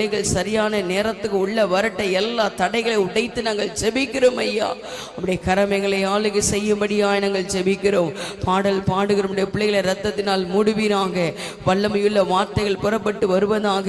சரியான நேரத்துக்கு உள்ள வரட்ட எல்லா தடைகளை உடைத்து நாங்கள் ஜெபிக்கிறோம் ஐயா. அப்படியே கரமைகளை ஆளுகை செய்யும்படியா நாங்கள் ஜெபிக்கிறோம். பாடல் பாடுகிற பிள்ளைகளை இரத்தத்தினால் மூடுவீராக. வல்லமையுள்ள வார்த்தைகள் புறப்பட்டு வருவதாக.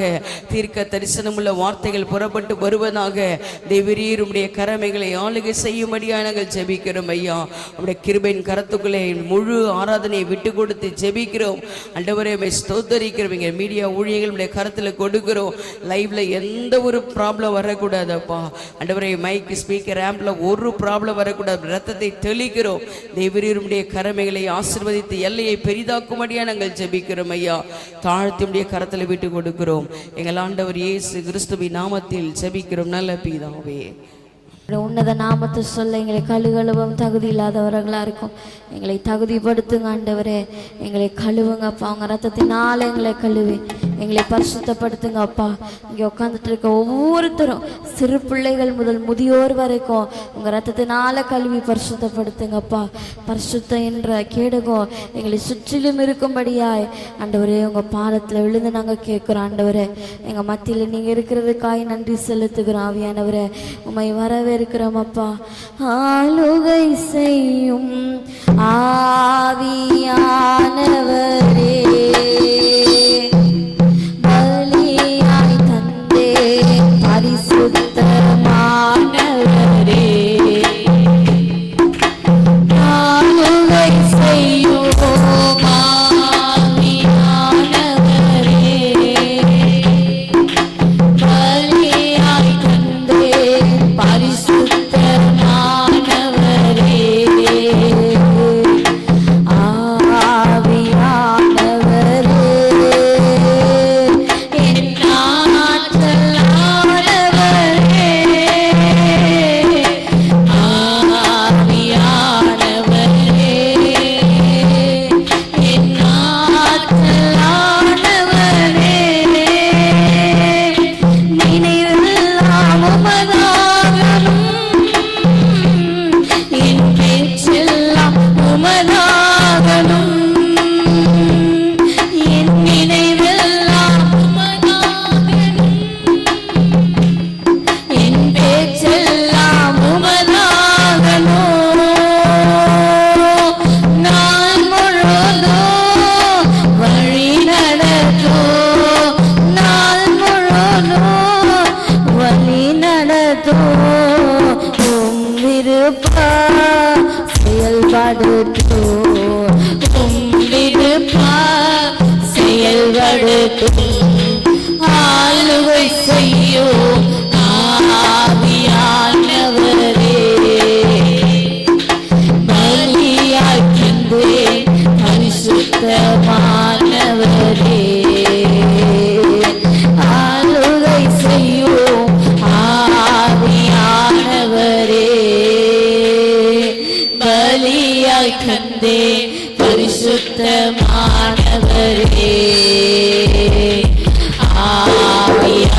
தீர்க்க தரிசனமுள்ள வார்த்தைகள் புறப்பட்டு வருவதாக. தேவரீருடைய கரமைகளை ஆளுகை செய்யும்படியா நாங்கள் ஜெபிக்கிறோம் ஐயா. அப்படியே கிருபையின் கரத்துக்குள்ளே முழு ஆராதனையை விட்டு கொடுத்து ஜெபிக்கிறோம். ஆண்டவரே ஸ்தோத்தரிக்கிறவங்க மீடியா ஊழியர்களுடைய கரத்தில் கொடுக்கிறோம். லைவ்ல எந்த ஒரு ப்ராப்ளம் வரக்கூடாதப்பா. ஆண்டவரே மைக் ஸ்பீக்கர் ஆம்ப்ல ஒரு ப்ராப்ளம் வரக்கூடாது. ரத்தத்தை தெளிக்கிறோம். தேவரீருடைய கரமைகளை ஆசீர்வதித்து எல்லையை பெரிதாக்கும்படியா நாங்கள் ஜெபிக்கிறோம் ஐயா. தாழ்த்தியுடைய கரத்தில் விட்டு கொடுக்கிறோம். எங்கள் ஆண்டவர் இயேசு கிறிஸ்துவின் நாமத்தில் ஜெபிக்கிறோம் நல்ல பிதாவே. உன்னத நாமத்தை சொல்ல எங்களை கழுவவும் தகுதி இல்லாதவர்களாக இருக்கும். எங்களை தகுதிப்படுத்துங்க ஆண்டவரே. எங்களை கழுவுங்க அப்பா. அவங்க ரத்தத்தினால எங்களை கழுவி எங்களை பரிசுத்தப்படுத்துங்க அப்பா. இங்கே உட்காந்துட்டு இருக்க ஒவ்வொருத்தரும் சிறு பிள்ளைகள் முதல் முதியோர் வரைக்கும் உங்கள் ரத்தத்தினால கழுவி பரிசுத்தப்படுத்துங்க அப்பா. பரிசுத்தம் என்ற கேடகம் எங்களை சுற்றிலும் இருக்கும்படியாய் ஆண்டவரே உங்கள் பாதத்தில் விழுந்து நாங்கள் கேட்குறோம் ஆண்டவரே. எங்கள் மத்தியில் நீங்கள் இருக்கிறதுக்காய் நன்றி செலுத்துகிறோம் ஆவியானவரே. உம்மை வரவேற்கிறோம் அப்பா. ஆளுகை செய்யும் ஆவியானவரே, பலியாய் தந்தே பரிசுத்தமானவரே, ஆளுகை செய்யும் ஆவியானவரே, பலியாய் தந்தே பரிசுத்தமானவரே, ஆளுகை செய்யும் ஆவியானவரே, பலியாய் தந்தே பரிசுத்தமானவரே, ஆளுகை செய்யும் ஆவியானவரே, பலியாய் தந்தே பரிசுத்தமானவரே, ஆவியானவரே.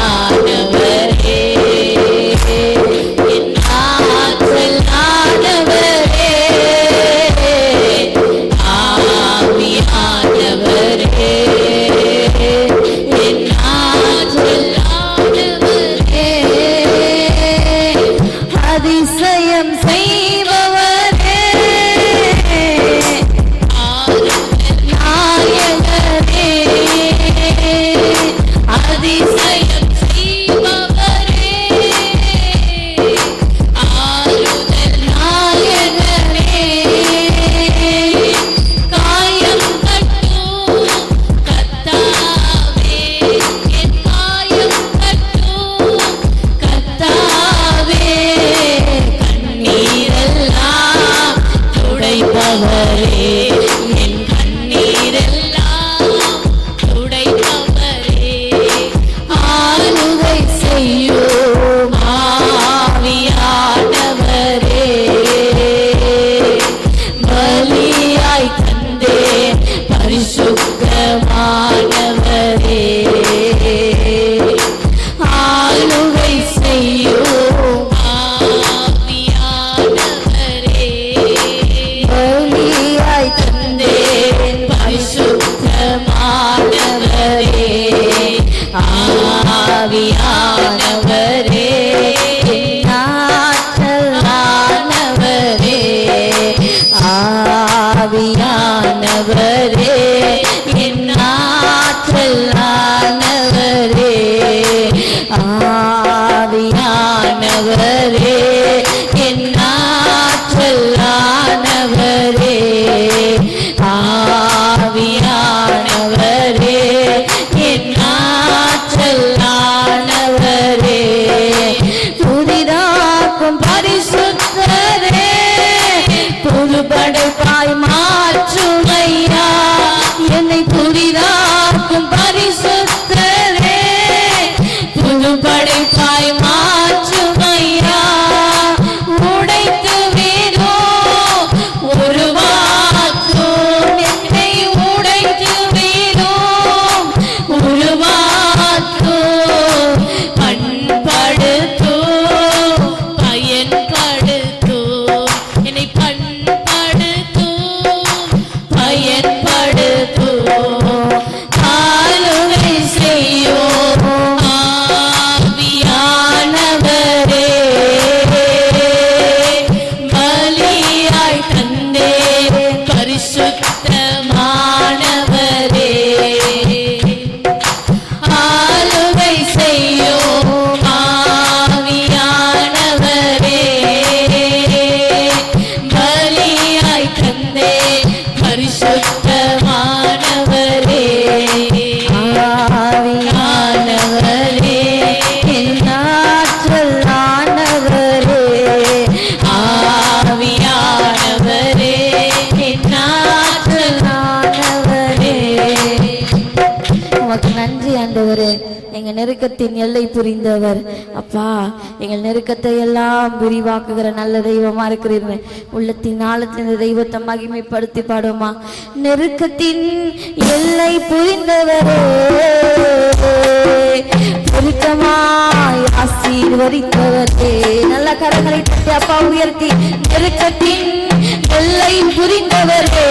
ஆவியானவரே ஆற்றலானவரே ஆவியானவரே ஆற்றலானவரே ஆவியானவரே ஆற்றலானவரே ஆவியானவரே ஆற்றலானவரே புதிதாக்கும் பரிசுத்தரே புதுபடைப்பாய் மாற்றுமையா என்னை புதிதாக்கும் பரிசுத்தரே புதுபடைப்பாய் மாற்றுமையா உடைத்து வீரோ ஒரு வாக்கும் என்னை உடைத்து வீரோ ஒரு வாக்கும் பண்படுத்தோ பயன்படுத்தோ என்னை பண்படுத்தோ பயன்படுத்தோ ஆளுகை செய்யோ ஆவியானவரே பலியாய் தந்தே பரிசுத்தமானவரே ஆளுகை செய்யோ ஆவியானவரே பலியாய் தந்தே பரிசுத்தமானவரே ஆவியானவரே ஆற்றலானவரே ஆவியானவரே ஆற்றலானவரே உமக்கு நன்றி ஆண்டவரே எங்க நெருக்கத்தின் எல்லை புரிந்தவர் அப்பா எங்கள் நெருக்கத்தை எல்லாம் விரிவாக்குகிற நல்ல தெய்வமா இருக்கிறீங்க உள்ளத்தின் ஆழத்தின் இந்த தெய்வத்தை மகிமைப்படுத்தி பாடுமா நெருக்கத்தின் எல்லை புரிந்தவரே பொருத்தமாய் ஆசீர்வதித்தவரே நல்ல கரங்களை தட்டி அப்பா உயர்த்தி நெருக்கத்தின் எல்லை புரிந்தவரே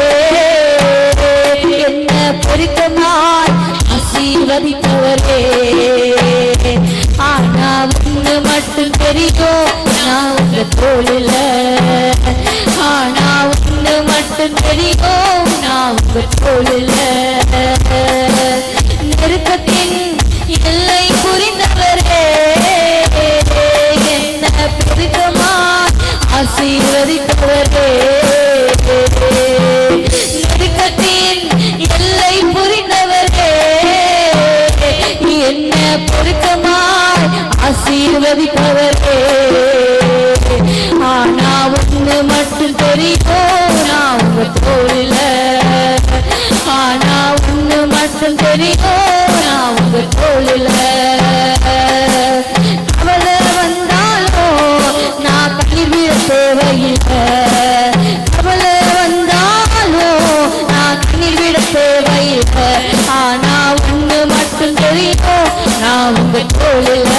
என்ன பொருத்தமாய் ஆசீர்வதித்தவரே ஆனா ஒண்ணு மட்டும் தெரியும் நான் உங்க தோளில ஆனா ஒண்ணு மட்டும் தெரியும் நான் உங்க தோளில நெருக்கத்தின் எல்லை புரிந்தவரே என்ன பெருக்கமாய் ஆசீர்வதித்தவரே நெருக்கத்தின் எல்லை புரிந்தவரே என்ன பொருத்தமாய் ஆசீர்வதிப்பவரே ஆனா ஒண்ணு மட்டும் தெரியும் நான் உங்க தோளில ஆனா ஒண்ணு மட்டும் தெரியும் நான் உங்க தோளில கவலை வந்தாலும் நான் கண்ணீர் விட தேவையில்லை கவலை வந்தாலும் நான் கண்ணீர் விட தேவையில்லை ஆனா ஒண்ணு மட்டும் தெரியும் நான் உங்க தோளில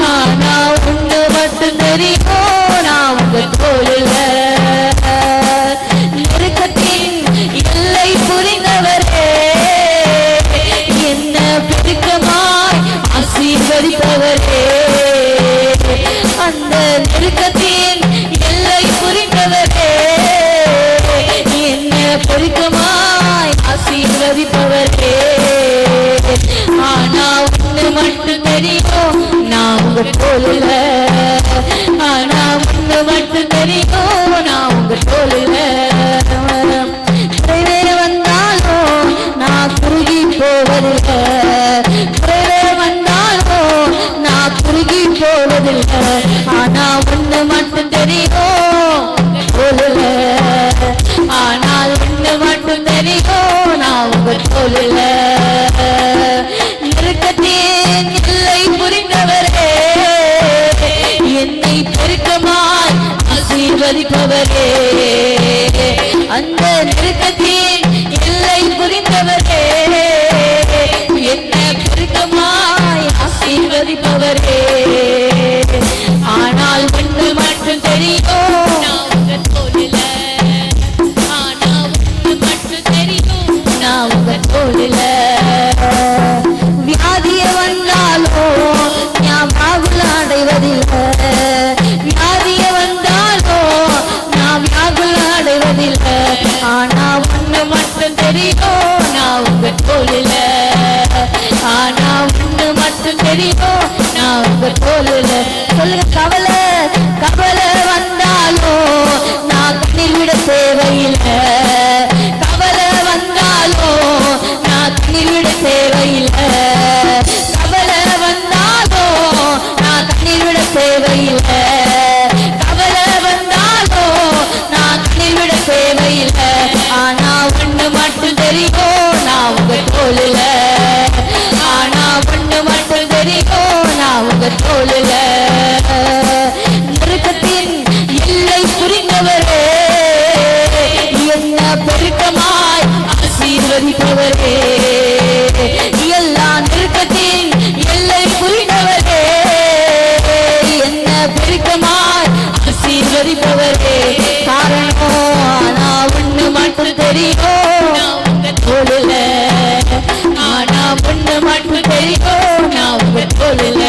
ஆனா ஒண்ணு மட்டும் தெரியும் நான் உங்க தோளில நெருக்கத்தின் எல்லை புரிந்தவரே என்ன பெருக்கமாய் ஆசீர்வதிப்பவரே அந்த நெருக்கத்தின் எல்லை புரிந்தவரே என்ன பெருக்கமாய் ஆசீர்வதிப்பவரே ஆனா ஒண்ணு மட்டும் தெரியும் நான் உங்க தோளில ஆனா ஒண்ணு மட்டும் தெரியும் நான் உங்க தோளில குறைவே வந்தாலும் நான் குறுகி போவதில்லை குறைவே வந்தாலும் நான் குறுகி போவதில்லை ஆனா ஒண்ணு மட்டும் தெரியும் தோளில ஆனால் ஒண்ணு மட்டும் தெரியும் நான் உங்க தோளில நெருக்கத்தின் எல்லை புரிந்தவரே என்னை பெருக்கமாய் ஆசீர்வதிப்பவரே அந்த நெருக்கத்தின் எல்லை புரிந்தவரே என்ன பெருக்கமாய் ஆசீர்வதிப்பவரே தெரியும் நான் உங்க தோளில. சொல்லுங்க, கவலை கவலை வந்தாலும் நான் கண்ணீர் விட தேவையில்லை. கவலை வந்தாலும் நான் கண்ணீர் விட தேவையில்லை. கவலை வந்தாலும் நான் கண்ணீர் விட தேவையில்லை. கவலை வந்தாலும் நான் கண்ணீர் விட தேவையில்லை. ஆனா ஒண்ணு மட்டும் தெரியும் நான் உங்க தோளில. ஆனா ஒண்ணு மட்டும் தெரியும் நான் உங்க தோளில. நெருக்கத்தின் எல்லை புரிந்தவரே, என்ன பெருக்கமாய் ஆசீர்வதிப்பவரே. எல்லா நெருக்கத்தின் எல்லை புரிந்தவரே, என்ன பெருக்கமாய் ஆசீர்வதிப்பவரே. காரணம் ஆனா ஒண்ணு மட்டும் தெரியும் நான் உங்க தோளில. ஆனா ஒண்ணு மட்டும் தெரியும் நான் உங்க தோளில.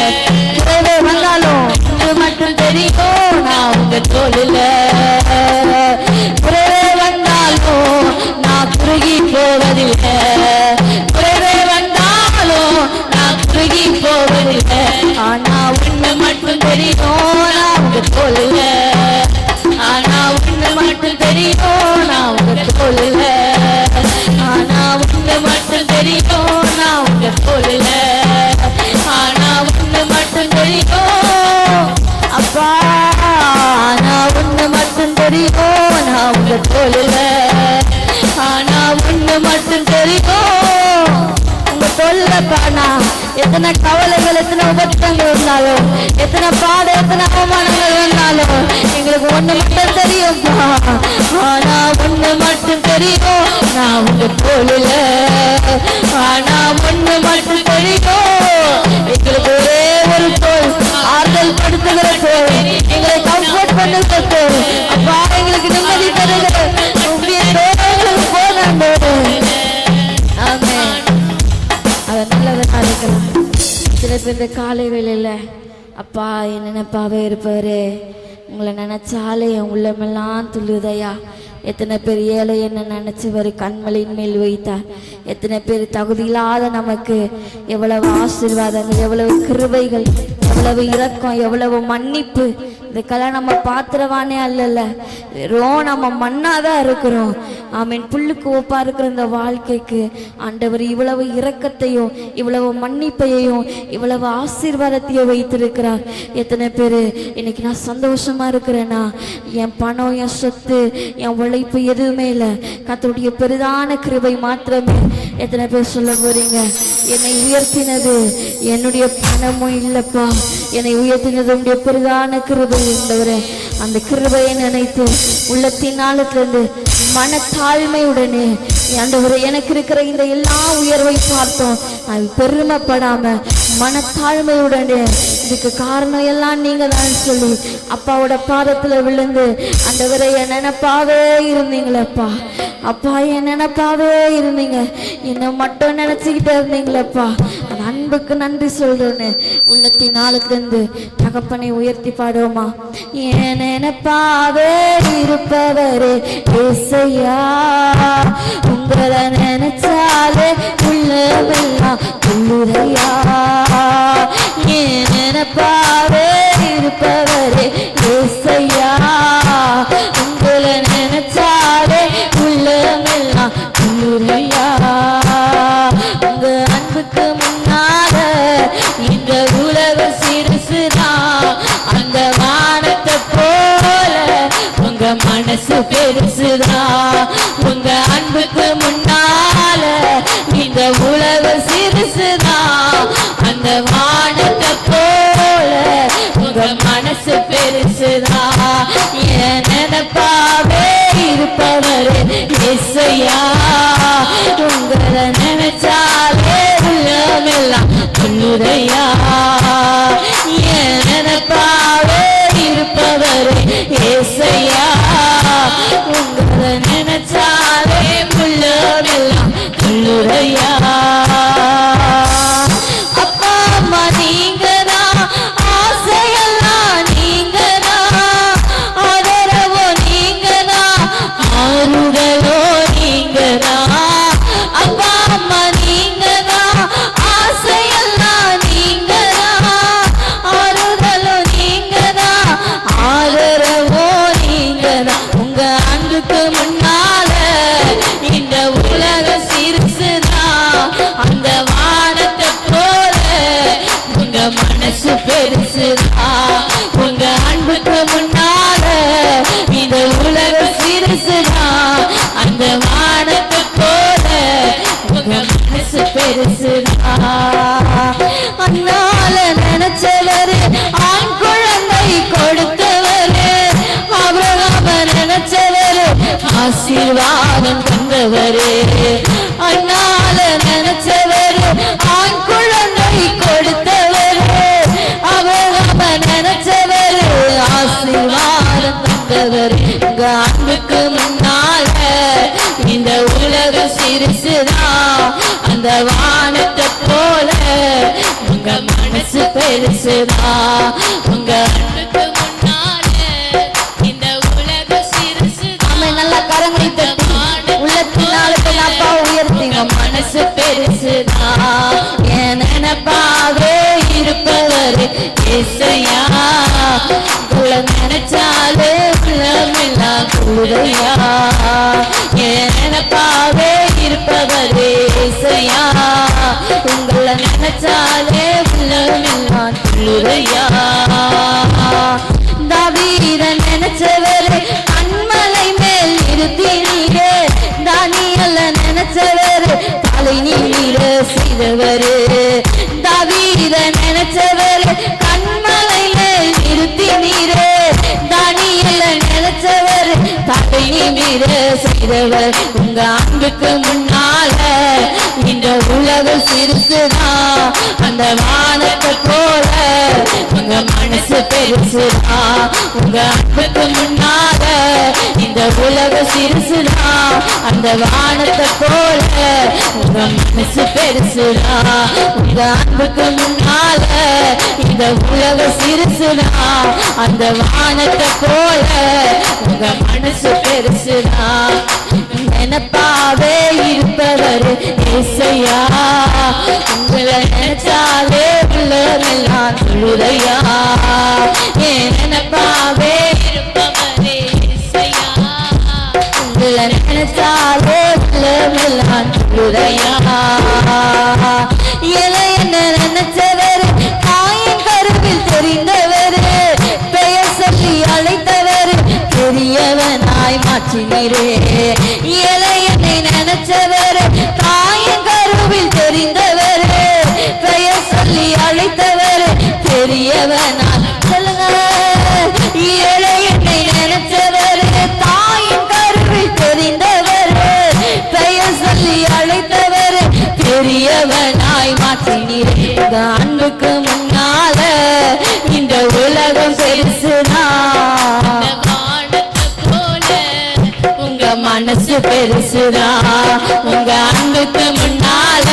குறைவே வந்தாலும் ஒண்ணு மட்டும் தெரியும் நான் உங்க தோளில. குறைவே வந்தாலும் நான் குறுகி போவதில்லை. குறைவே வந்தாலும் நான் குறுகி போவதில்லை. ஆனா ஒண்ணு மட்டும் தெரியும் நான் உங்க தோளில. ஆனா ஒண்ணு மட்டும் தெரியும் நான் உங்க தோளில. ஆனா ஒண்ணு மட்டும் தெரியும் நான் உங்க தோளில. ஆனா ஒண்ணு மட்டும் தெரியும் அப்பா. ஆனா ஒண்ணு மட்டும் தெரியும் நான் உங்க தோளில. ஆனா ஒண்ணு மட்டும் தெரியும் உங்க தோளில. காணா எத்தனை கவலைகள், எத்தனை உபத்திரங்கள் வந்தாலும், எத்தனை பாடு, எத்தனை அவமானங்கள் வந்தாலும் எங்களுக்கு ஒண்ணு மட்டும் தெரியும்பா. ஆனா ஒண்ணு மட்டும் தெரியும் நான் உங்க தோளில. ஆனா ஒண்ணு மட்டும் தெரியும் எங்களுக்கு ஒரே ஒரு தோல், ஆறுதல் படுத்துகிற தோல், எங்களை கம்ஃபர்ட் பண்ணுகிற தோல். அப்பா எங்களுக்கு நிம்மதி தருகிற உங்களுடைய தோல்களுக்கு போனாண்டோடு. ஆமென். அதை நல்லதாக இருக்கலாம். சில பேர் இந்த காலை வேளையில அப்பா என் நினைப்பாவே இருப்பாரு, உங்களை நினைச்சாலே என் உள்ளமெல்லாம் துள்ளுதையா. எத்தனை பேர் ஏழை என்ன நினைச்சவர் கண்மலையின் மேல் வைத்தார். எத்தனை பேர் தகுதியில்லாத நமக்கு எவ்வளவு ஆசீர்வாதங்கள், எவ்வளவு கிருபைகள், எவ்வளவு இரக்கம், எவ்வளவு மன்னிப்பு. இதுக்கெல்லாம் நம்ம பாத்திரவானே அல்லல, வெறும் நம்ம மண்ணாதான் இருக்கிறோம். ஆமீன். புல்லுக்கு ஒப்பா இருக்கிற இந்த வாழ்க்கைக்கு ஆண்டவர் இவ்வளவு இரக்கத்தையும் இவ்வளவு மன்னிப்பையும் இவ்வளவு ஆசீர்வாதத்தையும் வைத்திருக்கிறார். எத்தனை பேர் இன்னைக்கு நான் சந்தோஷமா இருக்கிறேன்னா என் பணம், என் சொத்து, என் உழைப்பு எதுவுமே இல்லை, கர்த்தருடைய பெரிதான கிருபை மாத்திரமே. எத்தனை பேர் சொல்ல போறீங்க, என்னை உயர்த்தினது என்னுடைய பணமும் இல்லப்பா, என்னை உயர்த்தினது உடைய பெரிதான கிருபை இருந்தவரே. அந்த கிருபையை நினைத்து உள்ளத்தின் ஆழத்திலிருந்து மனத்தாழ்மையுடனே ஆண்டவரே எனக்கு இருக்கிற இந்த எல்லா உயர்வை பார்த்தோம் அது பெருமைப்படாம மனத்தாழ்மையுடனே இதுக்கு காரணம் எல்லாம் நீங்க தான் சொல்லி அப்பாவோட பாதத்துல விழுந்து ஆண்டவரே என் நினைப்பாவே இருந்தீங்களப்பா. அப்பா என் நினைப்பாவே இருந்தீங்க, என்னை மட்டும் நினைச்சுக்கிட்டே இருந்தீங்களப்பா. அந்த அன்புக்கு நன்றி சொல்றேன்னு உள்ளத்தின் ஆழத்திலிருந்து தகப்பனை உயர்த்தி பாடுவோமா. என் நினைப்பாவே இருப்பவரே ஏசையா, உங்களை நினைச்சாலே உள்ளமெல்லாம் துள்ளுதையா. என் நினைப்பாவே இருப்பவரே ஏசையா, உங்களை நினைச்சாலே உள்ளமெல்லாம் துள்ளுதையா. உங்க அன்புக்கு முன்னால இந்த உலகம் சிறுசுதான், அந்த வானத்தை போல உங்க மனசு பெருசுதான். உங்க அன்புக்கு முன்னால இந்த உலகம் சிறுசுதான், அந்த வானத்தை போல உங்க மனசு பெருசுதான். என் நினைப்பாவே இருப்பவரே ஏசையா, உங்களை நினைச்சாலே உள்ளமெல்லாம் துள்ளுதையா. என் நினைப்பாவே இருப்பவரே ஏசையா, உங்களை நினைச்சாலே உள்ளமெல்லாம் துள்ளுதையா. அப்பா அம்மா நீங்கதான், ஆசையெல்லாம் நீங்கதான், ஆதரவோ நீங்கதான், ஆறுதலோ நீங்கதான். அப்பா அம்மா நீங்கதான், ஆசையெல்லாம் நீங்கதான், மனசு பெருசுதான். உங்க அன்புக்கு முன்னால இந்த உலகம் சிறுசுதான். அந்த வானத்தை போல உங்க மனசு பெருசுதான். அண்ணால நினைச்சவரு ஆண் குழந்தை கொடுத்தவரு, ஆபிரகாம நினைச்சவரு ஆசீர்வாதம் தந்தவரு. அண்ணால நினைச்சவரு ஆண் குழந்தை கொடுத்தவரு, ஆபிரகாம நினைச்சவரு ஆசீர்வாதம் தந்தவரு. உங்க அன்புக்கு முன்னால இந்த உலகம் சிறுசுதான். அந்த வானத்தை போல உங்க மனசு பெருசுதான். உங்க அன்புக்கு முன்னால இந்த உலகம் சிறுசுதான். நல்லா கரங்களை தட்டி உள்ளத்தினால அப்பா உயர்த்திங்க. மனசு பெருசுதான். என் நினைப்பாவே இருப்பவர் ஏசையா. உங்களை நினைச்சாலே உள்ளமெல்லாம் கூடையா. என் நினைப்பாவே இருப்பவர் ஏசையா. உங்களை நினைச்சாலே உள்ளமெல்லாம் கூடையா. தாவீத நினைச்சவரு கண்மலை மேல் இருத்தீரே. தானியேல நினைச்சவரு தலை நீர செய்தவரு. தாவீத நினைச்சவரு கண்மலை மேல் இருத்தீரே. தானியேல நினைச்சவரு தலை நீர செய்தவர். உங்க அன்புக்கு முன்னால இந்த உலகம் சிறுசுதான். அந்த வானத்தை போல உங்க மனசு பெருசுதான். உங்க அன்புக்கு முன்னால இந்த உலகம் சிறுசுதான். அந்த வானத்தை போல உங்க மனசு பெருசுதான். உங்க அன்புக்கு முன்னால இந்த உலகம் சிறுசுதான். அந்த வானத்தை போல உங்க மனசு பெருசுதான். நினைப்பாவே இருப்பவர் ஏசையா. உங்களை நினைச்சாலே உள்ளமெல்லாம் தொழுதையா. என் நினைப்பாவே இருப்பவர் ஏசையா. உங்களை நினைச்சாலே உள்ளமெல்லாம் தொழுதையா. என்ன நினைச்சவர் தாயின் கருவில் தெரிந்தவர், பெயர் சொல்லி அழைத்தவர் பெரியவனாய் மாற்றினரே. என்னை நினைச்சவர் தாயின் கருவில் தெரிந்தவர், பெயர் சொல்லி அழைத்தவர் பெரியவனாய். சொல்லுங்க. என்னை நினைச்சவர் தாயின் கருவில் தெரிந்தவர், பெயர் சொல்லி அழைத்தவர் பெரியவனாய் மாற்றினரே. உங்க அன்புக்கு முன்னால இந்த உலகம் பெருசுதான். உங்க மனசு பெருசுதான். உங்க அன்புக்கு முன்னால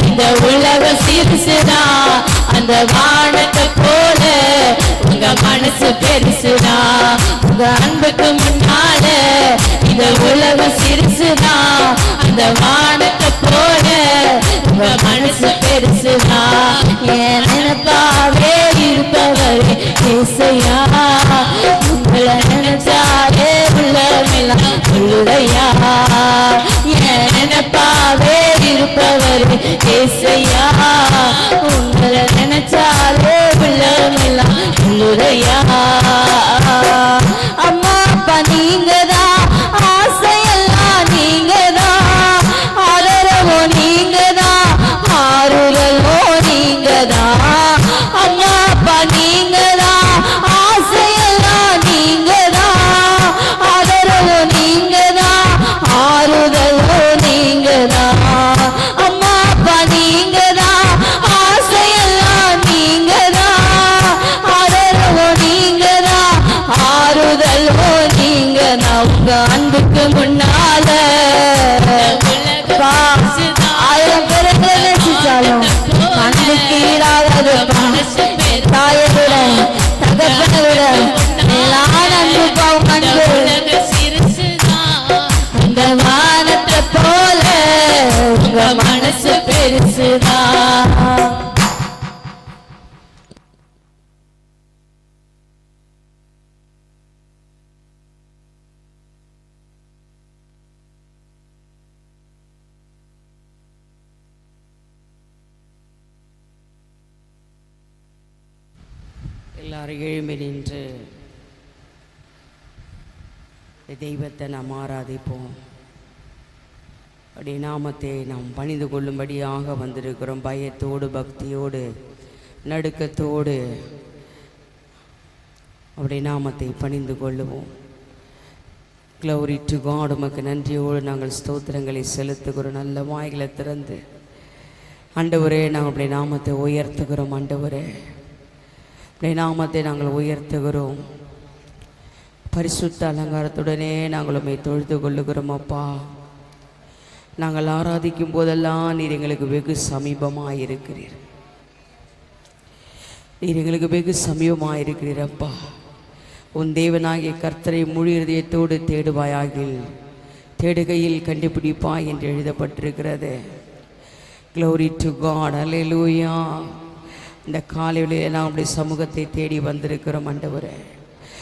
இந்த உலகம் சிறுசுதான். அந்த வானத்தை போல உங்க மனசு பெருசுதான். உங்க அன்புக்கு முன்னால இந்த உலகம் சிறுசுதான். அந்த வானத்தை போல உங்க மனசு பெருசுதான். என் நினைப்பாவே இருப்பவர் ஏசையா. உங்களை நினைச்சாலே உள்ளமெல்லாம் உள்ளதையா. என் நினைப்பாவே இருப்பவர் ஏசையா. உங்களை நினைச்சாலே உள்ளமெல்லாம் உள்ளதையா. அம்மா அப்பா நீங்கதான், ஆசையெல்லாம் நீங்கதான், ஆதரவோ நீங்கதான், ஆறுதலோ நீங்கதான். அம்மா அப்பா நீங்கதான், ஆசையெல்லாம் நீங்கதான், ஆதரவோ நீங்கதான், ஆறுதலோ நீங்கதான். அம்மா அப்பா நீங்கதான், ஆசையெல்லாம் நீங்கதான், ஆதரவோ நீங்கதான், ஆறுதலோ நீங்கதான். உங்க அன்புக்கு முன்னால ஆயிரம் பேரை நேசிச்சாலும் அன்புக்கு ஈடாகாது. தாயை விட தகப்பனை விட மேலான அன்பு பாவம் அன்பு. அந்த வானத்தை போல உங்க மனசு பெருசுதான். எல்லாரும் எழும்பி நின்று தெய்வத்தை நாம் ஆராதிப்போம். அப்படி நாமத்தை நாம் பணிந்து கொள்ளும்படியாக வந்திருக்கிறோம். பயத்தோடு பக்தியோடு நடுக்கத்தோடு அப்படி நாமத்தை பணிந்து கொள்ளுவோம். Glory to God. உமக்கு நன்றியோடு நாங்கள் ஸ்தோத்திரங்களை செலுத்துகிறோம். நல்ல வாய்களை திறந்து ஆண்டவரே நாங்கள் அப்படி நாமத்தை உயர்த்துகிறோம். ஆண்டவரே அப்படி நாமத்தை நாங்கள் உயர்த்துகிறோம். பரிசுத்த அலங்காரத்துடனே நாங்கள் உம்மை தொழுது கொள்ளுகிறோம். அப்பா, நாங்கள் ஆராதிக்கும் போதெல்லாம் நீர் எங்களுக்கு வெகு சமீபமாக இருக்கிறீர். நீர் எங்களுக்கு வெகு சமீபமாக இருக்கிறீர். அப்பா, உன் தேவனாகிய கர்த்தரை முழு இருதயத்தோடு தேடுவாயாகில் தேடுகையில் கண்டுபிடிப்பாய் என்று எழுதப்பட்டிருக்கிறது. Glory to God. அல்லேலூயா. இந்த காலையிலே நாம் அப்படி சமூகத்தை தேடி வந்திருக்கிறோம். ஆண்டவரே,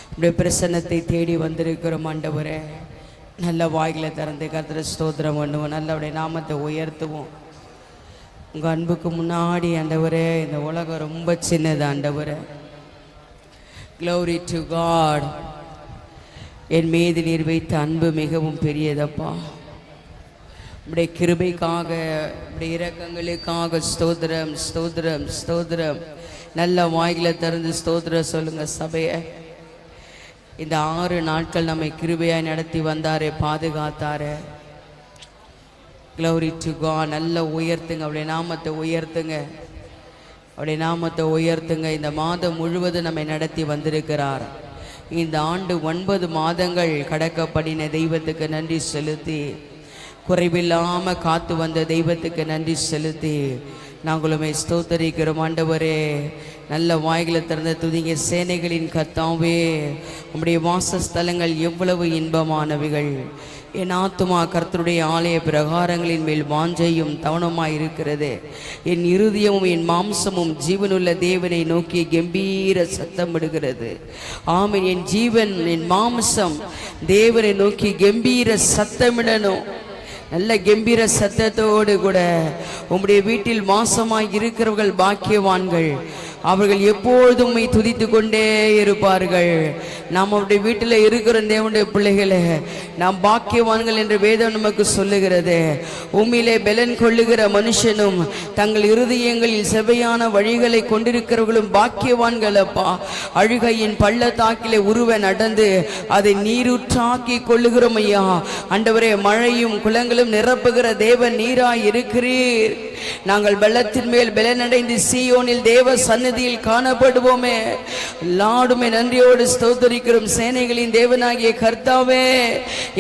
அப்படியே பிரசன்னத்தை தேடி வந்திருக்கிறோம். ஆண்டவரே, நல்ல வாய்களை திறந்து கர்த்தரை ஸ்தோத்திரம் பண்ணுவோம். நல்லபடிய நாமத்தை உயர்த்துவோம். உங்கள் அன்புக்கு முன்னாடி ஆண்டவரே இந்த உலகம் ரொம்ப சின்னது. ஆண்டவரே, க்ளோரி டு காட். என் மீது நீர் வைத்த அன்பு மிகவும் பெரியதப்பா. இப்படி கிருபைக்காக, இப்படி இரக்கங்களுக்காக ஸ்தோத்திரம் ஸ்தோத்திரம் ஸ்தோத்திரம். நல்ல வாய்களை திறந்து ஸ்தோத்திரம் சொல்லுங்க சபையை. இந்த 6 நாட்கள் நம்மை கிருபையாய் நடத்தி வந்தாரே, பாதுகாத்தாரே. Glory to God. நல்ல உயர்த்துங்க, அப்படியே நாமத்தை உயர்த்துங்க, அப்படியே நாமத்தை உயர்த்துங்க. இந்த மாதம் முழுவதும் நம்மை நடத்தி வந்திருக்கிறார். இந்த ஆண்டு 9 மாதங்கள் கடக்கப்படின தெய்வத்துக்கு நன்றி செலுத்தி, குறைவில்லாமல் காத்து வந்த தெய்வத்துக்கு நன்றி செலுத்தி நாங்களுமே ஸ்தோத்தரிக்கிறோம். ஆண்டவரே, நல்ல வாய்களை திறந்த துதிங்க. சேனைகளின் கர்த்தாவே, உம்முடைய வாசஸ்தலங்கள் எவ்வளவு இன்பமானவைகள். என் ஆத்துமா கர்த்தருடைய ஆலய பிரகாரங்களின் மேல் வாஞ்சையும் தவனமாய் இருக்கிறது. என் இருதயமும் என் மாம்சமும் ஜீவனுள்ள தேவனை நோக்கி கம்பீர சத்தம் விடுகிறது. ஆமென். என் ஜீவன் என் மாம்சம் தேவனை நோக்கி கம்பீர சத்தமிடணும். நல்ல கம்பீர சத்தத்தோடு கூட உம்முடைய வீட்டில் வாசமாய் இருக்கிறவர்கள் பாக்கியவான்கள். அவர்கள் எப்பொழுதும் துதித்து கொண்டே இருப்பார்கள். நாம் அவருடைய வீட்டில் இருக்கிற தேவனுடைய பிள்ளைகளே, நாம் பாக்கியவான்கள் என்று வேதம் நமக்கு சொல்லுகிறது. உம்மிலே பெலன் கொள்ளுகிற மனுஷனும் தங்கள் இருதயங்களில் செவையான வழிகளை கொண்டிருக்கிறவர்களும் பாக்கியவான்கள். அப்பா, அழுகையின் பள்ளத்தாக்கிலே உருவ நடந்து அதை நீரூற்றாக்கி கொள்ளுகிறோம் ஐயா. ஆண்டவரே, மழையும் குளங்களும் நிரப்புகிற தேவன் நீராய் இருக்கிறீர். நாங்கள் வெள்ளத்தின் மேல் பெலனடைந்து சீயோனில் தேவ சன்னதியில் காணப்படுவோமே. எல்லாருமே நன்றியோடு ஸ்தோத்தரிக்கிறோம். சேனைகளின் தேவனாகிய கர்த்தாவே,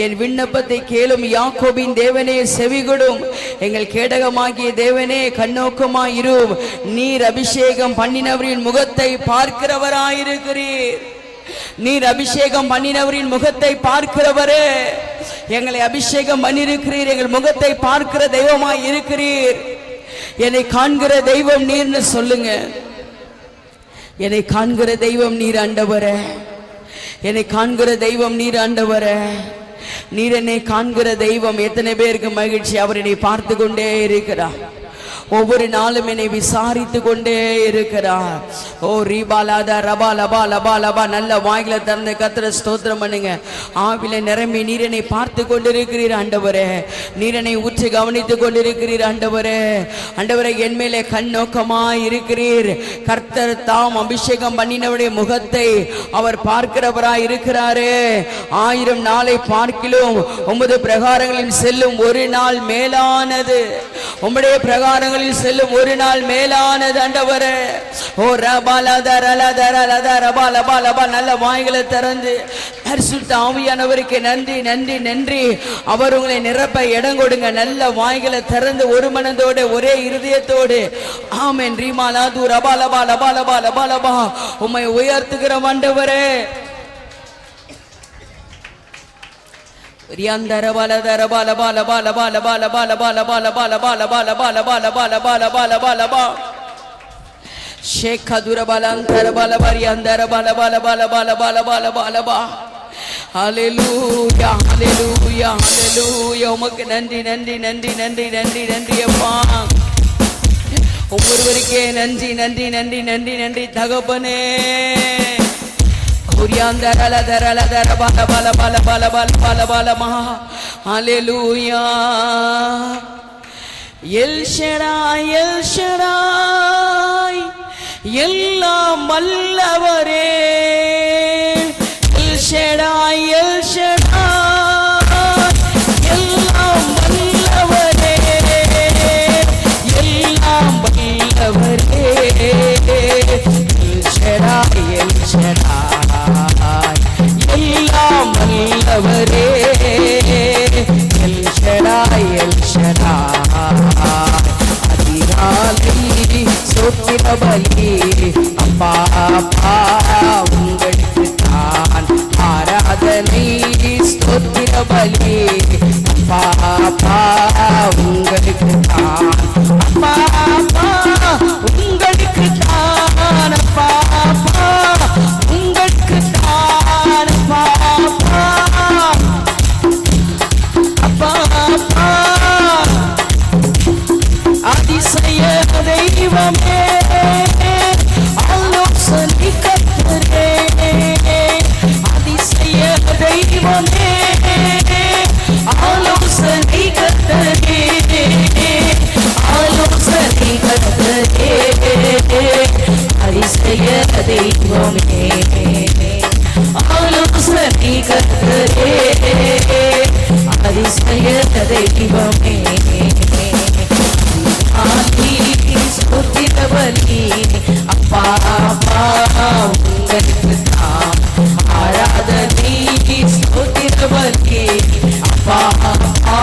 என் விண்ணப்பத்தை கேளும். யாக்கோபின் தேவனே செவிகொடும். எங்கள் கேடகமாகிய தேவனே கண்ணோக்கமாயிரும். நீர் அபிஷேகம் பண்ணினவரின் முகத்தை பார்க்கிறவராயிருக்கிறீர். நீர் அபிஷேகம் பண்ணினவரின் முகத்தை பார்க்கிறவரே, எங்களை அபிஷேகம் பண்ணிருக்கிறீர். எங்கள் முகத்தை பார்க்கிற தெய்வமாய் இருக்கிறீர். என்னை காண்கிற தெய்வம் நீர்னு சொல்லுங்க. என்னை காண்கிற தெய்வம் நீர் ஆண்டவரே. என்னை காண்கிற தெய்வம் நீர் ஆண்டவரே. நீர் என்னை காண்கிற தெய்வம். எத்தனை பேருக்கு மகிழ்ச்சி. அவர் என்னை பார்த்து கொண்டே இருக்கிறார். ஒவ்வொரு நாளும் என்னை விசாரித்து கொண்டே இருக்கிறார். ஓ ரீபாலாதா ரபா லபா லபா லபா. நல்ல வாய்களை திறந்து கர்த்தரை ஸ்தோத்திரம் பண்ணுங்க. ஆவில நிரம்பி நீர் என்னை பார்த்து கொண்டிருக்கிறீர் ஆண்டவரே. நீர் என்னை ஊற்றி கவனித்து கொண்டிருக்கிறீர் ஆண்டவரே. ஆண்டவரே, என் மேலே கண் நோக்கமாய் இருக்கிறீர். கர்த்தர் தாம் அபிஷேகம் பண்ணினவருடைய முகத்தை அவர் பார்க்கிறவராய் இருக்கிறாரே. 1000 நாளை பார்க்கிலும் உமது பிரகாரங்களில் செல்லும் ஒரு நாள் மேலானது. உம்முடைய பிரகாரங்களில் செல்லும் ஒரு நாள் மேலானது ஆண்டவரே. ஓ ரபாலதரலதரலதரபாலபாலபா. நல்ல வாய்களை திறந்து பரிசுத்த ஆவியானவருக்கு நன்றி நன்றி நன்றி. அவர் உங்களை நிரப்ப இடம் கொடுங்க. நல்ல வாய்களை திறந்து ஒரு மனதோடு ஒரே இருதயத்தோடு ஆமென். ரீமாலாது ரபாலபா லபாலபா லபாலபா. உம்மை உயர்த்துகிற ஆண்டவரே. ரியாந்தர பாலதர பால பால பால பால பால பால பால பால பால பால பால பால பால பால பால பால பால பால ஷேகதுர பாலந்தர பால பரியாந்தர பால பால பால பால பால பால பால பா. ஹல்லேலூயா ஹல்லேலூயா ஹல்லேலூயா. உமக்கு நன்றி நன்றி நன்றி நன்றி நன்றி நன்றி அப்பா. ஒவ்வொருவருக்கே நன்றி நன்றி நன்றி நன்றி நன்றி தகப்பனே. குரியாந்தரல தரல தர பல பல பல பல பல பல பலமா. ஹல்லேலூயா. எல் ஷடாய் எல் ஷடாய் எல்லாம் வல்லவரே. எல் ஷடாய் எல் ஷடாய் எல்லாம் வல்லவரே. எல்லாம் வல்லவரே. எல் ஷடாய் எல் ஷடாய் எல்லாம் வல்லவரே. எல் ஷடாய் எல் ஷடாய் அதிகாலை சோத்திர பலி. அப்பா அப்பா உங்களுக்கு தான் ஆராதனை ஸ்தோத்திர பலி. அப்பா அப்பா உங்களுக்கு தான். அப்பா அப்பா உங்களுக்கு தான். அப்பா அப்பா உங்களுக்கு தான். அப்பா அப்பா அப்பா அப்பா அதிசய தெய்வமே. ஆலோசனை கர்த்தரே. அதிசய தெய்வமே. ஆலோசனை கர்த்தரே. ஆலோசனை கர்த்தரே. அதிசய தெய்வமே. ஆலோசனை கர்த்தரே. அதிசய தெய்வமே. ஸ்தோத்திர பலி. அப்பா அப்பா உங்களுக்கு தான் ஆராதனை ஸ்தோத்திர பலி. அப்பா அப்பா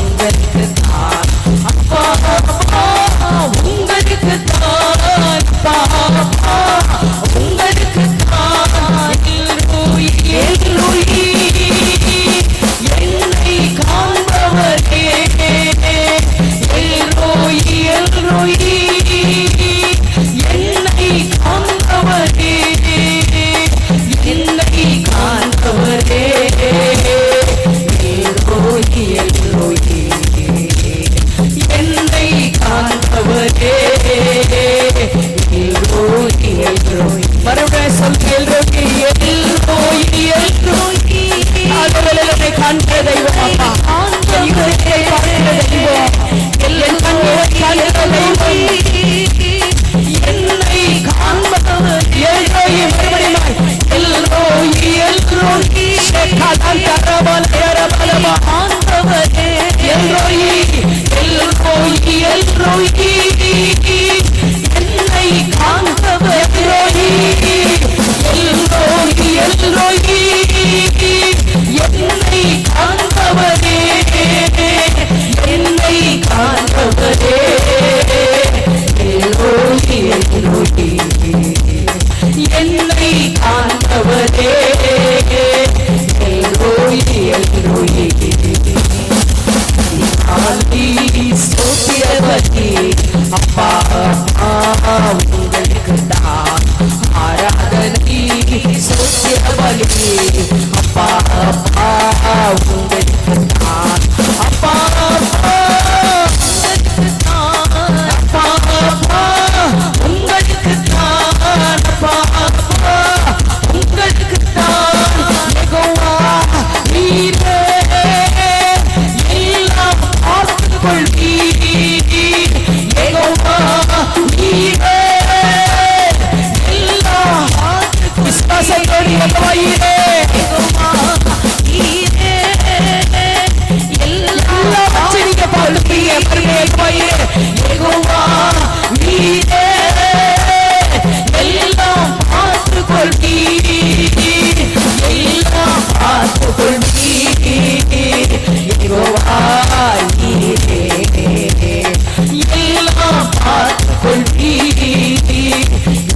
உங்களுக்கு தான். அப்பா அப்பா உங்களுக்கு தான். அப்பா அப்பா உங்களுக்கு தான். என்னை காண்பவரே. என்னை காண்பவரே. என்னை காண்பவரே. எல்லோரி எல்லோரி என்னை காண்பவரே. எல்லோரி எல்லோரி மறுபடியும் சொல். எல்லோரி எல்லோரி எல்லோரி ஆண்டவரே காண்கிற தெய்வம். அப்பா இவரை காண்கிற தெய்வம். என் கண்களை காண்கிற தெய்வம். என்னை காண்பவர் எல்லோரி. மறுபடியும் எல்லோரி எல்லோரி ஷேகாதான் தரபல தரபலமா ஆண்டவரே. எல்லோரி எல்லோரி எல்லோரி என்னை காண்பவர். எல்லோரி எல்லோரி எல்லோரி என்னை காண்பவரே. என்னை காண்பவரே. எல்லோரி எல்லோரி என்னை காண்பவரே. எல்லோரி எல்லோரி ஸ்தோத்திர பலி. அப்பா அப்பா உங்களுக்கு தான் ஆராதனை ஸ்தோத்திர பலி. அப்பா அப்பா உங்களுக்கு தான். அப்பா அப்பா உங்களுக்கு தான். அப்பா அப்பா உங்களுக்கு தான். அப்பா அப்பா உங்களுக்கு தான். யெகோவா நீரே எல்லாம் பார்த்துக் கொள்வீர். யெகோவா நீரே எல்லாம் விசுவாசத்தோடு யெகோவா நீரே. யெகோவா நீரே எல்லாம் வச்சு நீங்க பார்த்துப்பீங்க. யெகோவா யெகோவா நீரே எல்லாம் பார்த்துக் கொள்வீர். எல்லாம் பார்த்துக் கொள்வீர். யெகோவா நீரே எல்லாம் பார்த்துக் கொள்வீர்.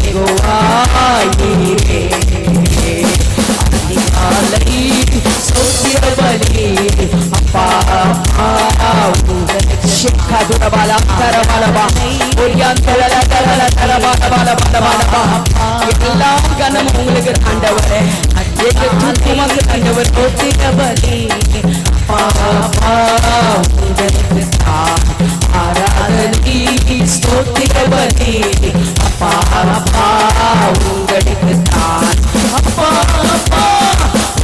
யெகோவா நீரே அதிகாலை ஸ்தோத்திர பலி. அப்பா அப்பா உங்களுக்கு ஷேகாதுர பல தரபலமா. ஒரியாந்தரல தரல தரபல பல பல பலமா. எல்லாம் கனமும் உங்களுக்கு ஆண்டவரே. உமக்கு ஆண்டவர் ஸ்தோத்திர பலி. அப்பா அப்பா உங்களுக்கு தான் ஆராதனை ஸ்தோத்திர பலி. அப்பா அப்பா உங்களுக்கு தான், அப்பா அப்பா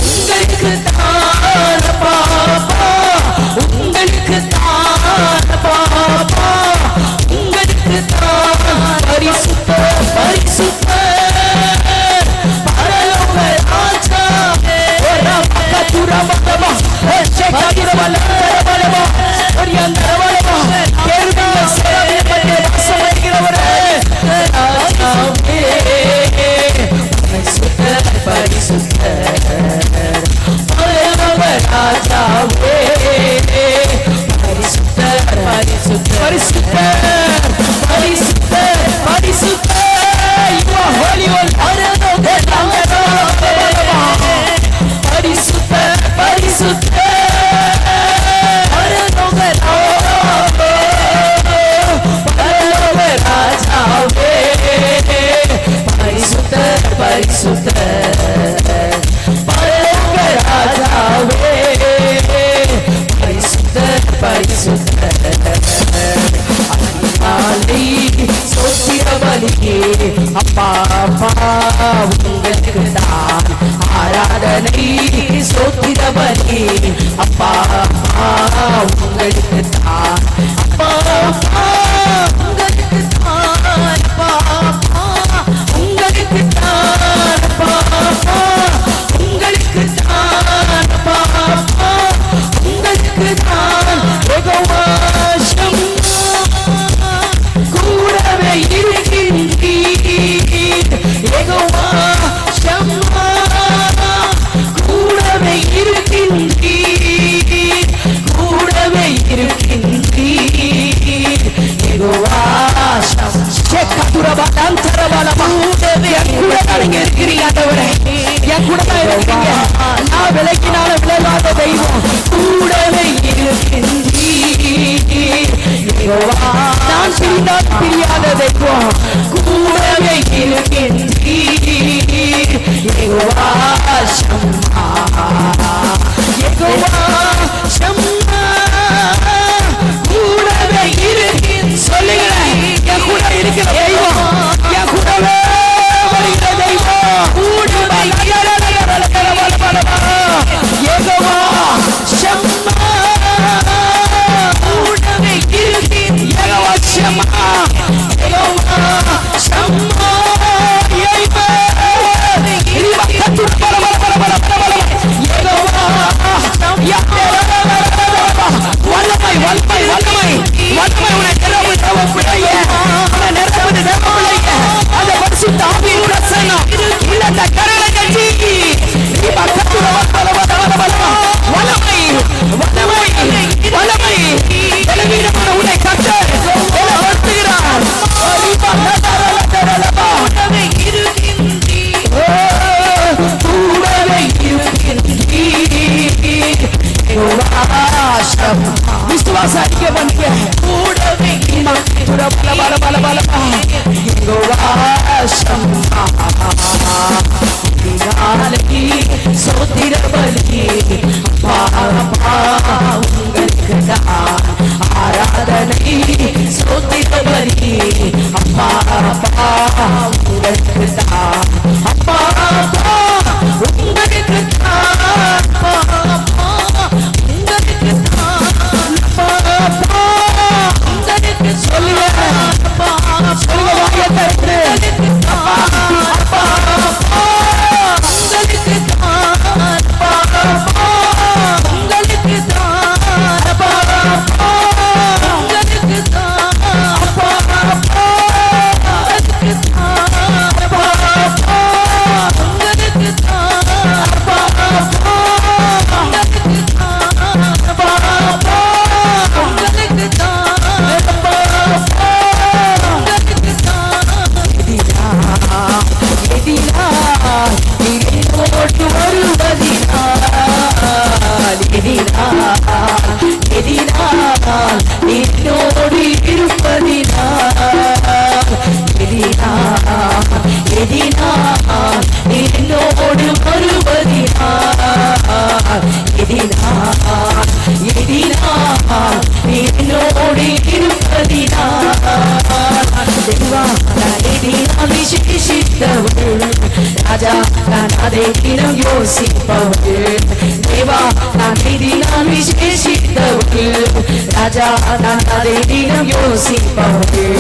உங்களுக்கு தான், அப்பா அப்பா உங்களுக்கு தான், அப்பா அப்பா உங்களுக்கு தான். பரிசுத்த பரிசுத்த பரலோக ராஜாவே. ஒரு பக்கத்துரா பக்கமா ஷேகாதுரா பலமா ஒரியந்தரவலமா கேருங்க சேவை பண்ணி வாசமைக்கிறவரே ராஜாவே. பரிசுத்த பரிசுத்த பரலோக ராஜாவே. பரிசுத்த பரிசுத்த பரிசுத்த பரிசுத்த பரிசுத்த you are holy one. பரலோக ராஜாவே. பரிசுத்த பரிசுத்த பரலோக ராஜாவே. பரலோக ராஜாவே. பரிசுத்த பரிசுத்த பரலோக ராஜாவே. பரிசுத்த பரிசுத்த அதிகாலை ஸ்தோத்திர பலியே. அப்பா அப்பா உங்களுக்கு தான் ஆராதனை. ஸ்தோத்திர பலி. அப்பா அப்பா உங்களுக்கு தான், அப்பா அப்பா உங்களுக்கு தான், அப்பா அப்பா உங்களுக்கு தான், அப்பா அப்பா உங்களுக்கு தான், அப்பா அப்பா உங்களுக்கு தான். யெகோவா ஷம்மா கூடவே இருக்கின்றீர். யெகோவா ஷம்மா கூடவே இருக்கின்றீர், கூடவே இருக்கின்றீர். யெகோவா ஷேகாதுரா பலந்தரவலமா என் கூட நீங்க இருக்கிறீங்க ஆண்டவரே. என் கூட தான் இருக்கீங்க. நான் விலகினாலும் விலகாத தெய்வம். கூடவே இருக்கின்றீர். யெகோவா நான் பிரிந்தால் பிரியாத தெய்வம். கூடவே இருக்கின்றீர். யெகோவா ஷம்மா. யெகோவா ஷம்மா கூடவே இருக்கின்ற சொல்லுங்க. என் கூட இருக்கிற தெய்வம், என் கூடவே வருகிற தெய்வம். கூடவே யெகோவா ஷம்மா கூடவே இருக்கின்ற யெகோவா ஷம்மா. யெகோவா ஷம்மா வல்லமை வல்லமை வல்லமை வல்லமை உன்னை நிரப்பு தேவ பிள்ளையே. உன்னை நிரப்புது தேவ பிள்ளையே. அந்த பரிசுத்த ஆவியின் பிரசன்னம் இல்லத்த கரங்களை கட்டி வல்லமை வல்லமை வல்லமை பலவீனமான உன்னை கட்ட பலப்படுத்துகிறார். கூடவே இருக்கின்றீர். விசுவாச அறிக்கை பண்ணுங்க. கூடவே பல பல பல சோத்திர பலி. அப்பா உங்களுக்கு தான் ஆராதனை. சோத்திர பலி. அப்பா அப்பா உங்களுக்கு தான், அப்பா அப்பா உங்களுக்கு தான், அப்பா அப்பா உங்களுக்கு தான், அப்பா அப்பா உங்களுக்கு சொல்லுங்க. அப்பா சொல்லுங்க வாயை திறந்து. அப்பா அப்பா அப்பா உங்களுக்கு தான், அப்பா அப்பா உங்களுக்கு தான், அப்பா அப்பா உங்களுக்கு தான், அப்பா அப்பா உங்களுக்கு தான். நான் அதை தினம் யோசிப்பவள். தேவா நான் நான் விசேஷித்தவள். ராஜா நான் அதை தினம் யோசிப்பவள்.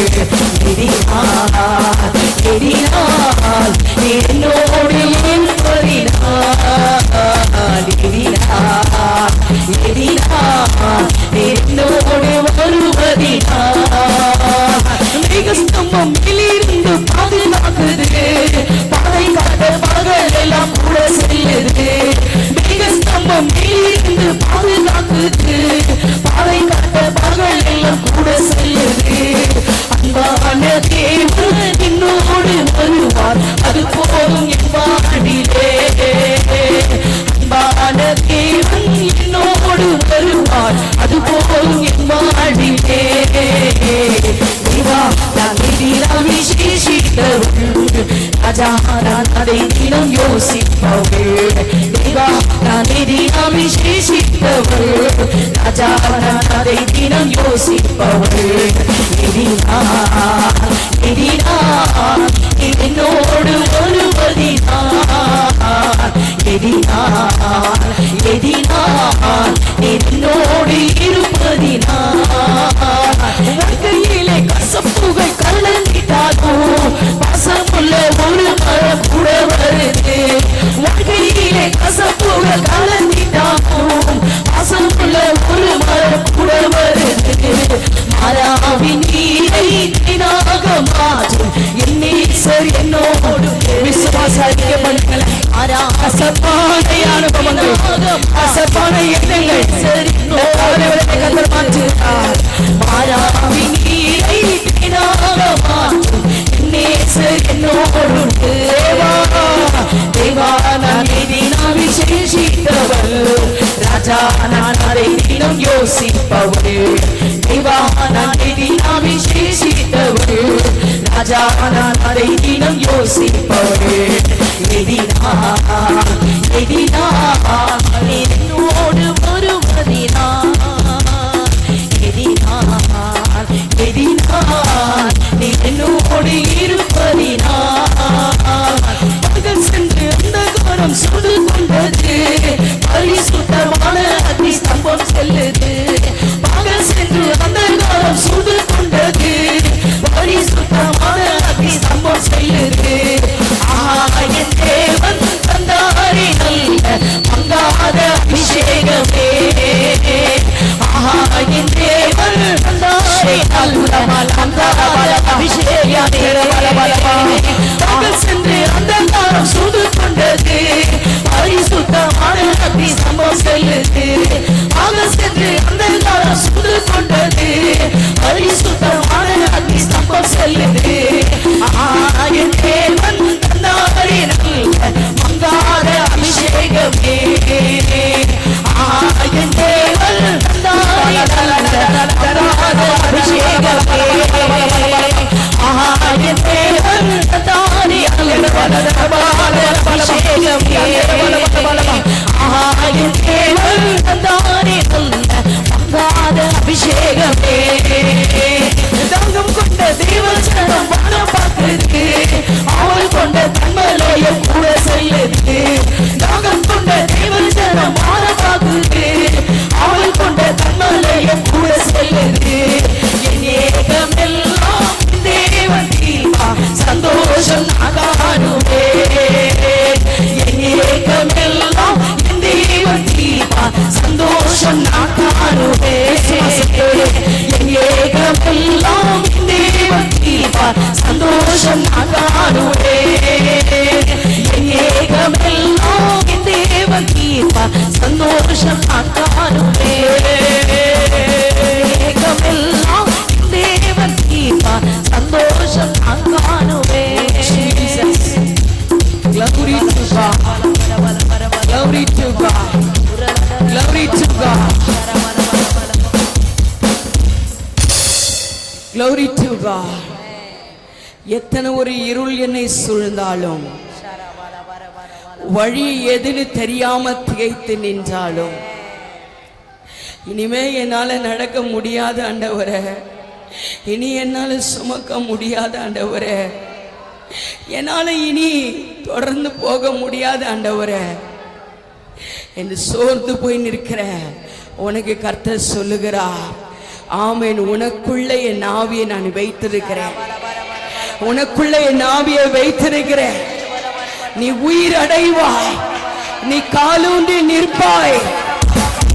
எதினால் என்னோடு என்னோடு வருவதினால் மேகஸ்தம்பம் மேலிருந்து பாதுகாக்குது. பாதை காட்ட பகல் எல்லாம் கூட செல்லுது. மேகஸ்தம்பம் மேலிருந்து பாதுகாக்குது. பாதை காட்ட பகல் எல்லாம் கூட செல்லுது. அன்பான தேவன் என்னோடு வருவார், அது போதும் என் வாழ்விலே. அன்பான தேவன் என்னோடு வருவார், அது போதும் என் வாழ்விலே. தேவா நான் விசேஷித்தவள். ராஜா நான் அதை தினம் யோசிப்பவள். தேவா நான் விசேஷித்தவள். ராஜா நான் அதை தினம் யோசிப்பவள். என்னோடு வருவதினால் என்னோடு இருப்பதினால் கையிலே கசப்புகள் கலந்திட்டாலும் பாசமுள்ள ஒரு மரம் கூட வருது. வாழ்க்கையிலே கசப்புகள் கலந்திட்டாலும் பாசமுள்ள ஒரு மரம் கூட வருது. மாறாவின் நீரை தினாக மாற்றும் என் நேசர் என்னோடு. விசுவாச அறிக்கைப்படுங்கள். அசப்பான அனுபவங்கள், அசப்பான எண்ணங்கள் கத்தர் மாற்றுகிறார். மாறாவின் நீரை தினாக மாற்றும் என் நேசர் என்னோடு. தேவா நான் விசேஷித்தவள். ராஜா நான் அதை தினம் யோசிப்பவள். தேவா நான் விசேஷித்தவள். ராஜா நான் அதை தினம் யோசிப்பவள். என்னோடு வருவதினால் என்னோடு இருப்பதினால் பகல் சென்று அந்த காலம் சுடு கொண்டது. பரிசுத்தமான அக்னி ஸ்தம்பம் செல்லுது. பகல் சென்று அந்த காலம் சுடு கொண்டது. பரிசுத்தமான அக்னி ஸ்தம்பம் செல்லுது. என் தேவன் தந்தாரே நல்ல மங்காத அபிஷேகமே. என் தேவன் தந்தாரே நல்ல மங்காத அபிஷேகமே. பகல் சென்று அந்த காலம் சூடு கொண்டது. பரிசுத்தமான அக்னி ஸ்தம்பம் செல்லுது. பகல் சென்று அந்த காலம் சூடு கொண்டது. பரிசுத்தமான அக்னி ஸ்தம்பம் செல்லுது. என் தேவன் தந்தாரே நல்ல மங்காத அபிஷேகமே. என் தேவன் தந்தாரே நல்ல மங்காத அபிஷேகமே. என் தேவன் தந்தாரே நல்ல மங்காத அபிஷேகமே. என் தேவன் தந்தாரே நல்ல மங்காத அபிஷேகமே. தங்கம் கொண்ட தேவசனம் வானம் பார்க்குது. அவள் கொண்ட தன்மலையம் கூட செல்லுது. தங்கம் கொண்ட தேவசனம் வானம் பார்க்குது. அவள் கொண்ட தன்மலையம் கூட செல்லுது. என் ஏகமெல்லாம் தேவன் தீபா சந்தோஷம் நாகானுவே. என் ஏகமெல்லாம் தேவன் தீபா சந்தோஷம் நாகானுவே. என் ஏகமெல்லாம் தேவன் தீபா சந்தோஷம் நாகானுவே. என் ஏகமெல்லாம் தேவன் தீபா சந்தோஷம் நாகானுவே. ஏகமெல்லாம் தேவன் தீபா சந்தோஷம் நாகானுவே. Glory to God. Glory to God. Glory to God. Glory to God. எத்தனை ஒரு இருள் என்னை சூழ்ந்தாலும், வழி எதுன்னு தெரியாம திகைத்து நின்றாலும், இனிமே என்னால நடக்க முடியாத ஆண்டவரே, இனி என்னால சுமக்க முடியாத ஆண்டவரே, என்னால இனி தொடர்ந்து போக முடியாது ஆண்டவரே என்று சோர்ந்து போய் நிற்கிற உனக்கு கர்த்தர் சொல்லுகிறார், ஆமென், உனக்குள்ள என் ஆவியை நான் வைத்திருக்கிறேன், உனக்குள்ள என் ஆவியை வைத்திருக்கிறேன். நீ உயிர் அடைவாய், நீ காலூன்றி நிற்பாய்.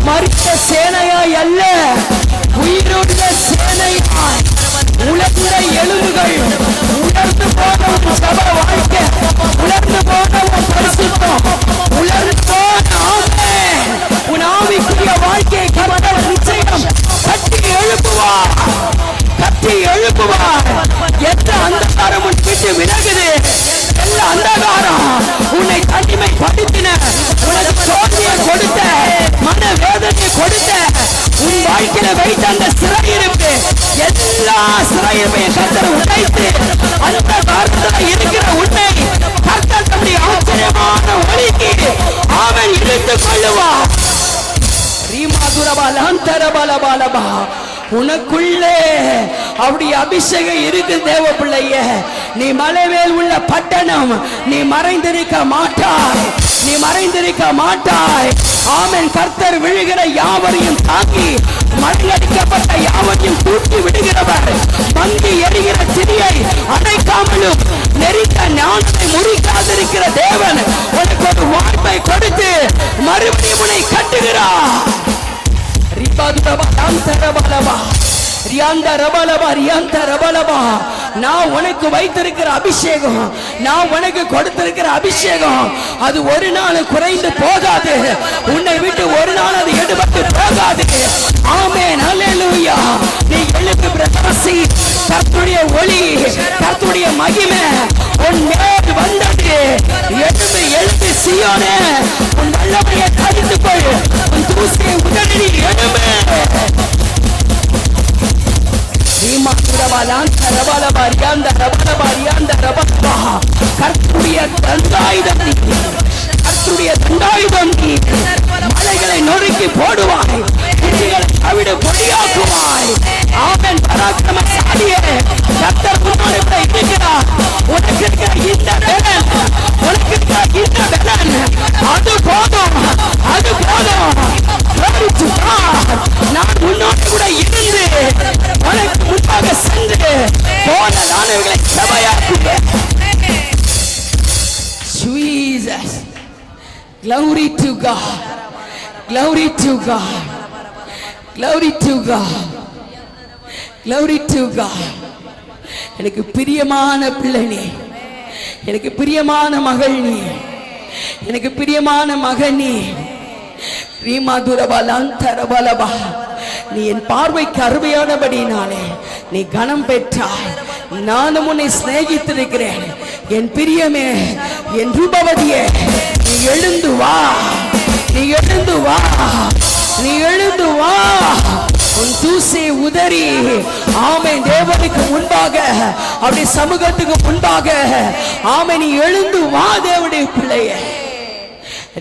மரித்த சேனையாய் அல்ல, உயிருள்ள சேனையாய். உலர்ந்த எலும்புகள், உலர்ந்து போன உன் சப வாழ்க்கை, உலர்ந்து போன உன் பரிசுத்தம், உலர்ந்து போன ஆமென் உன் ஆவிக்குரிய வாழ்க்கையை கர்த்தர் நிச்சயம் கட்டி எழுப்புவார், கட்டி எழுப்புவார். எந்த அந்தகாரம் உன் விட்டு விலகுது, எல்லா அந்தகாரம் உன்னை தனிமைப்படுத்தின, உனக்கு தோல்வியை கொடுத்த, மன வேதனை கொடுத்த, உன் வாழ்க்கையில வைத்த அந்த சிறையிருப்பு, எல்லா சிறையிருப்பையும் கர்த்தர் உடைத்து அந்த காலத்தில் இருக்கிற உன்னை கர்த்தர் தம்முடைய ஆச்சரியமான ஒளிக்கு அவன் இழுத்துக் கொள்ளுவார். உனக்குள்ளே அவருடைய அபிஷேகம் இருக்கு தேவ பிள்ளைய. நீ மலை மேல் உள்ள பட்டணம், நீ மறைந்திருக்க மாட்டாய், நீ மறைந்திருக்க மாட்டாய். ஆமென். கர்த்தர் விழுகிற யாவரையும் தாக்கி மண்ணடிக்கப்பட்ட யாவரையும் தூக்கி விடுகிறவர். மங்கி எரிகிற திரியை அணைக்காமலும் நெறித்த ஞானத்தை முறிக்காதிருக்கிற தேவன் உனக்கு ஒரு வாய்ப்பை கொடுத்து மறுபடியும் உன்னை கட்டுகிறார். நான் உனக்கு வைத்திருக்கிற அபிஷேகம், நான் உனக்கு கொடுத்திருக்கிற அபிஷேகம் அது ஒரு நாள் குறைந்து போகாது, உன்னை விட்டு ஒரு நாள் அது எடுபட்டு போகாது. ஆமென், அல்லேலூயா. நீ எழுப்பி பிரகாசி, கர்த்தருடைய ஒளி, கர்த்தருடைய மகிமை உன் மேல் வந்தது. எழுப்பி எழுப்பி சீயோனே, உன் வல்லமையை தரித்துக் கொள், உன் தூசியை உடனடி எழும்பு. மலைகளை நொறுக்கி போடுவாய், அவிடு பொடியாக்குவாய். ஆமென். பராக்கிரமசாலியே, கர்த்தர் உன்னோடு கூட இருக்கிறார். உனக்கு இருக்கிற இந்த பலன், உனக்கு இருக்கிற இந்த பலன் அது போதும், அது போதும். நான் உன்னோடு கூட இருந்து உனக்கு முன்பாக சென்று போன நானவர்களை சபையாக்குவேன். Jesus, glory to God, glory to God, glory to God, glory to God. எனக்கு பிரியமான பிள்ளை நீ, எனக்கு பிரியமான மகள் நீ, எனக்கு பிரியமான மகன் நீ. நீ என் பார்வைக்கு அருமையானபடினாலே நீ கனம் பெற்றாய். நானும் உன்னை சிநேகித்திருக்கிறேன். என் பிரியமே, என் ரூபவதியே, நீ எழுந்து வா, நீ எழுந்து வா, நீ எழுந்து வா. உன் தூசை உதறி ஆமென் தேவனுக்கு முன்பாக, அப்படி சமூகத்துக்கு முன்பாக ஆமென் நீ எழுந்து வா தேவனுடைய பிள்ளையே.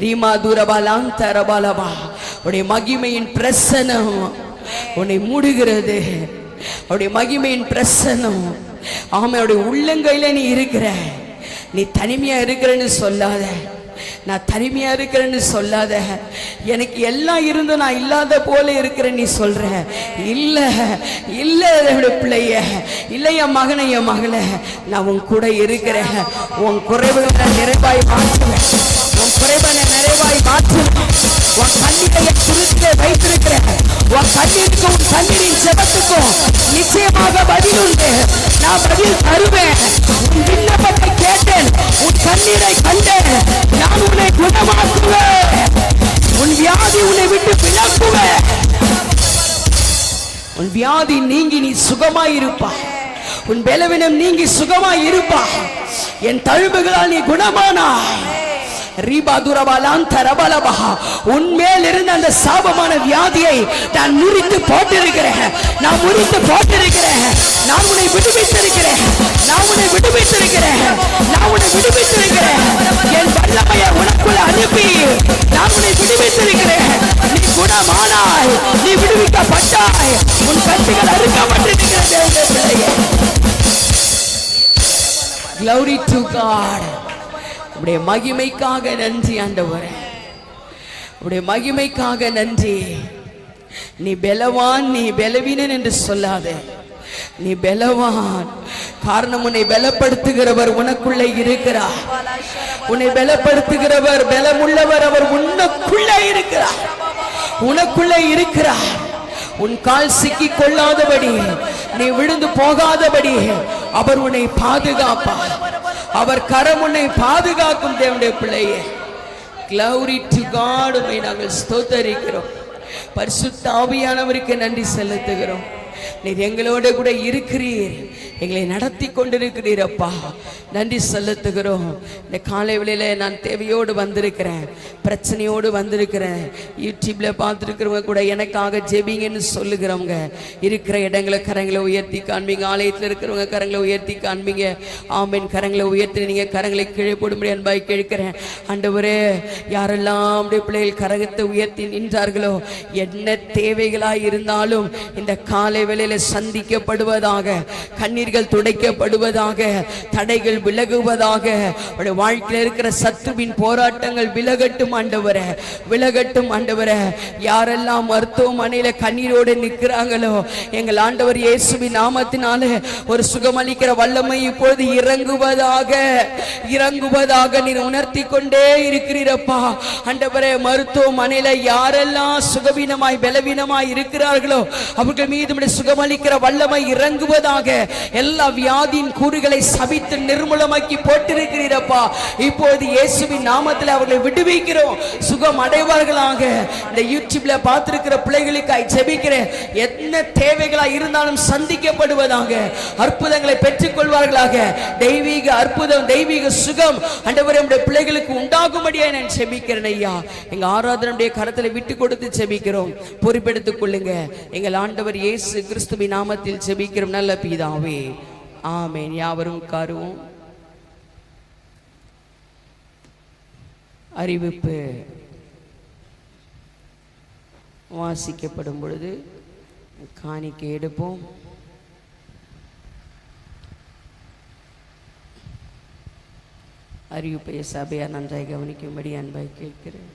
ரீமா தூரபாலாந்தரபாலபா, உடைய மகிமையின் பிரசனம் உன்னை மூடுகிறது. அவருடைய மகிமையின் பிரசனம் அவனுடைய உள்ளங்கையில நீ இருக்கிற. நீ தனிமையா இருக்கிறன்னு சொல்லாத, நான் தனிமையா இருக்கிறேன்னு சொல்லாத. எனக்கு எல்லாம் இருந்து நான் இல்லாத போல இருக்கிறேன் நீ சொல்ற. இல்ல இல்ல பிள்ளைய, இல்ல என் மகனை, என் மகளை, நான் உன் கூட இருக்கிறேன். உன் குறைவுகளை நிறைவாய் மாற்றுவேன், உன் குறைவான நிறைவாய் மாற்றுவேன். உன் கண்ணீரை குறித்து வைத்திருக்கிறேன். உன் கண்ணீருக்கும் உன் கண்ணீரின் செபத்துக்கும் நிச்சயமாக பதில் உண்டு. நான் பதில் தருவேன். உன் விண்ணப்பத்தை கேட்டேன், உன் கண்ணீரை கண்டேன். நான் உன்னை குணமாக்குவேன். உன் வியாதி உன்னை விட்டு விலக்குவேன். உன் வியாதி நீங்கி நீ சுகமாயிருப்பாய். உன் பலவீனம் நீங்கி சுகமாயிருப்பாய். என் தழும்புகளால் நீ குணமானாய். உன்மேல் இருந்த அந்த சாபமான வியாதியை நான் முறித்து போட்டிருக்கிறேன். நான் முறித்து போட்டிருக்கிறேன். நான் உன்னை விடுவித்திருக்கிறேன். நான் உன்னை விடுவித்திருக்கிறேன். நான் உன்னை விடுவித்திருக்கிறேன். என் வல்லமையை உனக்குள்ள அனுப்பி நான் உன்னை விடுவித்திருக்கிறேன். நீ குணமானாய், நீ விடுவிக்கப்பட்டாய். உன் கட்டுகள் அறுக்கப்பட்டிருக்கிறது. Glory to God. உம்முடைய மகிமைக்காக நன்றி ஆண்டவரே, உம்முடைய மகிமைக்காக நன்றி. நீ பலவான், நீ பலவீனன் என்று சொல்லாதே, நீ பலவான். காரணம், உன்னை பலப்படுத்துகிறவர் உனக்குள்ளே இருக்கிறார். உன்னை பலப்படுத்துகிறவர் பலமுள்ளவர், அவர் உனக்குள்ளே இருக்கிறார், உனக்குள்ளே இருக்கிறார். உன் கால் சிக்கி கொள்ளாதபடி, நீ விழுந்து போகாதபடி அவர் உன்னை பாதுகாப்பார். அவர் கரம் உன்னை பாதுகாக்கும். தேவனுடைய பிள்ளையே, Glory to God. உம்மை நாங்கள் ஸ்தோத்தரிக்கிறோம். பரிசுத்த ஆவியானவருக்கு நன்றி செலுத்துகிறோம். நீர் எங்களோட கூட இருக்கிறீர், எங்களை நடத்தி கொண்டிருக்கிறீர் அப்பா. நன்றி செலுத்துகிறோம். இந்த காலை வேளையில நான் தேவையோடு வந்திருக்கிறேன், பிரச்சனையோடு வந்திருக்கிறேன். யூடியூப்ல பார்த்துருக்கிறவங்க கூட எனக்காக ஜெபிங்கன்னு சொல்லுகிறவங்க இருக்கிற இடங்களை கரங்களை உயர்த்தி காண்பீங்க. ஆலயத்தில் இருக்கிறவங்க கரங்களை உயர்த்தி காண்பீங்க. ஆமீன். கரங்களை உயர்த்தி நீங்க கரங்களை கீழே போடும்படி அன்பாய் கேட்கிறேன். ஆண்டவரே, யாரெல்லாம் அப்படியே பிள்ளைகள் கரகத்தை உயர்த்தி நின்றார்களோ, என்ன தேவைகளாய் இருந்தாலும் இந்த காலை வேளையில சந்திக்கப்படுவதாக, கண்ணீர்கள் துடைக்கப்படுவதாக, தடைகள் விலகுவதாக, வாழ்க்கையில் இருக்கிற சத்துருவின் போராட்டங்கள் விலகட்டும் ஆண்டவரே, விலகட்டும் ஆண்டவரே. யாரெல்லாம் மருத்துவமனையில கண்ணீரோடு நிற்கிறாங்களோ, எங்கள் ஆண்டவர் இயேசுவின் நாமத்தினால ஒரு சுகமளிக்கிற வல்லமை இப்பொழுது இறங்குவதாக, இறங்குவதாக நீர் உணர்த்தி கொண்டே இருக்கிறீரப்பா ஆண்டவரே. மருத்துவமனையில யாரெல்லாம் சுகவீனமாய் பலவீனமாய் இருக்கிறார்களோ அவர்கள் மீது சுகமளிக்கிற வல்லமை இறங்குவதாக. எல்லா வியாதியின் கூறுகளை சபித்து நிர்மூலமாக்கி போட்டிருக்கிறீரப்பா. இப்போது இயேசுவின் நாமத்தில் அவர்களை விடுவிக்கிறோம், சுகம் அடைவார்களாக. இந்த யூடியூப்ல பார்த்திருக்கிற பிள்ளைகளுக்காய் ஜெபிக்கிறேன். என்ன தேவைகளா இருந்தாலும் சந்திக்கப்படுவதாக, அற்புதங்களை பெற்றுக் கொள்வார்களாக. தெய்வீக அற்புதம், தெய்வீக சுகம் ஆண்டவரே நம்முடைய பிள்ளைகளுக்கு உண்டாகும்படியா நான் ஜெபிக்கிறேன் ஐயா. எங்க ஆராதனுடைய கரத்தில் விட்டு கொடுத்து ஜெபிக்கிறோம், பொறுப்பெடுத்துக் கொள்ளுங்க. எங்கள் ஆண்டவர் இயேசு கிறிஸ்துவின் நாமத்தில் ஜெபிக்கிறோம் நல்ல பிதாவே, ஆமென். யாவரும் உட்காருவோம். அறிவிப்பு வாசிக்கப்படும் பொழுது காணிக்கை எடுப்போம். அறிவிப்பை சபையார் நன்றாய் கவனிக்கும்படி அன்பாய் கேட்கிறேன்.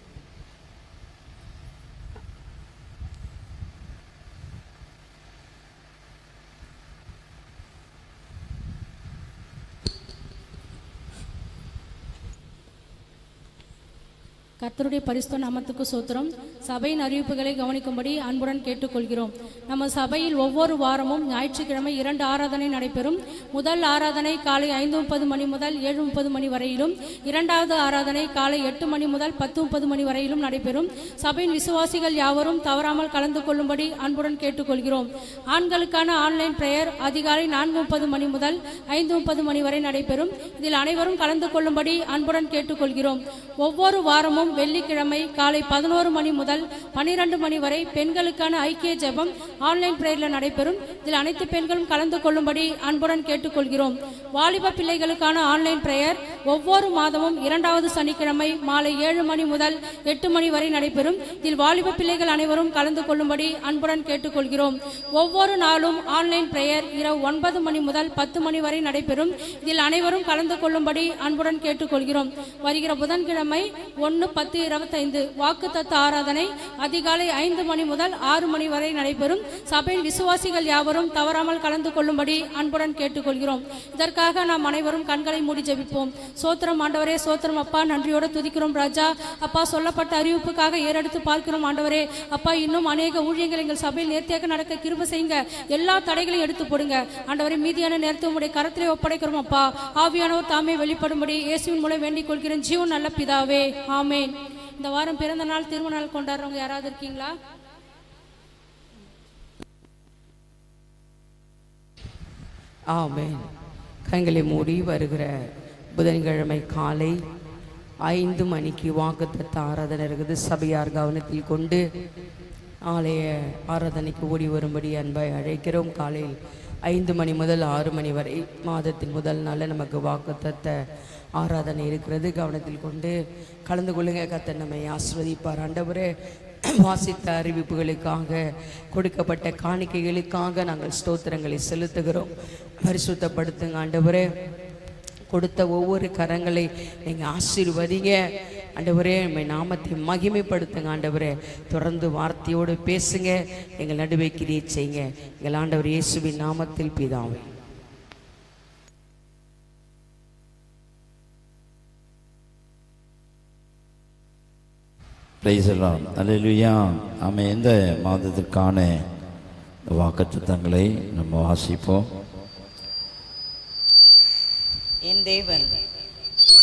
கர்த்தருடைய பரிசுத்த நாமத்துக்கு ஸ்தோத்திரம். சபையின் அறிவிப்புகளை கவனிக்கும்படி அன்புடன் கேட்டுக்கொள்கிறோம். நம்ம சபையில் ஒவ்வொரு வாரமும் ஞாயிற்றுக்கிழமை 2 ஆராதனை நடைபெறும். முதல் ஆராதனை காலை 5:30 மணி முதல் 7:30 மணி வரையிலும், இரண்டாவது ஆராதனை காலை 8 மணி முதல் 10:30 மணி வரையிலும் நடைபெறும். சபையின் விசுவாசிகள் யாவரும் தவறாமல் கலந்து கொள்ளும்படி அன்புடன் கேட்டுக்கொள்கிறோம். ஆண்களுக்கான ஆன்லைன் பிரேயர் அதிகாலை 4:30 மணி முதல் 5:30 மணி வரை நடைபெறும். இதில் அனைவரும் கலந்து கொள்ளும்படி அன்புடன் கேட்டுக்கொள்கிறோம். ஒவ்வொரு வாரமும் வெள்ளிக்கிழமை காலை 11 மணி முதல் 12 மணி வரை பெண்களுக்கான ஐக்கிய ஜெபம் ஆன்லைன் பிரேயர்ல நடைபெறும். இதில் அனைத்து பெண்களும் கலந்து கொள்ளும்படி அன்புடன் கேட்டுக்கொள்கிறோம். வாலிப பிள்ளைகளுக்கான ஆன்லைன் பிரேயர் ஒவ்வொரு மாதமும் 2வது சனிக்கிழமை மாலை 7 மணி முதல் 8 மணி வரை நடைபெறும். இதில் வாலிப பிள்ளைகள் அனைவரும் கலந்து கொள்ளும்படி அன்புடன் கேட்டுக்கொள்கிறோம். ஒவ்வொரு நாளும் ஆன்லைன் பிரேயர் இரவு 9 மணி முதல் 10 மணி வரை நடைபெறும். இதில் அனைவரும் கலந்து கொள்ளும்படி அன்புடன் கேட்டுக்கொள்கிறோம். வருகிற புதன்கிழமை 1:10:25 வாக்குத்தத்த ஆராதனை அதிகாலை 5 மணி முதல் 6 மணி வரை நடைபெறும். சபையின் விசுவாசிகள் யாவரும் தவறாமல் கலந்து கொள்ளும்படி அன்புடன் கேட்டுக்கொள்கிறோம். இதற்காக நாம் அனைவரும் கண்களை மூடி ஜெபிப்போம். சோத்திரம் ஆண்டவரே, சோத்திரம் அப்பா, நன்றியோடு துதிக்கிறோம் ராஜா. அப்பா, சொல்லப்பட்ட அறிவிப்புக்காக ஏறெடுத்து பார்க்கிறோம் ஆண்டவரே. அப்பா, இன்னும் அநேக ஊழியங்கள் எங்கள் சபையில் நேர்த்தியாக நடக்க கிருபை செய்யுங்க. எல்லா தடைகளையும் எடுத்து போடுங்க ஆண்டவரே. மீதியான நேரத்தை உங்களுடைய கரத்திலே ஒப்படைக்கிறோம் அப்பா. ஆவியானவர் தாமே வெளிப்படும்படி இயேசுவின் மூலம் வேண்டிக் கொள்கிறேன் ஜீவன் நல்ல பிதாவே, ஆமென். இந்த வாரம் பிறந்த நாள், திருமண நாள் கொண்டாடுறவங்க யாராவது இருக்கீங்களா? ஆமென். கண்களை மூடி வருகிற புதன்கிழமை காலை 5 மணிக்கு வாக்குத்தத்த ஆராதனை இருக்குது. சபையார் கவனத்தில் கொண்டு ஆலய ஆராதனைக்கு ஓடி வரும்படி அன்பாய் அழைக்கிறோம். காலையில் 5 மணி முதல் 6 மணி வரை மாதத்தின் முதல் நாளில் நமக்கு வாக்குத்தத்த ஆராதனை இருக்கிறது. கவனத்தில் கொண்டு கலந்து கொள்ளுங்க. கர்த்தர் நம்மை ஆசீர்வதிப்பார். ஆண்டவரே, வாசித்த அறிவிப்புகளுக்காக, கொடுக்கப்பட்ட காணிக்கைகளுக்காக நாங்கள் ஸ்தோத்திரங்களை செலுத்துகிறோம். பரிசுத்தப்படுத்துங்க ஆண்டவரே. கொடுத்த ஒவ்வொரு கரங்களை நீங்கள் ஆசீர்வதிங்க ஆண்டவரே. உம்மை நாமத்தை மகிமைப்படுத்துங்க ஆண்டவரே. தொடர்ந்து வார்த்தையோடு பேசுங்க, எங்கள் நடுவே கிரியை செய்யுங்க. எங்கள் ஆண்டவர் இயேசுவின் நாமத்தில் பிதாவே. பிரைஸ் எல்லாம் அல்லேலூயா. ஆமென். இந்த மாதத்திற்கான வாக்குத்தத்தங்களை நம்ம வாசிப்போம். என் தேவன்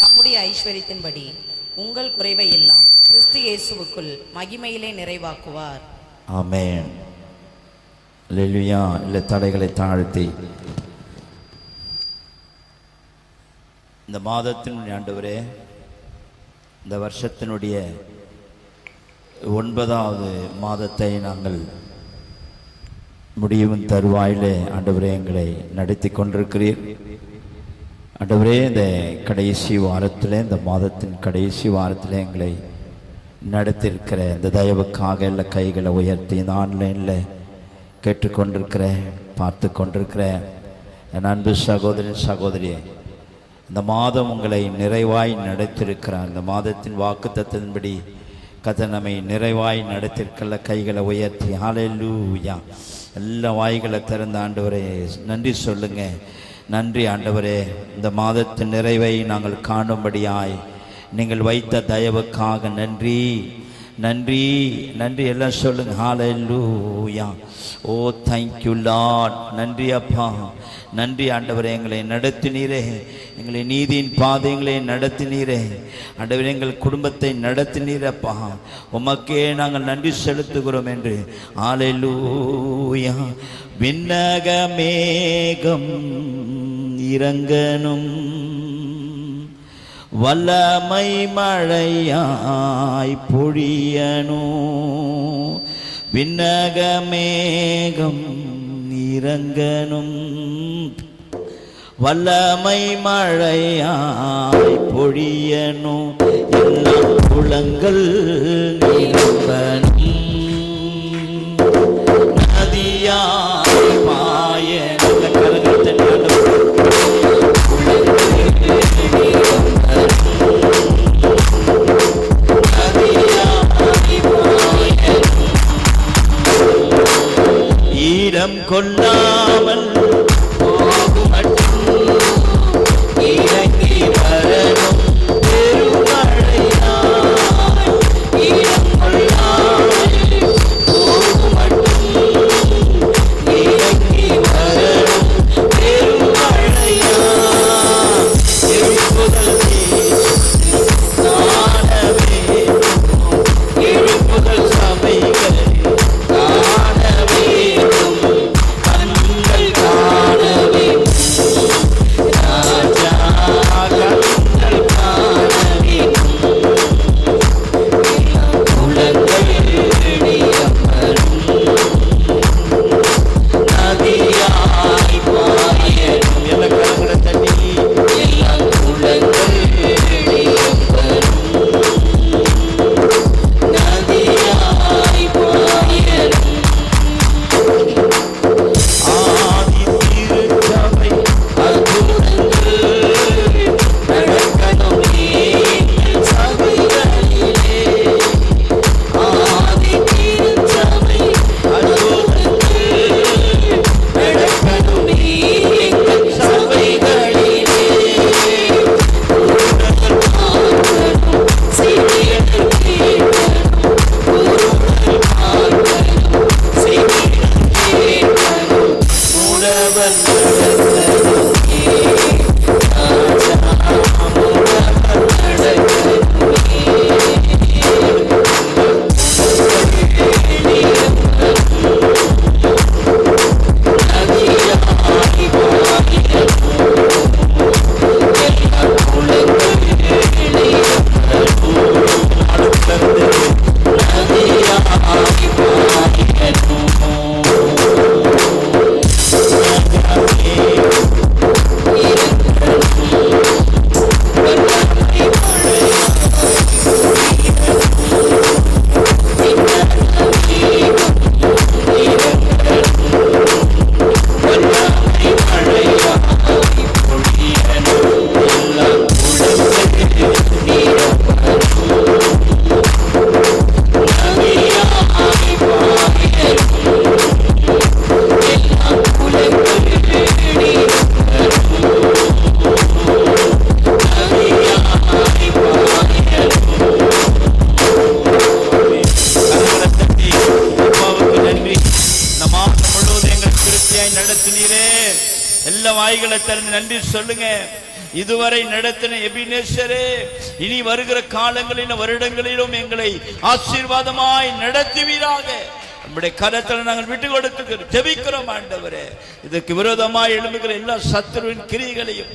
நம்முடைய ஐஸ்வரியத்தின்படி உங்கள் குறைவை எல்லாம் கிறிஸ்து இயேசுவுக்குள் மகிமையிலே நிறைவாக்குவார். ஆமென். அல்லேலூயா. இல்லை தடைகளை தாழ்த்தி இந்த மாதத்தின் ஆண்டவரே, இந்த வருஷத்தினுடைய 9வது மாதத்தை நாங்கள் முடியும் தருவாயிலே ஆண்டவரே எங்களை நடத்தி கொண்டிருக்கிறீர். ஆண்டவரே, இந்த கடைசி வாரத்தில், இந்த மாதத்தின் கடைசி வாரத்தில் எங்களை நடத்தியிருக்கிற இந்த தயவுக்காக எல்லா கைகளை உயர்த்தி இந்த ஆன்லைனில் கேட்டுக்கொண்டிருக்கிற, பார்த்து கொண்டிருக்கிற என் அன்பு சகோதரன் சகோதரியே, இந்த மாதம் உங்களை நிறைவாய் நடத்தியிருக்கிறார். இந்த மாதத்தின் வாக்குத்தத்தத்தின்படி கர்த்தர் நம்மை நிறைவாய் நடத்திருக்கல கைகளை உயர்த்தி ஹல்லேலூயா. எல்லா வாய்களை திறந்த ஆண்டவரே நன்றி சொல்லுங்க. நன்றி ஆண்டவரே, இந்த மாதத்தின் நிறைவை நாங்கள் காணும்படியாய் நீங்கள் வைத்த தயவுக்காக நன்றி நன்றி நன்றி. எல்லாம் சொல்லுங்க ஹல்லேலூயா. ஓ தேங்க்யூ லார்ட். நன்றி அப்பா, நன்றி ஆண்டவரே. எங்களை நடத்தினீரே, எங்களை நீதியின் பாதைகளை நடத்தினீரே ஆண்டவரே. எங்கள் குடும்பத்தை நடத்தினீரப்பா, உமக்கே நாங்கள் நன்றி செலுத்துகிறோம் என்று ஹல்லேலூயா. விண்ணக மேகம் இறங்கணும், வல்லமை மழையாய் பொழியணும். விண்ணக மேகம் இறங்கணும், வல்லமை மழையாய் பொழியணும். எல்லா குளங்கள் நிரம்பணும், நதியாய் பாய. ஈரம் கொள்ளாமல் இறங்கி வரணும் பெருமழையாய். ஈரம் கொள்ளாமல் இறங்கி வரணும் பெருமழையாய். எழுப்புதல் காணவே, எழுப்புதல் சபைகள் காணவே, கண்மலையாய் திறந்து நன்றி சொல்லுங்க. இதுவரை நடத்தின எபினேசரே, இனி வருகிற காலங்களிலும் வருடங்களிலும் எங்களை ஆசீர்வாதமாய் நடத்துவீராக. நம்முடைய கரத்தில் நாங்கள் விட்டு கொடுத்து ஜெபிக்கிறோம் ஆண்டவரே. இதற்கு விரோதமாய் எழும்புகிற எல்லா சத்துருவின் கிரியைகளையும்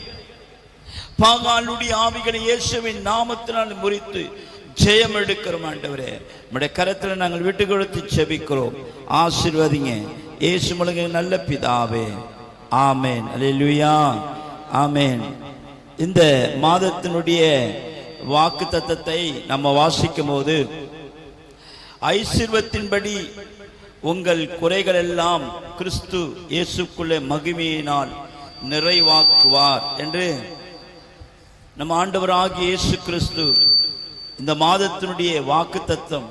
பாகாலுடைய ஆவிகளை இயேசுவின் நாமத்தினால் முறித்து ஜெயம் எடுக்கிறோம் ஆண்டவரே. நம்முடைய கரத்தில் நாங்கள் விட்டு கொடுத்து ஜெபிக்கிறோம். ஆசீர்வதிங்க இயேசு மூலம் நல்ல பிதாவே. ஆமேன். அல்லேலூயா. ஆமேன். இந்த மாதத்தினுடைய வாக்கு தத்தத்தை நம்ம வாசிக்கும் போது, ஐஸ்வர்யத்தின்படி உங்கள் குறைகள் எல்லாம் கிறிஸ்து இயேசுக்குள்ளே மகிமையினால் நிறைவாக்குவார் என்று நம்ம ஆண்டவராகிய இயேசு கிறிஸ்து இந்த மாதத்தினுடைய வாக்கு தத்தம்.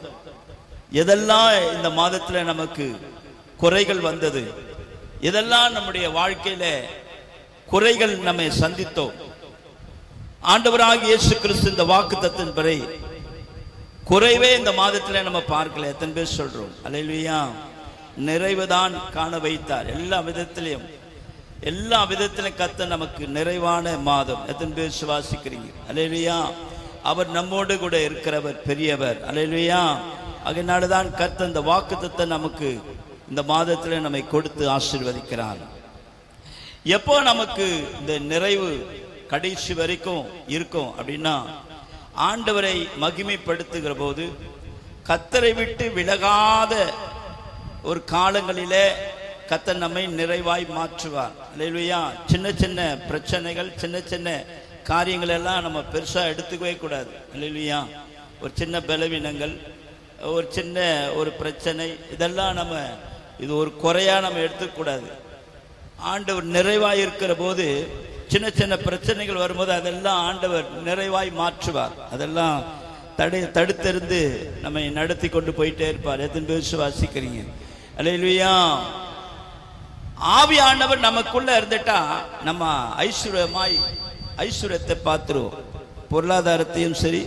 எதெல்லாம் இந்த மாதத்துல நமக்கு குறைகள் வந்தது, எதெல்லாம் நம்முடைய வாழ்க்கையில குறைகள் நம்மை சந்தித்தோம், ஆண்டவராகிய இயேசு கிறிஸ்து இந்த வாக்கு தத்தின்படி குறைவே இந்த மாதத்துல நம்ம பார்க்கல. எத்தனை பேர் சொல்றோம் அல்லேலூயா? நிறைவுதான் காண வைத்தார். எல்லா விதத்திலையும் கர்த்தர் நமக்கு நிறைவான மாதம். எத்தனை பேர் சுவாசிக்கிறீங்க? அல்லேலூயா. அவர் நம்மோடு கூட இருக்கிறவர் பெரியவர். அல்லேலூயா. அதனாலதான் கர்த்தர் இந்த வாக்குத்தத்தை நமக்கு இந்த மாதத்துல நம்மை கொடுத்து ஆசீர்வதிக்கிறார். எப்போ நமக்கு இந்த நிறைவு கடைசி வரைக்கும் இருக்கும் அப்படின்னா, ஆண்டவரை மகிமைப்படுத்துகிற போது, கர்த்தரை விட்டு விலகாத ஒரு காலங்களிலே கர்த்தர் நம்மை நிறைவாய் மாற்றுவார். அல்லேலூயா. சின்ன சின்ன பிரச்சனைகள், சின்ன சின்ன காரியங்கள் எல்லாம் நம்ம பெருசா எடுத்துக்கவே கூடாது. அல்லேலூயா. ஒரு சின்ன பலவீனங்கள், ஒரு சின்ன ஒரு பிரச்சனை, இதெல்லாம் நம்ம இது ஒரு குறையா நம்ம எடுத்துக்கூடாது. ஆண்டவர் நிறைவாய் இருக்கிற போது சின்ன சின்ன பிரச்சனைகள் வரும்போது அதெல்லாம் ஆண்டவர் நிறைவாய் மாற்றுவார். அதெல்லாம் தடுத்திருந்து நம்மை நடத்தி கொண்டு போயிட்டே இருப்பார். எத்தனை பேர் விசுவாசிக்கிறீங்க? அல்லேலூயா. ஆவி ஆண்டவர் நமக்குள்ள இருந்துட்டா நம்ம ஐஸ்வர்யத்தை பார்த்துருவோம். பொருளாதாரத்தையும் சரி,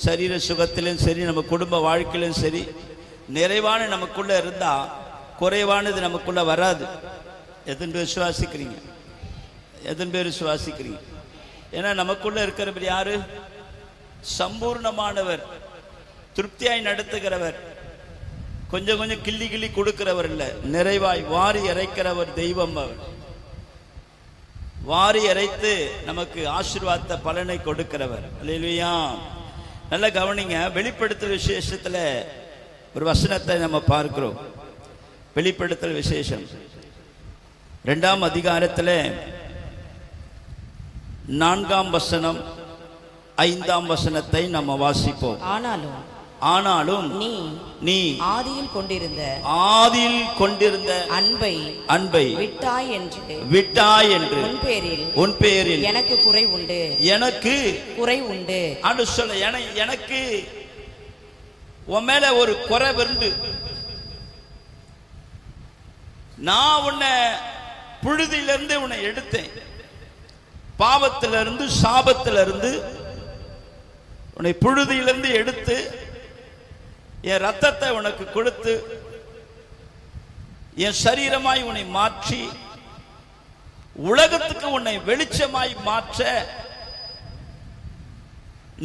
சரீர சுகத்திலும் சரி, நம்ம குடும்ப வாழ்க்கையிலும் சரி, நிறைவான நமக்குள்ள இருந்தா குறைவானது நமக்குள்ள வராது. எத்தனை பேர் விசுவாசிக்கிறீங்க? எத்தனை பேர் விசுவாசிக்கிறீங்க? ஏன்னா நமக்குள்ள இருக்கிறவர் யாரு? சம்பூர்ணமானவர், திருப்தியாய் நடத்துகிறவர், கொஞ்சம் கொஞ்சம் கிள்ளி கிள்ளி கொடுக்கிறவர் இல்ல, நிறைவாய் வாரி இறைக்கிறவர் தெய்வம். அவர் வாரி இறைத்து நமக்கு ஆசீர்வாத பலனை கொடுக்கிறவர். அல்லேலூயா. நல்ல கவனிங்க. வெளிப்படுத்தல் விசேஷத்துல ஒரு வசனத்தை நம்ம பார்க்கிறோம். வெளிப்படுத்தல் விசேஷம் 2ஆம் அதிகாரத்துல 4ஆம் வசனம் 5ஆம் வசனத்தை நம்ம வாசிப்போம். ஆனாலும் நீ ஆதியில் கொண்டிருந்த அன்பை விட்டாய் என்று உன் பேரில் எனக்கு குறை உண்டு அன்று சொல்ல. எனக்கு உன் மேல ஒரு குறை உண்டு. நான் உன்னை புழுதியிலிருந்து உன்னை எடுத்தேன், பாவத்திலிருந்து சாபத்திலிருந்து உன்னை புழுதியிலிருந்து எடுத்து என் ரத்தத்தை உனக்கு கொடுத்து என் சரீரமாய் உன்னை மாற்றி உலகத்துக்கு உன்னை வெளிச்சமாய் மாற்ற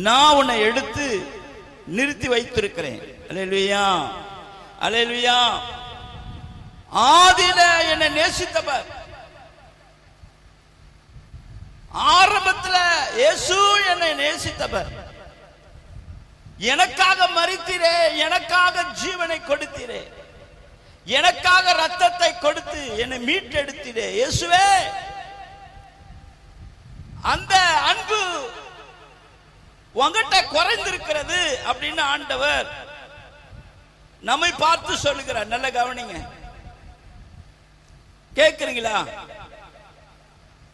நான் உன்னை எடுத்து நிறுத்தி வைத்திருக்கிறேன். அல்லேலூயா. அல்லேலூயா. ஆதியில என்னை நேசித்தவர், ஆரம்பத்தில் இயேசு என்னை நேசித்தவர், எனக்காக மரித்தீரே, எனக்காக ஜீவனை கொடுத்தீரே, எனக்காக ரத்தத்தை கொடுத்து என்னை மீட்டெடுத்தீரே இயேசுவே. அந்த அன்பு உங்ககிட்ட குறைந்திருக்கிறது அப்படின்னு ஆண்டவர் நம்மை பார்த்து சொல்லுகிறார். நல்ல கவனிங்க. கேட்கிறீங்களா?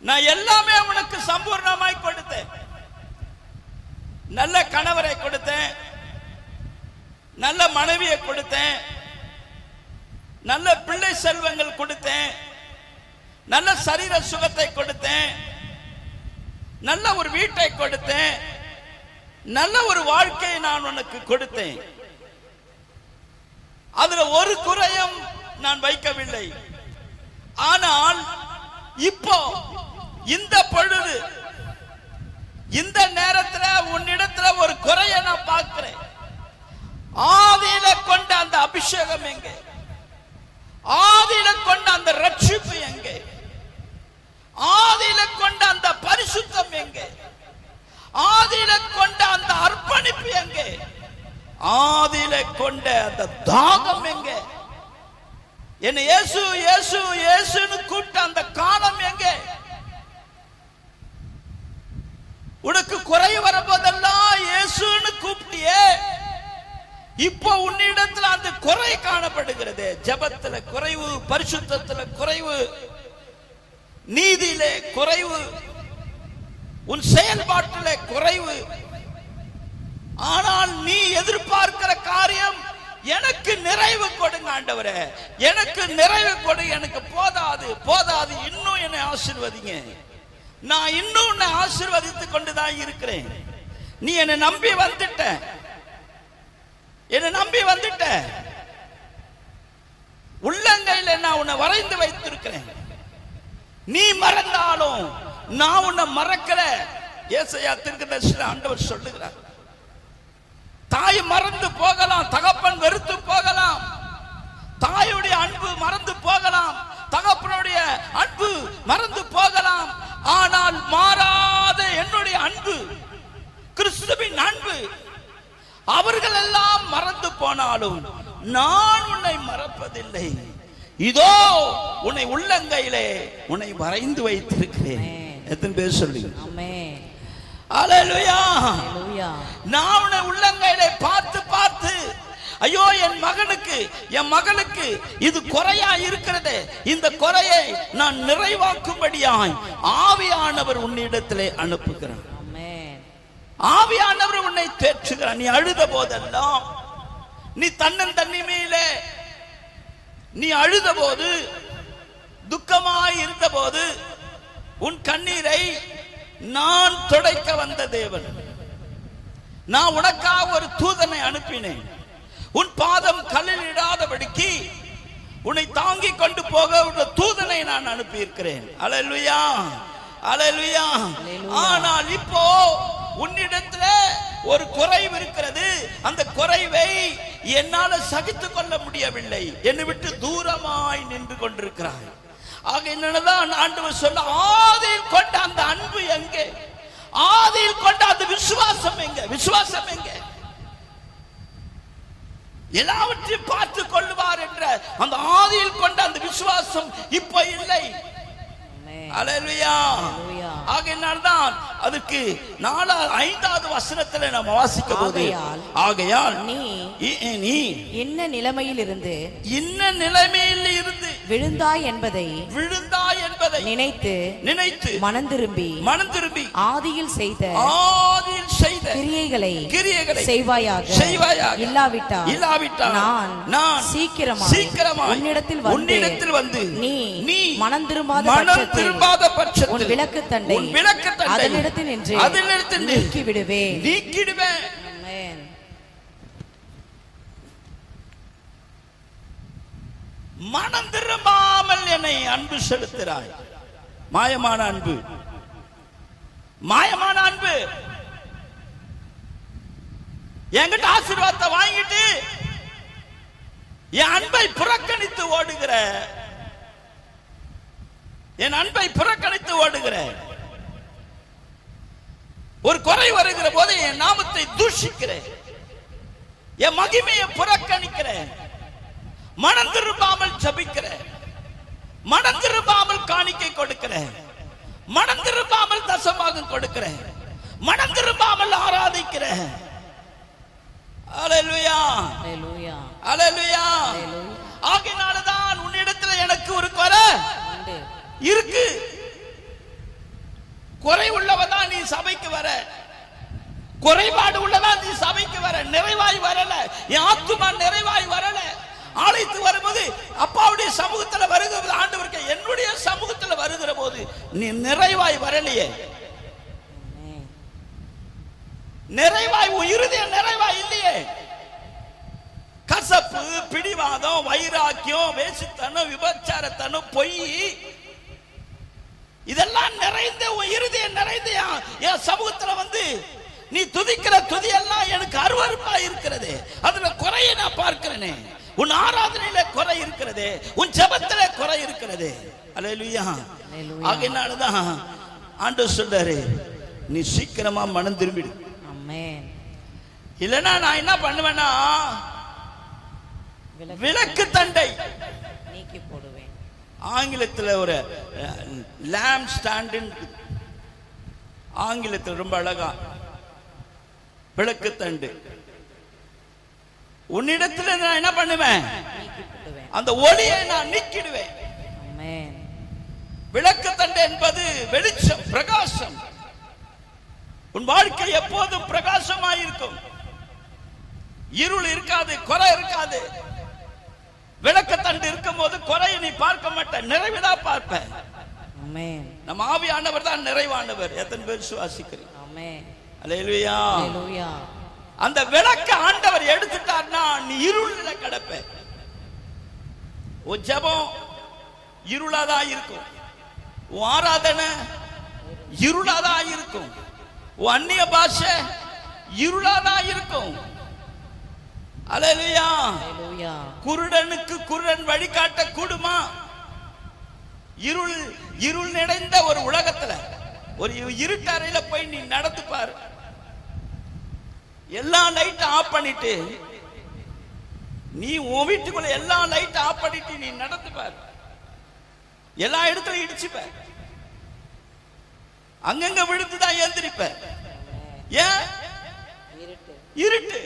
நான் எல்லாமே உனக்கு சம்பூர்ணமாய் கொடுத்தேன். நல்ல கணவரை கொடுத்தேன், நல்ல மனைவியை கொடுத்தேன், நல்ல பிள்ளை செல்வங்கள் கொடுத்தேன், நல்ல சரீர சுகத்தை கொடுத்தேன், நல்ல ஒரு வீட்டை கொடுத்தேன், நல்ல ஒரு வாழ்க்கையை நான் உனக்கு கொடுத்தேன். அதுல ஒரு குறையும் நான் வைக்கவில்லை. ஆனால் இப்போ இந்த பொழுது இந்த நேரத்துல உன்னிடத்துல ஒரு குறைய நான் பார்க்கிறேன். ஆதியில கொண்ட அந்த அபிஷேகம் எங்கே? ஆதியில கொண்ட அந்த ரட்சிப்பு எங்கே? ஆதியில கொண்ட அந்த பரிசுத்தம் எங்கே? ஆதியில கொண்ட அந்த அர்ப்பணிப்பு எங்கே? ஆதியில கொண்ட அந்த தாகம் எங்கே? என்ன இயேசு இயேசு இயேசுன்னு கூப்பிட்ட அந்த காலம் எங்கே? உனக்கு குறை வரப்போதெல்லாம் இயேசுன்னு கூப்பிட்டியே, இப்போ உன்னிடத்துல அந்த குறை காணப்படுகிறது. ஜெபத்துல குறைவு, பரிசுத்தத்துல குறைவு, நீதியிலே குறைவு, உன் செயல்பாட்டிலே குறைவு. ஆனால் நீ எதிர்பார்க்கிற காரியம், எனக்கு நிறைவு கொடுங்க ஆண்டவரே, எனக்கு நிறைவு கொடு, எனக்கு போதாது போதாது, இன்னும் என்னை ஆசீர்வதிங்க, நான் இன்னும் உன்னை ஆசீர்வதித்துக் கொண்டுதான் இருக்கிறேன். நீ என்னை நம்பி வந்துட்ட, என்னை நம்பி வந்துட்ட, உள்ளங்கையில் நான் உன்னை வரைந்து வைத்திருக்கிறேன். நீ மறந்தாலும் நான் உன்னை மறக்கல. ஏசாயா தீர்க்கதரிசி ஆண்டவர் சொல்லுகிறார், தாய் மறந்து போகலாம், தகப்பன் வெறுத்து போகலாம், தாயுடைய அன்பு மறந்து போகலாம், தகப்பனுடைய அன்பு மறந்து போகலாம், ஆனால் மாறாத என்னுடைய அன்பு, கிறிஸ்துவின் அன்பு, அவர்கள் எல்லாம் மறந்து போனாலும் நான் உன்னை மறப்பதில்லை. இதோ உன்னை உள்ளங்கையிலே உன்னை வரைந்து வைத்திருக்கிறேன். எத்தனை பேர் சொல்லி ஆமென். அல்லேலூயா. அல்லேலூயா. நான் உன்னை உள்ளங்கையிலே பார்த்து பார்த்து, ஐயோ என் மகனுக்கு என் மகளுக்கு இது குறையா இருக்கிறது, இந்த குறையை நான் நிறைவாக்கும்படியாய் ஆவியானவர் உன்னிடத்திலே அனுப்புகிறார். ஆமென். ஆவியானவர் உன்னை தேற்றுகிறார். நீ அழுத போதெல்லாம், நீ தன்னந்தனிமையிலே நீ அழுத போது, துக்கமாய் இருந்த போது, உன் கண்ணீரை நான் துடைக்க வந்த தேவன். நான் உனக்காக ஒரு தூதனை அனுப்பினேன். உன் பாதம் கல்லில் இடாதபடிக்கு உன்னை தாங்கி கொண்டு போக ஒரு தூதனை நான் அனுப்பி இருக்கிறேன். அல்லேலூயா, அல்லேலூயா. ஆனால் இப்போ உன்னிடத்துல ஒரு குறைவு இருக்கிறது. அந்த குறைவை என்னால சகித்துக் கொள்ள முடியவில்லை, என்னை விட்டு தூரமாய் நின்று கொண்டிருக்கிறாய். ஆக என்னதான் ஆண்டவர் சொல்ல, ஆதியில் கொண்ட அந்த அன்பு எங்கே? ஆதியில் கொண்ட அந்த விசுவாசம் எங்கே? விசுவாசம் எங்கே? எல்லாவற்றையும் பார்த்துக் கொள்ளுவார் என்ற அந்த ஆதியில் கொண்ட அந்த விசுவாசம் இப்ப இல்லை. அல்லேலூயா. ஆகையால்தான் அதுக்கு 5வது வசனத்துல நம்ம வாசிக்க போது, ஆகையால் நீ என்ன நிலைமையில் இருந்து விழுந்தாய் என்பதை நினைத்து மனம் திரும்பி ஆதியில் செய்த கிரியைகளை செய்வாயாக. இல்லாவிட்டால் நான் சீக்கிரமா உன்னிடத்தில் வந்து நீ மனம் திரும்பாத பட்சத்தில் உன் விளக்கு தண்டை அதனிடத்தில் நின்று நீக்கி விடுவேன். ஆமென். மனம் திரும்பாமல் என்னை அன்பு செலுத்துகிறாய். மாயமான அன்பு, மாயமான அன்பு. என்கிட்ட ஆசீர்வாதத்தை வாங்கிட்டு என் அன்பை புறக்கணித்து ஓடுகிற, என் அன்பை புறக்கணித்து ஓடுகிற, ஒரு குறை வருகிற போது என் நாமத்தை தூஷிக்கிறேன், என் மகிமையை புறக்கணிக்கிறேன், மனம் திரும்பாமல் ஜெபிக்கிறேன், மனம் திரும்பாமல் காணிக்கை கொடுக்கிறேன், மனம் திரும்பாமல் தசமாக கொடுக்கிறேன், மனம் திரும்பாமல் ஆராதிக்கிறேன். அல்லேலூயா, அல்லேலூயா, அல்லேலூயா. ஆகையினால்தான் உன்னிடத்தில் எனக்கு ஒரு குறை இருக்கு. குறை உள்ளவதான் நீ சபைக்கு வர, குறைபாடு உள்ளதான் நீ சபைக்கு வர, நிறைவாய் வரல, என் ஆத்துமா நிறைவாய் வரல. ஆலயத்து வரும்போது அப்பாவுடைய சமூகத்தில் வருகிற ஆண்டவருக்கு என்னுடைய சமூகத்தில் வருகிற போது நீ நிறைவாய் வரலையே, நிறைவாய் இறுதிய நிறைவாய் இல்லையே. கசப்பு, பிடிவாதம், வைராக்கியம், வேசித்தனம், விபச்சாரத்தனம், பொய், இதெல்லாம் நிறைந்த உன் இருதயம் நிறைந்த என் சமூகத்துல வந்து நீ துதிக்கிற துதியெல்லாம் எனக்கு அருவருப்பா இருக்கிறது. அதுல குறைய நான் பார்க்கிறேனே. உன் ஆராதனையில குறை இருக்கிறது, உன் ஜெபத்தில குறை இருக்கிறது. அல்லேலூயா. ஆகையினாலதான் ஆண்டவர் சொல்றாரு, நீ சீக்கிரமா மனம் திரும்பிடு. ஆமென். இல்லைன்னா நான் என்ன பண்ணுவேன்னா விளக்கு தண்டை நீக்கி போடுவேன். ஆங்கிலத்தில் ஒரு லேம்ப் ஸ்டாண்ட், ஆங்கிலத்தில் ரொம்ப அழகா விளக்கு தண்டு. உன்னிடத்துல நான் என்ன பண்ணுவேன், அந்த ஒளியை நான் நீக்கிடுவேன். ஆமென். விளக்கு தண்டு என்பது வெளிச்சம், பிரகாசம். உன் வாழ்க்கை எப்போதும் பிரகாசமாயிருக்கும். இருள் இருக்காது, குறை இருக்காது. விளக்கு தண்டு இருக்கும் போது குறையை நீ பார்க்க மாட்ட, நிறைவுதான் பார்ப்ப. ஆமென். நம்ம ஆவியானவர் தான் நிறைவானவர். எத்தனை பேர் விசுவாசிக்கிறீங்க? ஆமென். அல்லேலூயா. அல்லேலூயா. அந்த விளக்க ஆண்டவர் எடுத்துட்டார்னா நீ இருள்ல கிடப்ப. உன் ஜெபம் இருளாதான் இருக்கும், உன் ஆராதனை இருளாதான் இருக்கும், உன் அந்நிய பாஷை இருளாதான் இருக்கும். அல்லேலூயா. அல்லேலூயா. குருடனுக்கு குருடன் வழிகாட்ட கூடுமா? இருள் இருள் நிறைந்த ஒரு உலகத்துல ஒரு இருட்டறையில போய் நீ நடந்து பாரு. எல்லா லைட் ஆஃப் பண்ணிட்டு நீ உன் வீட்டுக்குள்ள எல்லா லைட் ஆஃப் பண்ணிட்டு நீ நடந்து பாரு. எல்லா இடத்துலயும் இடிச்சுப்ப, அங்கங்க விழுந்துதான் எழுந்திருப்ப. ஏன்? இருட்டு.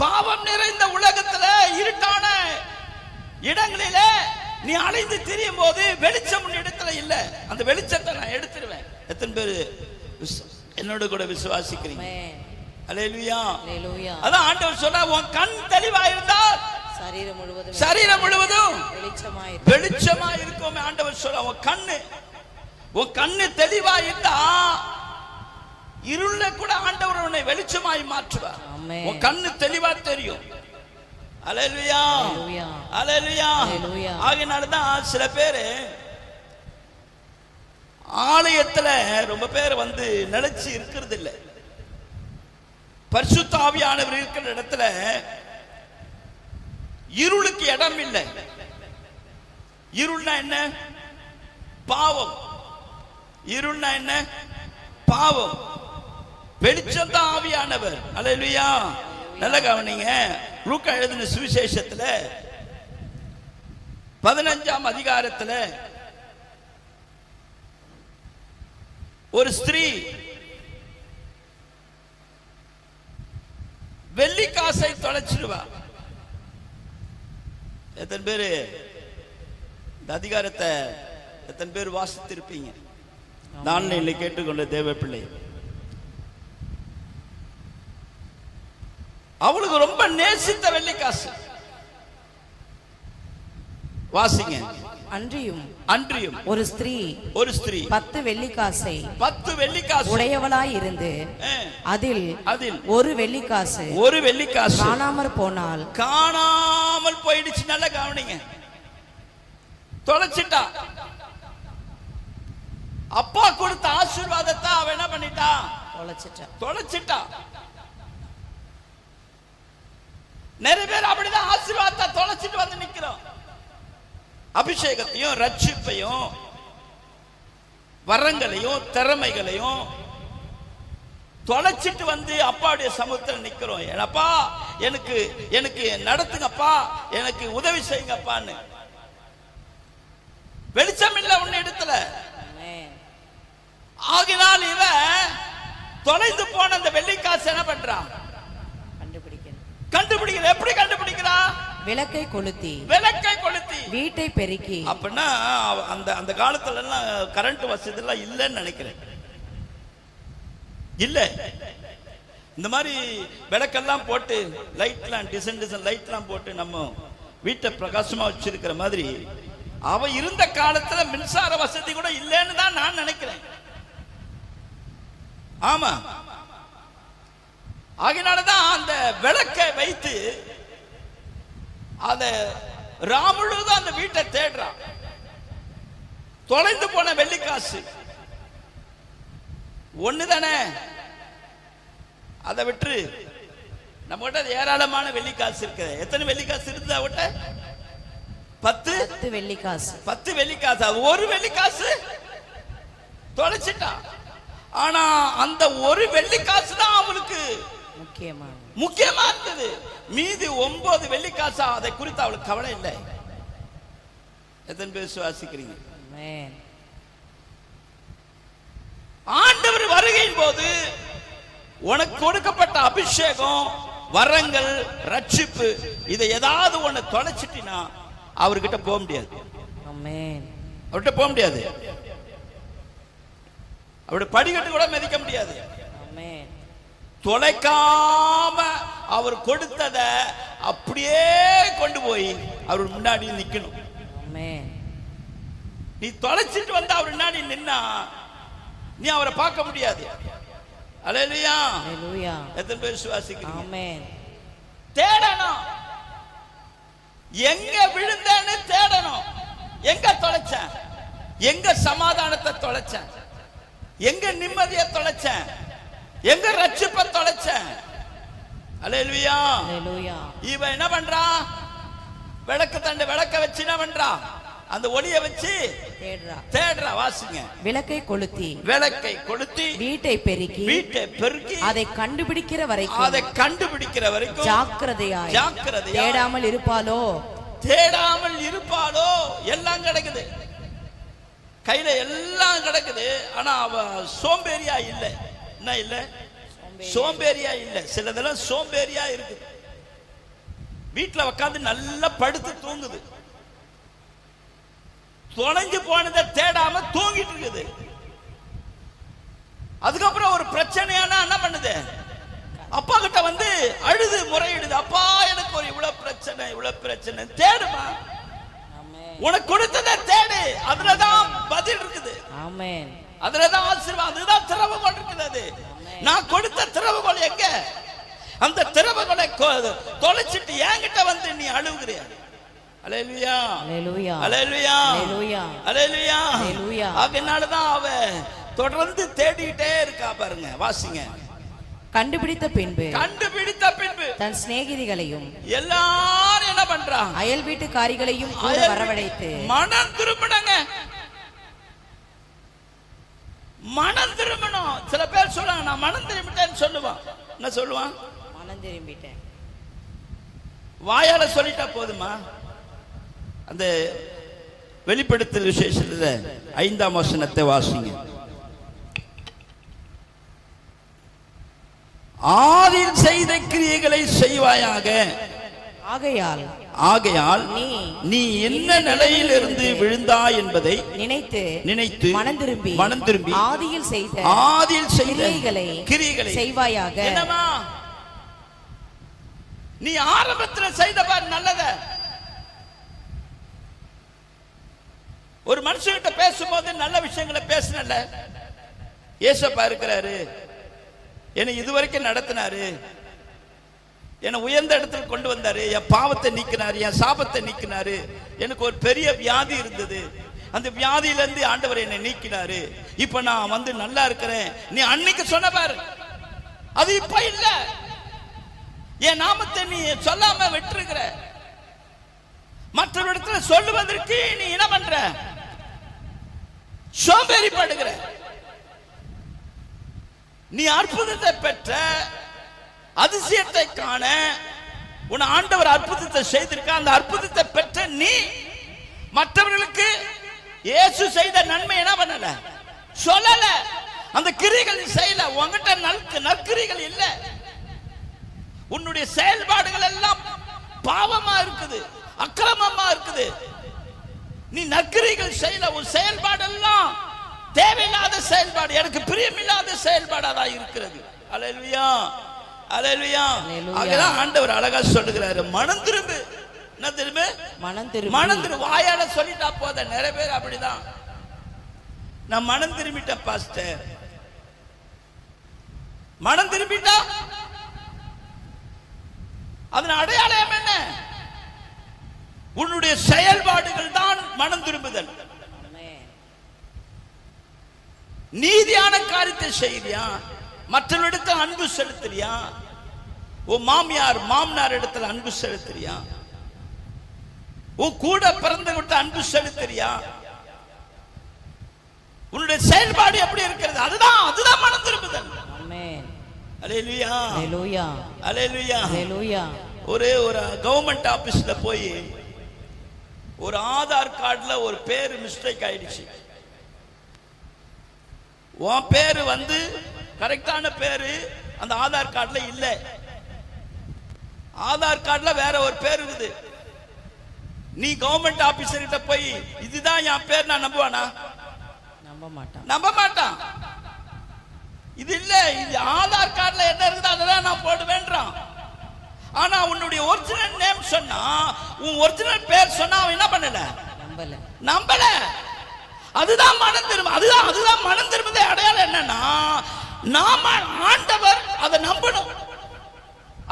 பாவம் நிறைந்த உலகத்துல இருட்டான இடங்களில நீ அலைந்து திரியும் போது வெளிச்சம் இடத்துல இல்ல. அந்த வெளிச்சத்தை நான் எடுத்துருவேன். எத்தனை பேரு என்னோட கூட விசுவாசிக்கிறீங்க? அல்லேலூயா. அல்லேலூயா. அதான் ஆண்டவர் சொன்னா, உன் கண் தெளிவா இருந்தா சரீரம் முழுவதும் வெளிச்சமா இருக்கும். ஆண்டவர் சொல்ல, உன் கண்ணு தெளிவா இருந்தா இருள கூட ஆண்டவர் உன்னை வெளிச்சமாய் மாற்றுவார். உன் கண்ணு தெளிவா தெரியும். அல்லேலூயா. அல்லேலூயா. ஆகையினாலதான் சில பேரு ஆலயத்துல ரொம்ப பேர் வந்து நிலைச்சு இருக்கிறது இல்லை. பரிசுத்த ஆவியானவர் இருக்கிற இடத்துல இருளுக்கு இடம் இல்லை. இருள்னா என்ன? பாவம். இருள்னா என்ன? பாவம். வெளிச்சம் தான் ஆவியானவர். அல்லேலூயா. நல்ல கவனிங்க. லூக்கா எழுதின சுவிசேஷத்துல 15ஆம் அதிகாரத்துல ஒரு ஸ்திரீ வெள்ளி காசை தொலைச்சிடுவா. எத்தனை பேரு இந்த அதிகாரத்தை எத்தனை பேர் வாசித்திருப்பீங்க? நான் கேட்டுக்கொண்ட தேவ பிள்ளை, அவளுக்கு ரொம்ப நேசித்த வெள்ளி காசு. வாசிங்க. அன்றியும் ஒரு ஸ்திரீ 10 வெள்ளிக்காசை 10 வெள்ளிக்காசு உடையவளாய் இருந்து அதில் ஒரு வெள்ளிக்காசு காணாமல் போயிடுச்சு. நல்ல கவனிங்க. தொலைச்சிட்டா. அப்பா கொடுத்த ஆசீர்வாதத்தை அவ என்ன பண்ணிட்டா? தொலைச்சிட்டா. நிறைய பேர் அப்படிதான் ஆசீர்வாதத்தை தொலைச்சிட்டு வந்து நிக்கிறோம். அபிஷேகத்தையும் ரட்சிப்பையும் வரங்களையும் திறமைகளையும் தொலைச்சிட்டு வந்து அப்பாவுடைய சமூகத்தில் நிக்கிறோம். அப்பா எனக்கு நடத்துங்கப்பா, எனக்கு உதவி செய்யுங்கப்பான்னு. வெளிச்சம் இல்ல உன்ன இடத்துல. ஆகினால் இவ தொலைந்து போன அந்த வெள்ளிக்காசு என்ன பண்றான்? கண்டுபிடிக்கிற. எப்படி கண்டுபிடிக்கிறா? விளக்கை கொளுத்தி வீட்டை பெருக்கி. அப்படின்னா அந்த காலத்துல எல்லாம் கரண்ட் வசதி எல்லாம் இல்லைன்னு நினைக்கிறேன். இல்ல, இந்த மாதிரி விளக்கெல்லாம் போட்டு லைட்லாம் டிசைன் லைட்லாம் போட்டு நம்ம வீட்டை பிரகாசமா வச்சிருக்கிற மாதிரி அவ இருந்த காலத்துல மின்சார வசதி கூட இல்லைன்னு தான் நான் நினைக்கிறேன். ஆமா. ஆகினாலதான் அந்த விளக்கை வைத்து அத ராமுழுதான் அந்த வீட்டை தேடுறான். தொலைந்து போன வெள்ளிக்காசு ஒண்ணுதானே, அதை விட்டு நம்ம கிட்ட ஏராளமான வெள்ளிக்காசு இருக்கு. எத்தனை வெள்ளிக்காசு இருந்தது அவட்ட? 10 வெள்ளிக்காசு. 10 வெள்ளிக்காசு. அது ஒரு வெள்ளிக்காசு தொலைச்சிட்டான். ஆனா அந்த ஒரு வெள்ளிக்காசு தான் அவளுக்கு முக்கியமா இருந்தது. மீதி 9 வெள்ளிக்காசு அதை குறித்து அவளுக்கு கவலை இல்லை. எத்தனை பேர் விசுவாசிக்கிறீங்க? ஆண்டவர் வருகையின் போது உனக்கு கொடுக்கப்பட்ட அபிஷேகம், வரங்கள், ரட்சிப்பு, இதை ஏதாவது ஒண்ணு தொலைச்சிட்டினா அவர்கிட்ட போக முடியாது. அவர்கிட்ட போக முடியாது. அவருடைய படிக்கட்டு கூட மிதிக்க முடியாது. தொலைக்காம அவர் கொடுத்தத அப்படியே கொண்டு போய் அவர் முன்னாடி நிக்கணும். நீ தொலைச்சிட்டு வந்து அவர் முன்னாடி நின்னா நீ அவரை பார்க்க முடியாது. அல்லேலூயா. எத்தனை பேர் விசுவாசிக்கிறீங்க? ஆமென். தேடணும். எங்க விழுந்தேன்னு தேடணும். எங்க தொலைச்சேன்? எங்க சமாதானத்தை தொலைச்சேன்? எங்க நிம்மதியை தொலைச்சேன்? எங்க ரட்சிப்பை தொலைச்சேன்? அல்லேலூயா. இவன் என்ன பண்றான்? விளக்கு தண்டு விளக்க வச்சு என்ன பண்றான்? அந்த ஒளியை வச்சு தேடுறா. வாசிங்க. விளக்கை கொளுத்தி வீட்டை பெருக்கி அதை கண்டுபிடிக்கிற வரைக்கும் ஜாக்கிரதையாய் தேடாமல் இருப்பாளோ. எல்லாம் கிடைக்குது கையில, எல்லாம் கிடைக்குது. ஆனா அவ சோம்பேறியா இல்லை. என்ன இல்லை? சோம்பேறியா இல்லை. சிலதெல்லாம் சோம்பேறியா இருக்குது. வீட்டுல உட்காந்து நல்லா படுத்து தூங்குது. தொலைஞ்சு போனதை தேடாம தூங்கிட்டு இருக்குது. அதுக்கப்புறம் ஒரு பிரச்சனையானா என்ன பண்ணுது? அப்பா கிட்ட வந்து அழுது முறையிடுது. அப்பா எனக்கு ஒரு இவ்வளவு பிரச்சனை. தேடுமா, உனக்கு கொடுத்ததை தேடு. அதுலதான் பதில் இருக்குது. அதுலதான் ஆசீர்வாதம். அதுதான் திறவுகோல் இருக்குது. நான் கொடுத்த திறவுகோல் எங்க? அந்த திறவுகோலை தொலைச்சிட்டு என்கிட்ட வந்து நீ அழுகுறிய. அல்லேலூயா. அதனாலதான் அவ தொடர்ந்து தேடிட்டே இருக்கா. பாருங்க, வாசிங்க. கண்டுபிடித்த பின்பு தன் சிநேகிதிகளையும் எல்லாரும் என்ன பண்றான்? அயல் வீட்டுக்காரிகளையும் வரவழைத்து மனம் திரும்பினங்க. மனம் திரும்பணும். சில பேர் சொல்றாங்க நான் மனம் திரும்பிட்டேன்னு சொல்லுவான். என்ன சொல்லுவான்? மனம் திரும்பிட்டேன். வாயால சொல்லிட்டா போதுமா? அந்த வெளிப்படுத்தல் விசேஷத்துல 5ஆம் வசனத்தை வாசிங்க. ஆதியில் செய்த கிரியைகளை செய்வாயாக. ஆகையால் நீ என்ன நிலையில் இருந்து விழுந்தாய் என்பதை நினைத்து மனம் திரும்பி ஆதியில் செய்த கிரியைகளை செய்வாயாக. நீ ஆரம்பத்தில் செய்த பார் நல்லத. ஒரு மனுஷன்கிட்ட பேசும்போது நல்ல விஷயங்களை பேசினல்ல. ஏசப்பா இருக்கிறாரு, என்னை இதுவரைக்கும் நடத்தினாரு, என்னை உயர்ந்த இடத்துல கொண்டு வந்தாரு, என் பாவத்தை நீக்கினாரு, என் சாபத்தை நீக்கினாரு. எனக்கு ஒரு பெரிய வியாதி இருந்தது, அந்த வியாதியிலிருந்து ஆண்டவர் என்னை நீக்கினாரு. இப்ப நான் வந்து நல்லா இருக்கிறேன். நீ அன்னைக்கு சொன்ன பாரு, அது இப்ப இல்ல. என் நாமத்தை நீ சொல்லாம விட்டுருக்கிற. மற்றவரிடத்துல சொல்லுவதற்கு நீ என்ன பண்ற? சோம்பேறிப்படுகிற. நீ அற்புதத்தை பெற்ற, அதிசயத்தை காண உன் ஆண்டவர் அற்புதத்தை செய்திருக்க. அந்த அற்புதத்தை பெற்ற நீ மற்றவர்களுக்கு இயேசு செய்த நன்மை என்ன பண்ணல? சொல்லல. அந்த கிரிகள் செய்யல. உங்ககிட்ட நற்கிரிகள் இல்ல. உன்னுடைய செயல்பாடுகள் எல்லாம் பாவமா இருக்குது, அக்கிரமமா இருக்குது. நீ நற்கிரிகள் செய்யல. உன் செயல்பாடெல்லாம் தேவையில்லாத செயல்பாடு, எனக்கு பிரியமில்லாத செயல்பாடாதான் இருக்கிறது. அல்லேலூயா, அல்லேலூயா. அங்கதான் ஆண்டவர் அழகா சொல்லுகிறாரு, மனம் திரும்பு. என்ன திரும்பு? மனம் திரும்பு. வாயால சொல்லிட்டா போத. நிறைய பேர் அப்படிதான். நான் மனம் திரும்பிட்டேன் பாஸ்டர். மனம் திரும்பிட்டா அதன் அடையாளம் என்ன? உன்னுடைய செயல்பாடுகள் தான் மனம் திரும்புதல். நீதியான காரியத்தை செய்யறியா? மற்றவரிடத்தில் அன்பு செலுத்துறியா? உன் மாமியார் மாமனார் இடத்துல அன்பு செலுத்துறியா? உன் கூட பிறந்தவர்கிட்ட அன்பு செலுத்துறியா? உன்னுடைய செயல்பாடு எப்படி இருக்கிறது? அதுதான் மனம் திரும்புதல். ஆமென். அல்லேலூயா, அல்லேலூயா, அல்லேலூயா, அல்லேலூயா. ஒரு கவர்மெண்ட் ஆபீஸ்ல போய் ஒரு ஆதார் கார்டுல ஒரு பேரு மிஸ்டேக் ஆயிடுச்சு. உன் பேரு வந்து கரெக்டான பேரு அந்த ஆதார் கார்டுல இல்ல. ஆதார் கார்டுல வேற ஒரு பேர் இருக்குது. நீ கவர்மெண்ட் ஆபீசர் கிட்ட போய் இதுதான் என் பேர் நான் நம்புவானா? நம்ப மாட்டான். இது இல்ல, இது ஆதார் கார்டுல என்ன இருக்குது அதெல்லாம் நான் போடுவேன்றான். ஆனா உன்னுடைய ஒரிஜினல் நேம் சொன்னா, உன் ஒரிஜினல் பேர் சொன்னா அவன் என்ன பண்ணல? நம்பல. அதுதான் மனம் திரும்ப. அதுதான் மனம் திரும்பதே அடையாளம். என்னன்னா நாம ஆண்டவர் அதை நம்பணும்.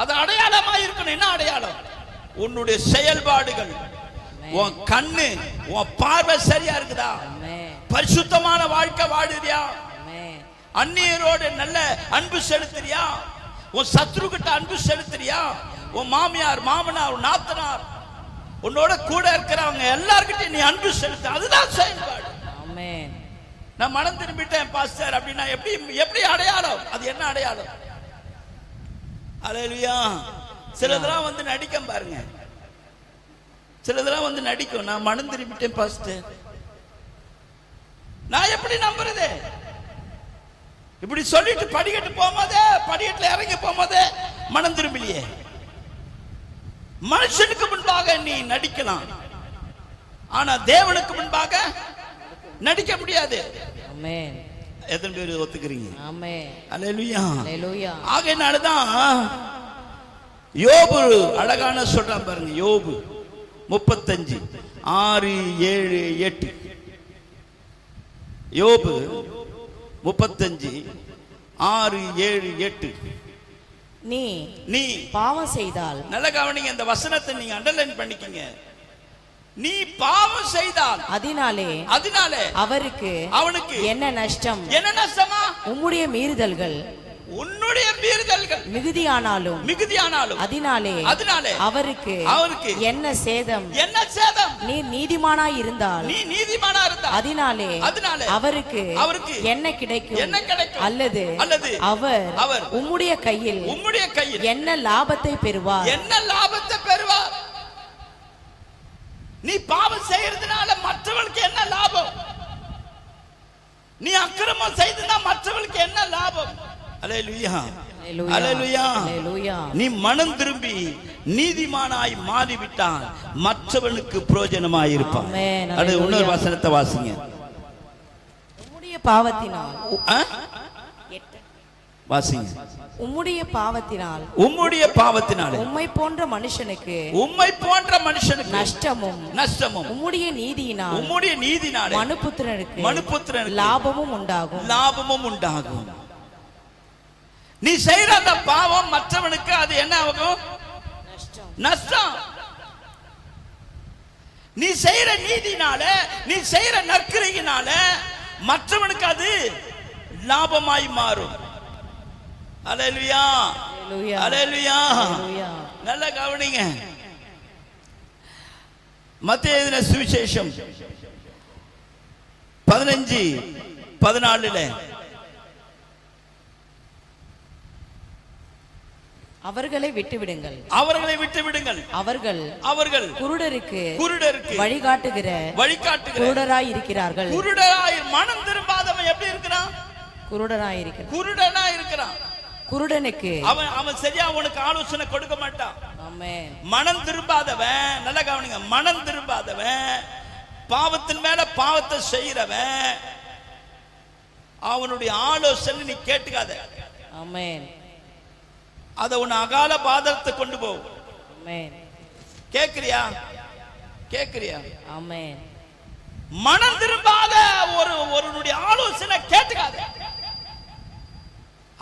அது அடையாளமா இருக்கணும். என்ன அடையாளம்? உன்னுடைய செயல்பாடுகள், உன் கண்ணு, உன் பார்வை சரியா இருக்குதா? பரிசுத்தமான வாழ்க்கை வாழுறியா? அந்நியரோடு நல்ல அன்பு செலுத்துறியா? உன் சத்ரு கிட்ட அன்பு செலுத்துறியா? உன் மாமியார் மாமனார் நாத்தனார் உன்னோட கூட இருக்கிறவங்க எல்லார்கிட்டையும் நீ அன்பு செலுத்து. அதுதான் செயல்பாடு. நான் மனம் திரும்பிட்டேன் பாஸ்டர் அப்படின்னா எப்படி அடையாளம்? அது என்ன அடையாளம்? அல்லேலூயா. சிலதெல்லாம் வந்து நடிக்கும் பாருங்க. சிலதெல்லாம் வந்து நடிக்கும். நான் மனம் திரும்பிட்டேன் பாஸ்டர். நான் எப்படி நம்புறது? இப்படி சொல்லிட்டு படிக்கட்டு போகும்போதே, படிக்கட்டுல இறங்கி போகும்போதே மனம் திரும்பலையே. மனுஷனுக்கு முன்பாக நீ நடிக்கலாம், ஆனா தேவனுக்கு முன்பாக நடிக்க முடியாது. ஆமென். எத்தனை பேர் ஒத்துக்கிறீங்க? ஆமென். அல்லேலூயா, அல்லேலூயா. ஆகையினாலதான் யோபு அழகான சொல்றான் பாருங்க. யோபு 35 6 7 8. யோபு 35 6 7 8. நீ பாவம் செய்தால், நல்ல கவனிங்க, இந்த வசனத்தை நீங்க அண்டர்லைன் பண்ணிக்கங்க. நீ பாவம் செய்தால் அதனாலே அவனுக்கு என்ன நஷ்டம்? என்ன நஷ்டமா? உம்முடைய மீறுதல்கள் மிகுதியானாலும் அதனாலே அவருக்கு என்ன சேதம்? நீ நீதிமானாய் இருந்தால் அதனாலே அவருக்கு என்ன கிடைக்கும்? அல்லது அவர் உம்முடைய கையில் என்ன லாபத்தை பெறுவார்? நீ பாவம் செய்யறதுனால மற்றவர்களுக்கு என்ன லாபம்? நீ அக்கிரமம் செய்தா மற்றவர்களுக்கு என்ன லாபம்? அல்லேலூயா, அல்லேலூயா, அல்லேலூயா. நீ மனம் திரும்பி நீதிமானாய் மாறிவிட்டால் மற்றவனுக்கு பிரயோஜனமாய் இருப்பான். அது இன்னொரு வசனத்தை வாசிங்க. உம்முடைய பாவத்தினால் வாசிங்க. உம்முடைய பாவத்தினால் உம்மை போன்ற மனுஷனுக்கு நஷ்டமும் உம்முடைய நீதியினால் மனுபுத்திரனுக்கு லாபமும் உண்டாகும். நீ செய்யற அந்த பாவம் மற்றவனுக்கு அது என்ன ஆகும்? நஷ்டம். நீ செய்யற நீதினால, நீ செய்யற நற்கிரையினால மற்றவனுக்கு அது லாபமாய் மாறும். அல்லேலூயா, அல்லேலூயா. நல்ல கவனிங்க. மத்தேயு எழுதின சுவிசேஷம் 15:14 அவர்களை விட்டுவிடுங்கள். அவர்கள் குருடருக்கு வழிகாட்டுகிற குருடராய் இருக்கிறார்கள். மனம் திரும்பாதவன் எப்படி இருக்கிறான்? குருடனா இருக்கிறான். குருடனுக்கு அவன் சரியா உனக்கு ஆலோசனை கொடுக்க மாட்டான். மனம் திரும்பாதவன், நல்ல கவனிங்க, மனம் திரும்பாதவன், பாவத்தின் மேல பாவத்தை செய்யறவன், அவனுடைய ஆலோசனை நீ கேட்டுக்காத. அத உன்னை அகால பாதத்தை கொண்டு போகும். கேக்குறியா? மனம் திரும்பாத ஒருவனுடைய ஆலோசனை கேட்டுக்காத.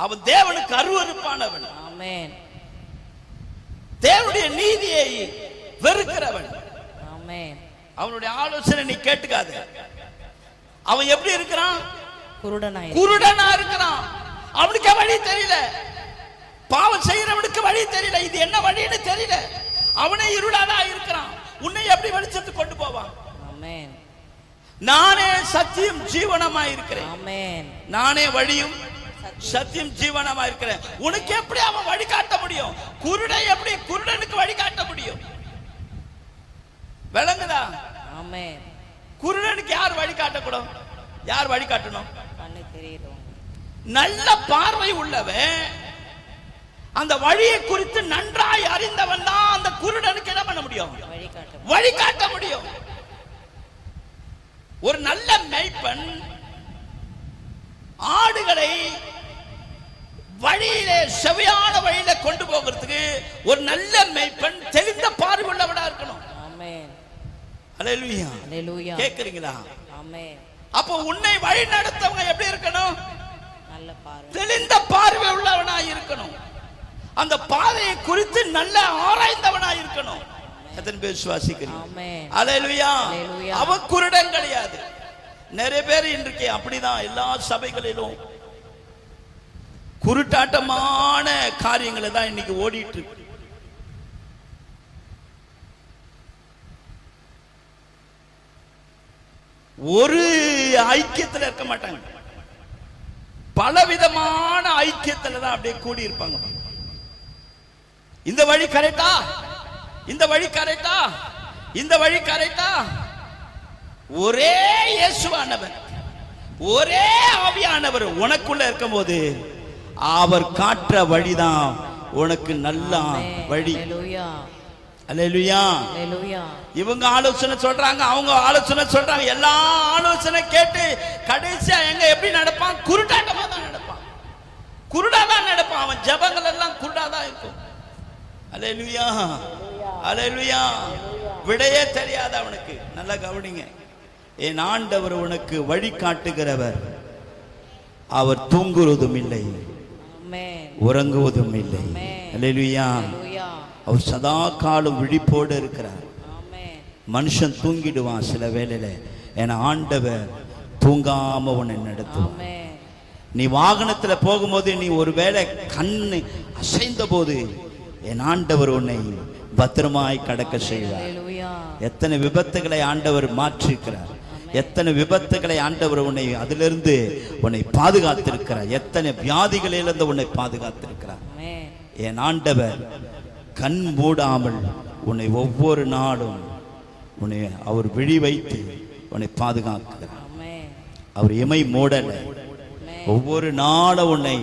அவன் தேவனுக்கு அருவருப்பானவன். தேவனுடைய நீதியை வெறுக்கிறவன். அவனுடைய ஆலோசனை நீ கேட்டுக்காத. அவன் எப்படி இருக்கிறான்? குருடனாய் இருக்கிறான். அவனுக்கு வழி தெரியல. பாவம் செய்யறவனுக்கு வழி தெரியல. இது என்ன வழின்னு தெரியல. அவனே இருளாதான் இருக்கிறான். உன்னை எப்படி வெளிச்சத்துக்கு கொண்டு போவான்? ஆமென். நானே சத்தியம் ஜீவனமா இருக்கிறேன். ஆமென். நானே வழியும் சத்தியம் ஜீவனமா இருக்கிறேன். உனக்கு எப்படி அவன் வழிகாட்ட முடியும்? குருடனுக்கு வழிகாட்ட முடியும்? விளங்குதா? ஆமென். குருடனுக்கு யார் வழிகாட்டக்கூடும்? யார் வழிகாட்டணும்? கண்ணு தெரியும். நல்ல பார்வை உள்ளவன், அந்த வழியை குறித்து நன்றாய் அறிந்தவன் தான் அந்த குருடனுக்கு என்ன பண்ண முடியும்? வழிகாட்ட முடியும். ஒரு நல்ல மேய்ப்பன் ஆடுகளை வழியிலே செவையான வழியில கொண்டு போகிறதுக்கு ஒரு நல்ல மேய்ப்பன் தெளிந்த பார்வை உள்ளவனா இருக்கணும். ஆமென். அல்லேலூயா. அல்லேலூயா. கேக்குறீங்களா? ஆமென். அப்போ உன்னை வழி நடத்தவங்க எப்படி இருக்கணும்? நல்ல பார்வை, தெளிந்த பார்வை உள்ளவனா இருக்கணும். அந்த பாதையை குறித்து நல்ல ஆராய்ந்தவனா இருக்கணும். எத்தனை பேர் விசுவாசிக்கிறீங்க? ஆமென். அல்லேலூயா. அல்லேலூயா. அவன் குருடன் கிடையாது. நிறைய பேர் இன்றைக்கு அப்படிதான் எல்லா சபைகளிலும் குருட்டாட்டமான காரியங்களை தான் இன்னைக்கு ஓடிட்டு இருக்கு. ஒரு ஐக்கியத்துல இருக்க மாட்டாங்க. பலவிதமான ஐக்கியத்துல தான் அப்படியே கூடி இருப்பாங்க. இந்த வழி கரெக்டா, இந்த வழி கரெக்டா, இந்த வழி கரெக்டா. ஒரே இயேசுவானவர், ஒரே ஆவியானவர் உனக்குள்ள இருக்கும் போது அவர் காட்டுற வழிதான் உனக்கு நல்ல வழி. அல்லேலூயா. அல்லேலூயா. அல்லேலூயா. இவங்க ஆலோசனை சொல்றாங்க, அவங்க ஆலோசனை சொல்றாங்க. எல்லா ஆலோசனை கேட்டு கடைசியா எங்க எப்படி நடப்பான்? குருட்டாட்டமா தான் நடப்பான். குருடாதான் நடப்பான். அவன் ஜபங்கள் எல்லாம் குருடாதான் இருக்கும். அல்லேலூயா. அல்லேலூயா. விடையே தெரியாது அவனுக்கு. நல்லா கவனிங்க. என் ஆண்டவர் உனக்கு வழி காட்டுகிறவர். அவர் தூங்குவதும் இல்லை, உறங்குவதும் இல்லை. அல்லேலூயா. அவர் சதா காலம் விழிப்போடு இருக்கிறார். மனுஷன் தூங்கிடுவான் சில வேளையில. என் ஆண்டவர் தூங்காம உன்னை நடத்துவான். நீ வாகனத்துல போகும்போது நீ ஒருவேளை கண்ணு அசைந்த போது என் ஆண்டவர் உன்னை பத்திரமாய் கடக்க செய்வார். எத்தனை விபத்துகளை ஆண்டவர் மாற்றிருக்கிறார். எத்தனை விபத்துகளை ஆண்டவர் உன்னை அதிலிருந்து உன்னை பாதுகாத்திருக்கிறார். எத்தனை வியாதிகளிலிருந்து உன்னை பாதுகாத்திருக்கிறார். என் ஆண்டவர் கண் மூடாமல் உன்னை ஒவ்வொரு நாளும் உன்னை அவர் விழி வைத்து உன்னை பாதுகாக்கிறார். அவர் இமை மூடல. ஒவ்வொரு நாளும் உன்னை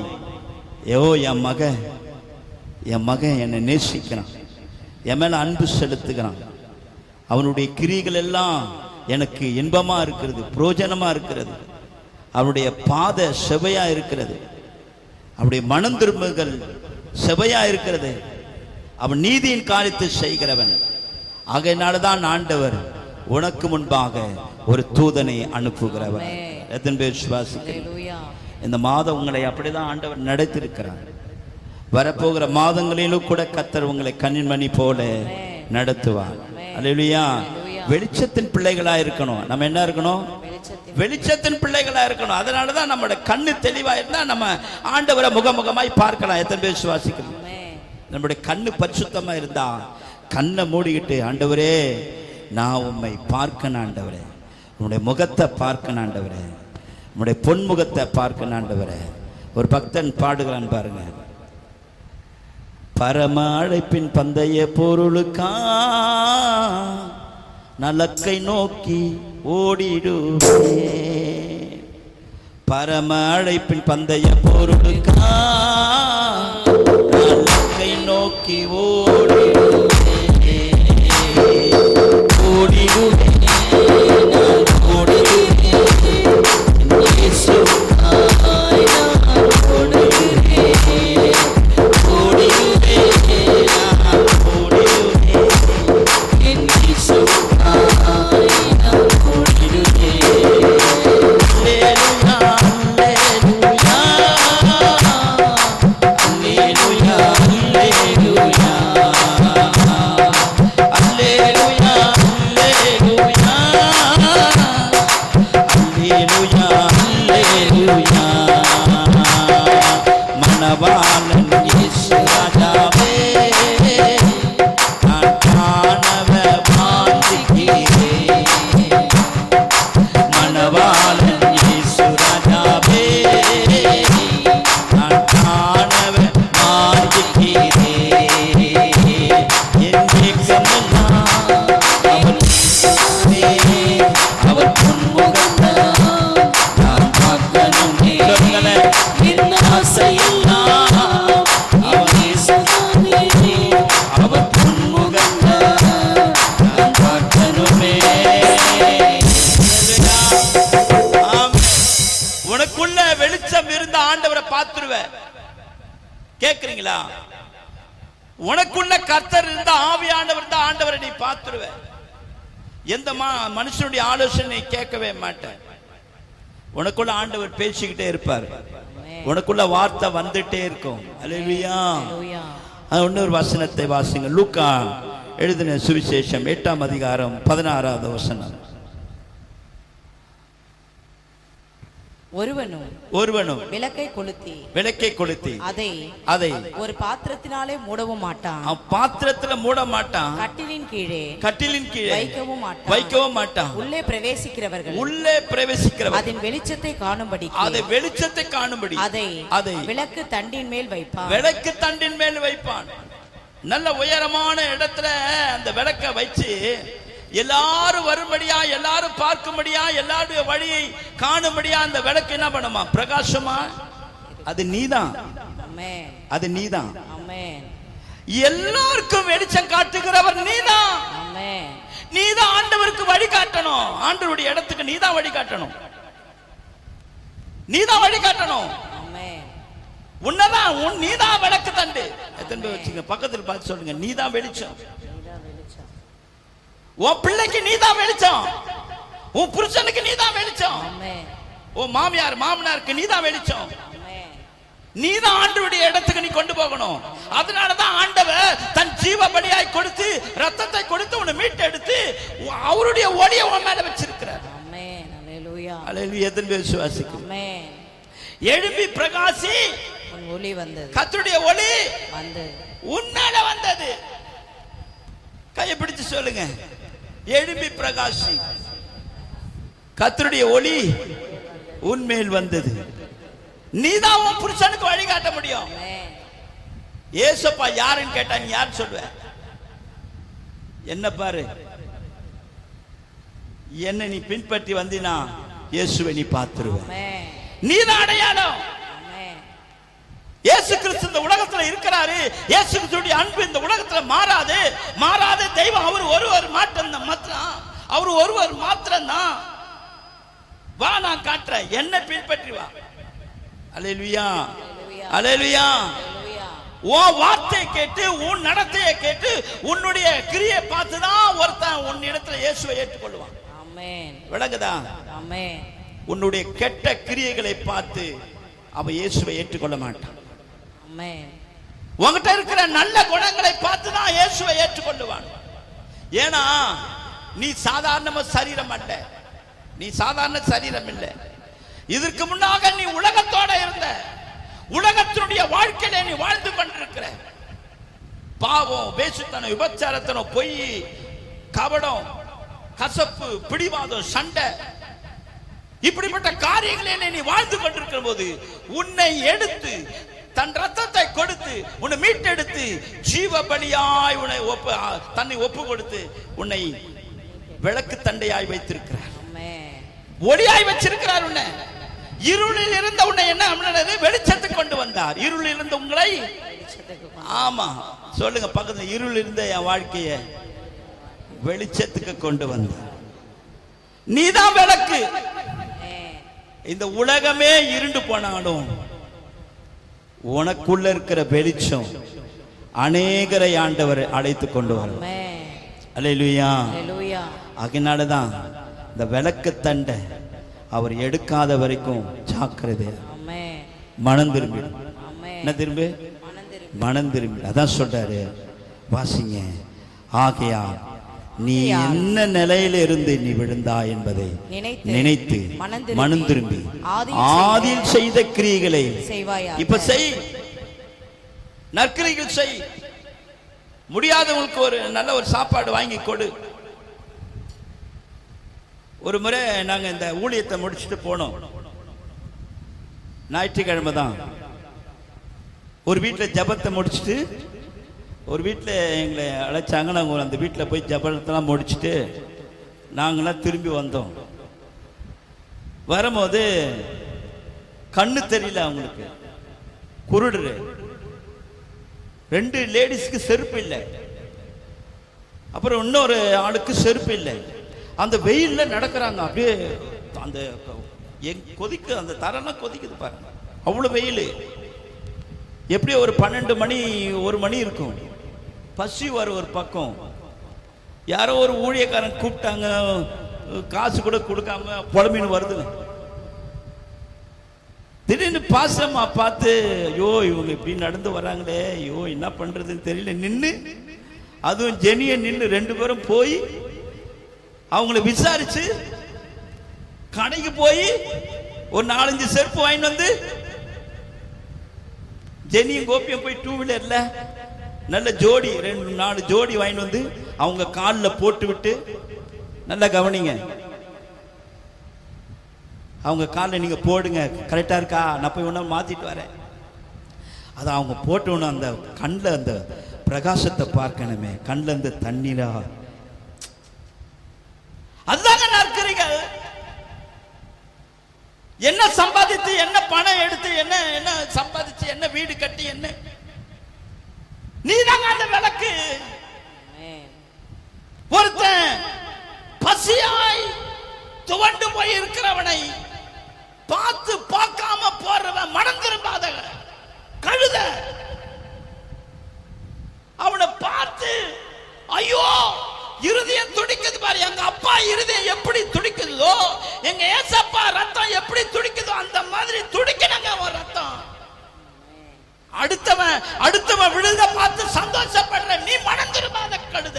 என் மகன் என்னை நேசிக்கிறான், என் மேல அன்பு செலுத்துகிறான். அவனுடைய கிரிகள் எல்லாம் எனக்கு இன்பமா இருக்கிறது, பிரயோஜனமா இருக்கிறது. அவனுடைய பாத செவையா இருக்கிறது. அவனுடைய மனம் திரும்புகள் செவையா இருக்கிறது. அவன் நீதியின் காரியத்தை செய்கிறவன். ஆகையினால்தான் ஆண்டவர் உனக்கு முன்பாக ஒரு தூதனை அனுப்புகிறவர். எத்தனை பேர் விசுவாசிக்கிறீர்கள்? இந்த மாதம் உங்களை அப்படிதான் ஆண்டவர் நடத்திருக்கிறார். வரப்போகிற மாதங்களிலும் கூட கர்த்தர் உங்களை கண்ணின்மணி போல நடத்துவார். அல்லேலூயா. வெளிச்சத்தின் பிள்ளைகளா இருக்கணும். நம்ம என்ன இருக்கணும்? வெளிச்சத்தின் பிள்ளைகளா இருக்கணும். அதனாலதான் நம்மளோட கண்ணு தெளிவா இருந்தா நம்ம ஆண்டவரை முகமுகமாய் பார்க்கலாம். எத்தனை பேர் விசுவாசிக்கிறோம்? நம்முடைய கண்ணு பரிசுத்தமா இருந்தா கண்ணை மூடிக்கிட்டு ஆண்டவரே நான் உம்மை பார்க்கணும், ஆண்டவரே உன்னுடைய முகத்தை பார்க்கணும், ஆண்டவரே உன்னுடைய பொன்முகத்தை பார்க்கணும், ஆண்டவரே. ஒரு பக்தன் பாடுகிறான் பாருங்க. பரம அழைப்பின் பந்தய பொருளுக்கா நலக்கை நோக்கி ஓடிடுவே. பரம அழைப்பின் பந்தய பொருளுக்கா நலக்கை நோக்கி ஓடிடுவே. ஓடிடுவே, ஓடிடுவே, இயேசுவாய் நான் ஓடுகிறேன். ஓடிடுவே, நான் ஓடிடுவே, என் இயேசுவாய் நான் ஓடிடுவேன். அல்லேலூயா, அல்லேலூயா, கேக்குறீங்களா? உனக்குள்ள கர்த்தர் இருந்தா, ஆவியானவர் இருந்தா, ஆண்டவரை நீ பார்த்துடுவ. எந்த மனுஷனுடைய ஆலோசனை கேட்கவே மாட்டேன். உனக்குள்ள ஆண்டவர் பேசிக்கிட்டே இருப்பார். உனக்குள்ள வார்த்தை வந்துட்டே இருக்கும். அல்லேலூயா. இன்னொரு வசனத்தை வாசிங்க. லூக்கா எழுதின சுவிசேஷம் 8ஆம் அதிகாரம் 16வது வசனம். ஒருவனும் விளக்கை கொளுத்தி அதை ஒரு பாத்திரத்தினாலே மூடவும் மாட்டான். பாத்திரத்துல மூட மாட்டான். கட்டிலின் கீழே வைக்கவும் மாட்டான். உள்ளே பிரவேசிக்கிறவர்கள் அதன் வெளிச்சத்தை காணும்படி அதை விளக்கு தண்டின் மேல் வைப்பான். நல்ல உயரமான இடத்துல அந்த விளக்க வச்சு எல்லாரும் வரும்படியா, எல்லாரும் பார்க்கும்படியா, எல்லாருடைய வழியை காணும்படியா அந்த விளக்கு என்ன பண்ணுமா? பிரகாசமா. அது நீதான். எல்லாருக்கும் வெளிச்சம் காட்டுகிறவர் நீதான். நீதான் ஆண்டவருக்கு வழி காட்டணும். ஆண்டவருடைய இடத்துக்கு நீதான் வழி காட்டணும். உன்னதான் நீதான் விளக்கு தண்டு. எத்தனை பேர் வச்சுங்க? பக்கத்தில் பார்த்து சொல்லுங்க, நீதான் வெளிச்சம். உன் பிள்ளைக்கு நீதான் வெளிச்சம். உன் புருஷனுக்கு நீதான் வெளிச்சம். உன் மாமியார் மாமனாருக்கு நீதான் வெளிச்சம். நீதான் ஆண்டவருடைய இடத்துக்கு நீ கொண்டு போகணும். அதனாலதான் ஆண்டவர் தன் ஜீவ பலியாய் கொடுத்து, ரத்தத்தை கொடுத்து உன்னை மீட்டு எடுத்து அவருடைய ஒளியை உன் மேல வச்சிருக்கிறார். எத்தனை பேர் விசுவாசிக்கும்? எழும்பி பிரகாசி. ஒளி வந்தது. கர்த்தருடைய ஒளி வந்தது, உன் மேல வந்தது. கையை பிடிச்சு சொல்லுங்க, எழும்பி பிரகாசி. கர்த்தருடைய ஒளி உன்மேல் வந்தது. நீதான் உன் புருஷனுக்கு வழிகாட்ட முடியும். ஏசப்பா யாருன்னு கேட்டா நீ யாரு சொல்லுவ? என்ன பாரு, என்ன நீ பின்பற்றி வந்தினா இயேசுவை நீ பார்த்துருவ. நீதான் அடையாளம். இயேசு கிறிஸ்து இந்த உலகத்துல இருக்கிறாரு. இயேசு கிறிஸ்துடைய அன்பு இந்த உலகத்துல மாறாது தெய்வம் அவர் ஒருவர் மாத்திரம். அவர் ஒருவர் மாத்திரம் தான். வா, நான் காட்டுறேன், என்ன பின்பற்றி வா. அல்லேலூயா, அல்லேலூயா. உன் வார்த்தை கேட்டு, உன் நடத்தையை கேட்டு, உன்னுடைய கிரியை பார்த்துதான் ஒருத்தன் உன் இடத்துல இயேசுவை ஏற்றுக்கொள்வான். விளங்குதா? உன்னுடைய கெட்ட கிரியைகளை பார்த்து அவன் இயேசுவை ஏற்றுக்கொள்ள மாட்டான். உன்கிட்ட இருக்கிற நல்ல குணங்களை பார்த்து தான் இயேசுவை ஏற்றுக்கொள்ளுவான். ஏன்னா நீ சாதாரண சரீரம் அல்ல, நீ சாதாரண சரீரம் இல்லை. இதற்கு முன்னாக நீ உலகத்தோட இருந்த, உலகத்தினுடைய வாழ்க்கையில நீ வாழ்ந்து கொண்டிருக்கிற. பாவம், வேசுத்தனம், விபச்சாரத்தனம், பொய், கபடம், கசப்பு, பிடிவாதம், சண்டை, இப்படிப்பட்ட காரியங்களை நீ வாழ்ந்து கொண்டிருக்கிற போது உன்னை எடுத்து தன் ரத்தத்தை கொடுத்து உன்னை மீட்டெடுத்து ஜீவ பலியாய் உன்னை தன்னை ஒப்பு கொடுத்து உன்னை விளக்கு தண்டையாய் வைத்திருக்கிறார், ஒளியாய் வச்சிருக்கிறார். உன்னை இருளில் இருந்த உன்னை என்ன வெளிச்சத்துக்கு கொண்டு வந்தார். இருளில் இருந்த உங்களை, ஆமா சொல்லுங்க பக்கத்துல, இருள் இருந்த என் வாழ்க்கைய வெளிச்சத்துக்கு கொண்டு வந்தார். நீதான் விளக்கு. இந்த உலகமே இருண்டு போனாலும் உனக்குள்ள இருக்கிற வெளிச்சம் அநேகரை ஆண்டவர் அழைத்து கொண்டு வரும். அல்லேலூயா. அதனாலதான் இந்த விளக்கு தண்டை அவர் எடுக்காத வரைக்கும் ஜாக்கிரதை. மனம் திரும்பி, என்ன திரும்பி? மனம் திரும்பி. அதான் சொல்றாரு, வாசிங்க. ஆகையா நீ என்ன நிலையில இருந்து நீ விழுந்தா என்பதை நினைத்து மனம் திரும்பி ஆதியில் செய்த கிரியைகளை இப்ப செய். நற்கிரிகள் செய். முடியாதவங்களுக்கு ஒரு நல்ல ஒரு சாப்பாடு வாங்கி கொடு. ஒரு முறை நாங்க இந்த ஊழியத்தை முடிச்சுட்டு போனோம். ஞாயிற்றுக்கிழமை தான். ஒரு வீட்டில் ஜபத்தை முடிச்சுட்டு ஒரு வீட்டில் எங்களை அழைச்சாங்க. நாங்கள் அந்த வீட்டில் போய் ஜபத்தெல்லாம் முடிச்சுட்டு நாங்களாம் திரும்பி வந்தோம். வரும்போது கண்ணு தெரியல அவங்களுக்கு, குருடு. 2 லேடிஸ்க்கு செருப்பு இல்லை, அப்புறம் இன்னொரு ஆளுக்கு செருப்பு இல்லை. அந்த வெயில்ல நடக்கிறாங்க. அப்படியே அந்த கொதிக்கு, அந்த தரெல்லாம் கொதிக்குது பாருங்க, அவ்வளவு வெயில். எப்படி ஒரு 12 மணி 1 மணி இருக்கும், பசி வரும் ஒரு பக்கம். யாரோ ஒரு ஊழியக்காரன் கூப்பிட்டாங்க, காசு கூட கொடுக்காம புலம்பின்னு வருது. திடீர்னு பாசமா பார்த்து, ஐயோ இவங்க இப்படி நடந்து வராங்களே, ஐயோ என்ன பண்றதுன்னு தெரியல. நின்று, அதுவும் ஜெனிய நின்று 2 பேரும் போய் அவங்கள விசாரிச்சு கடைக்கு போய் ஒரு 4-5 செருப்பு வாங்கிட்டு வந்து, ஜெனியும் கோபியும் போய் 2 வீலர்ல நல்ல ஜோடி 2-4 ஜோடி வாங்கிட்டு வந்து அவங்க காலில் போட்டு விட்டு, நல்லா கவனிங்க, அவங்க காலில் நீங்க போடுங்க, கரெக்டா இருக்கா, நான் போய் ஒன்றும் மாத்திட்டு வரேன். அதை அவங்க போட்டோன்னு அந்த கண்ணில் அந்த பிரகாசத்தை பார்க்கணுமே, கண்ணில் இருந்து தண்ணீரா, அதுதாங்க நற்கரிகள். என்ன சம்பாதித்து, என்ன பணம் எடுத்து, என்ன என்ன சம்பாதிச்சு, என்ன வீடு கட்டி, என்ன நீதாங்க அந்த விளக்கு. ஒருத்தன் பசியாய் துவண்டு போய் இருக்கிறவனை பார்த்து பார்க்காம போறவன் மனம் திரும்பாத கழுத. அவனை பார்த்து ஐயோ இருதயம் துடிக்குது பாரு, எங்க அப்பா இருதயம் எப்படி துடிக்குதோ, எங்க ஏசப்பா ரத்தம் எப்படி துடிக்குதோ அந்த மாதிரி துடிக்கணுங்க ஒரு ரத்தம். அடுத்தவன் விழுத பார்த்து சந்தோஷப்படுற நீ மனம் திரும்பாத கழுத.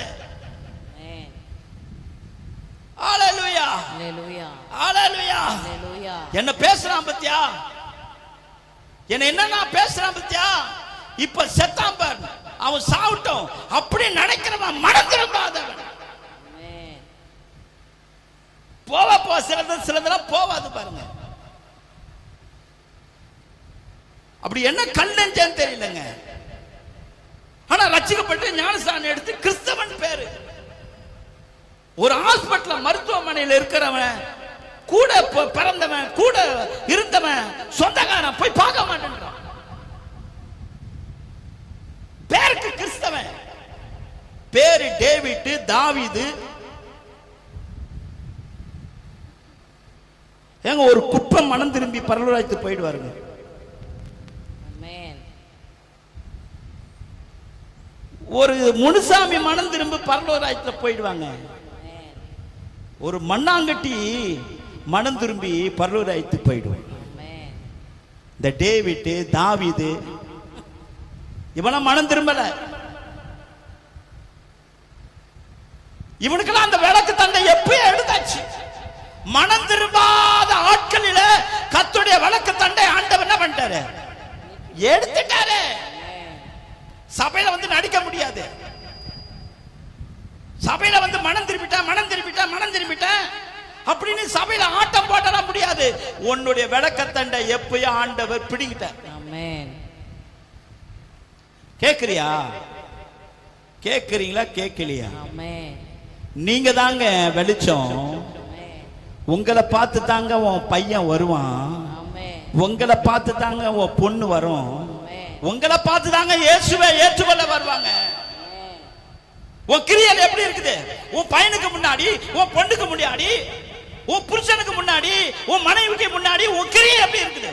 ஹalleluya, ஹalleluya, ஹalleluya. ஹalleluya. என்ன பேசுறான் பத்தியா, என்ன பேசுறான் பத்தியா. இப்ப செத்தான் பாரு, அவன் சாவட்டும் அப்படி நினைக்கிறவன் மனம் திரும்பாதவன். போவா சிலதெல்லாம் போவாது பாருங்க. அப்படி என்ன கல்லஞ்சன்னு தெரியலங்க. ஆனா ரட்சிக்கப்பட்டு ஞானஸ்நானம் எடுத்து கிறிஸ்தவன் பேரு. ஒரு ஹாஸ்பிட்டல் மருத்துவமனையில் இருக்கிறவன், கூட பிறந்தவன், கூட இருந்தவன், சொந்தக்காரன் போய் பார்க்க மாட்டேன்றான். பேருக்கு கிறிஸ்தவன், பேரு டேவிட், தாவீது. ஏங்க ஒரு குப்பை மனம் திரும்பி பரலோகத்துக்கு போயிடுவாருங்க. ஒரு முனுசாமி மனம் திரும்பி பரலோகத்துல போயிடுவாங்க. ஒரு மண்ணாங்கட்டி மனம் திரும்பி பரலோகத்துக்கு போயிடுவாங்க. இந்த டேவிட், தாவீது இவன மனம் திரும்பல. இவனுக்கெல்லாம் அந்த விளக்கு தண்டை எப்பயே எடுத்தாச்சு. மனம் திரும்பாத ஆட்களில கர்த்தருடைய விளக்கு தண்டை ஆண்டவர் என்ன பண்ணிட்டாரு, எடுத்துட்டாரு. சபையில வந்து நடிக்க முடியாது. சபையில வந்து மனம் திரும்பிட்டா அப்படின்னு சபையில ஆட்டம் போடலாம் முடியாது. உன்னுடைய விளக்கத்தண்டை எப்பயும் ஆண்டவர் பிடிக்கிட்டார். ஆமென். கேக்குறியா, கேக்குறீங்களா, கேட்கலையா? ஆமென். நீங்க தாங்க வெளிச்சம். உங்களை பார்த்து தாங்க உன் பையன் வருவான். உங்களை பார்த்து தாங்க உன் பொண்ணு வரும். உங்களை பார்த்து தாங்க இயேசுவை ஏற்றுக்கொள்ள வருவாங்க. உன் கிரியல் எப்படி இருக்குது, உன் பையனுக்கு முன்னாடி, உன் பொண்ணுக்கு முன்னாடி, உன் புருஷனுக்கு முன்னாடி, உன் மனைவிக்கு முன்னாடி உன் கிரியல் எப்படி இருக்குது?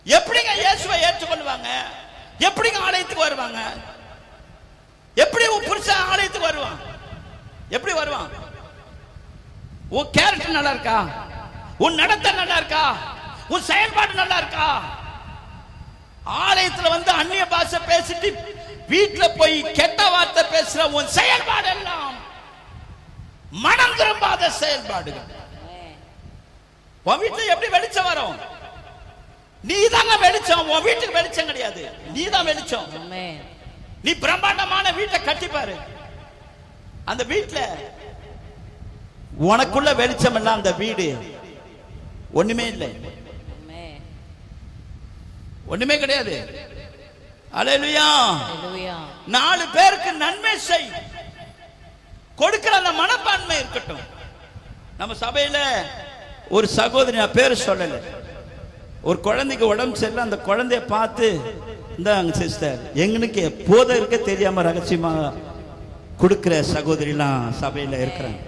எப்படிங்க இயேசுவை ஏற்றுக்கொள்வாங்க? எப்படிங்க ஆலயத்துக்கு வருவாங்க? எப்படி உன் புருஷன் ஆலயத்துக்கு வருவான்? எப்படி வருவான்? உன் கேரக்டர் நல்லா இருக்கா? உன் நடத்தை நல்லா இருக்கா? உன் செயல்பாடு நல்லா இருக்கா? ஆலயத்துல வந்து அந்நிய பாஷை பேசிட்டு வீட்டுல போய் கெட்ட வார்த்தை பேசுற உன் செயல்பாடு எல்லாம் மனம் திரும்பாத செயல்பாடுகள். உன் வீட்டுல எப்படி வெளிச்சம் வரும்? நீ தாங்க வெளிச்சம். உன் வீட்டுக்கு வெளிச்சம் கிடையாது, நீ தான் வெளிச்சம். நீ பிரம்மாண்டமான வீட்டை கட்டிப்பாரு, அந்த வீட்டுல உனக்குள்ள வெளிச்சம் இல்ல, அந்த வீடு ஒண்ணுமே இல்லை, ஒண்ணுமே கிடையாது. அல்லேலூயா. 4 பேருக்கு நன்மை செய், கொடுக்கிற அந்த மனப்பான்மை இருக்கட்டும். நம்ம சபையில ஒரு சகோதரி, நான் பேரு சொல்லல, ஒரு குழந்தைக்கு உடம்பு சரியில்லை. அந்த குழந்தைய பார்த்து, இந்த சிஸ்டர் எங்களுக்கு போதை இருக்க தெரியாம ரகசியமா கொடுக்கிற சகோதரிலாம் சபையில இருக்கிறாங்க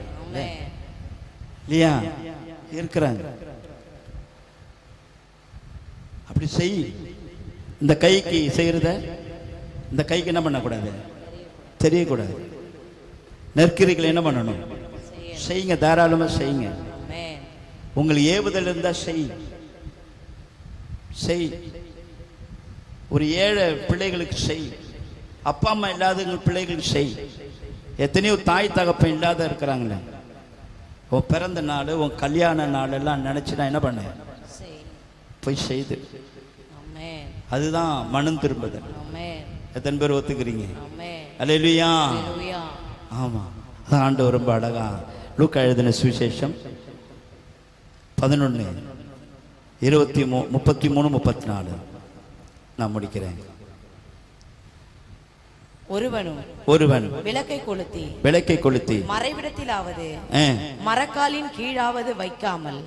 இல்லையா? இருக்கிறாங்க. அப்படி செய். இந்த கைக்கு செய்கிறத இந்த கைக்கு என்ன பண்ணக்கூடாது? தெரியக்கூடாது. நற்கிரிகளை என்ன பண்ணணும்? செய்யுங்க, தாராளமாக செய்யுங்க. உங்களுக்கு ஏவுதல் இருந்தால் செய். ஒரு ஏழை பிள்ளைகளுக்கு செய். அப்பா அம்மா இல்லாத பிள்ளைகளுக்கு செய். எத்தனையோ தாய் தகப்பன் இல்லாத இருக்கிறாங்களே, உன் பிறந்த நாள், உன் கல்யாண நாள் எல்லாம் நினைச்சுனா என்ன பண்ண? போய் செய்து. அதுதான் மனம் திரும்புதல். எத்தனை பேர் ஒத்துக்கிறீங்க? அல்லேலூயா. ஆமா, ஆண்டவர் ரொம்ப அழகா லூக்கா எழுதின சுவிசேஷம் 11:33-34 நான் முடிக்கிறேன். ஒருவன் விளக்கை கொளுத்தி மறைவிடத்திலாவது மரக்காலின் கீழாவது வைக்காமல்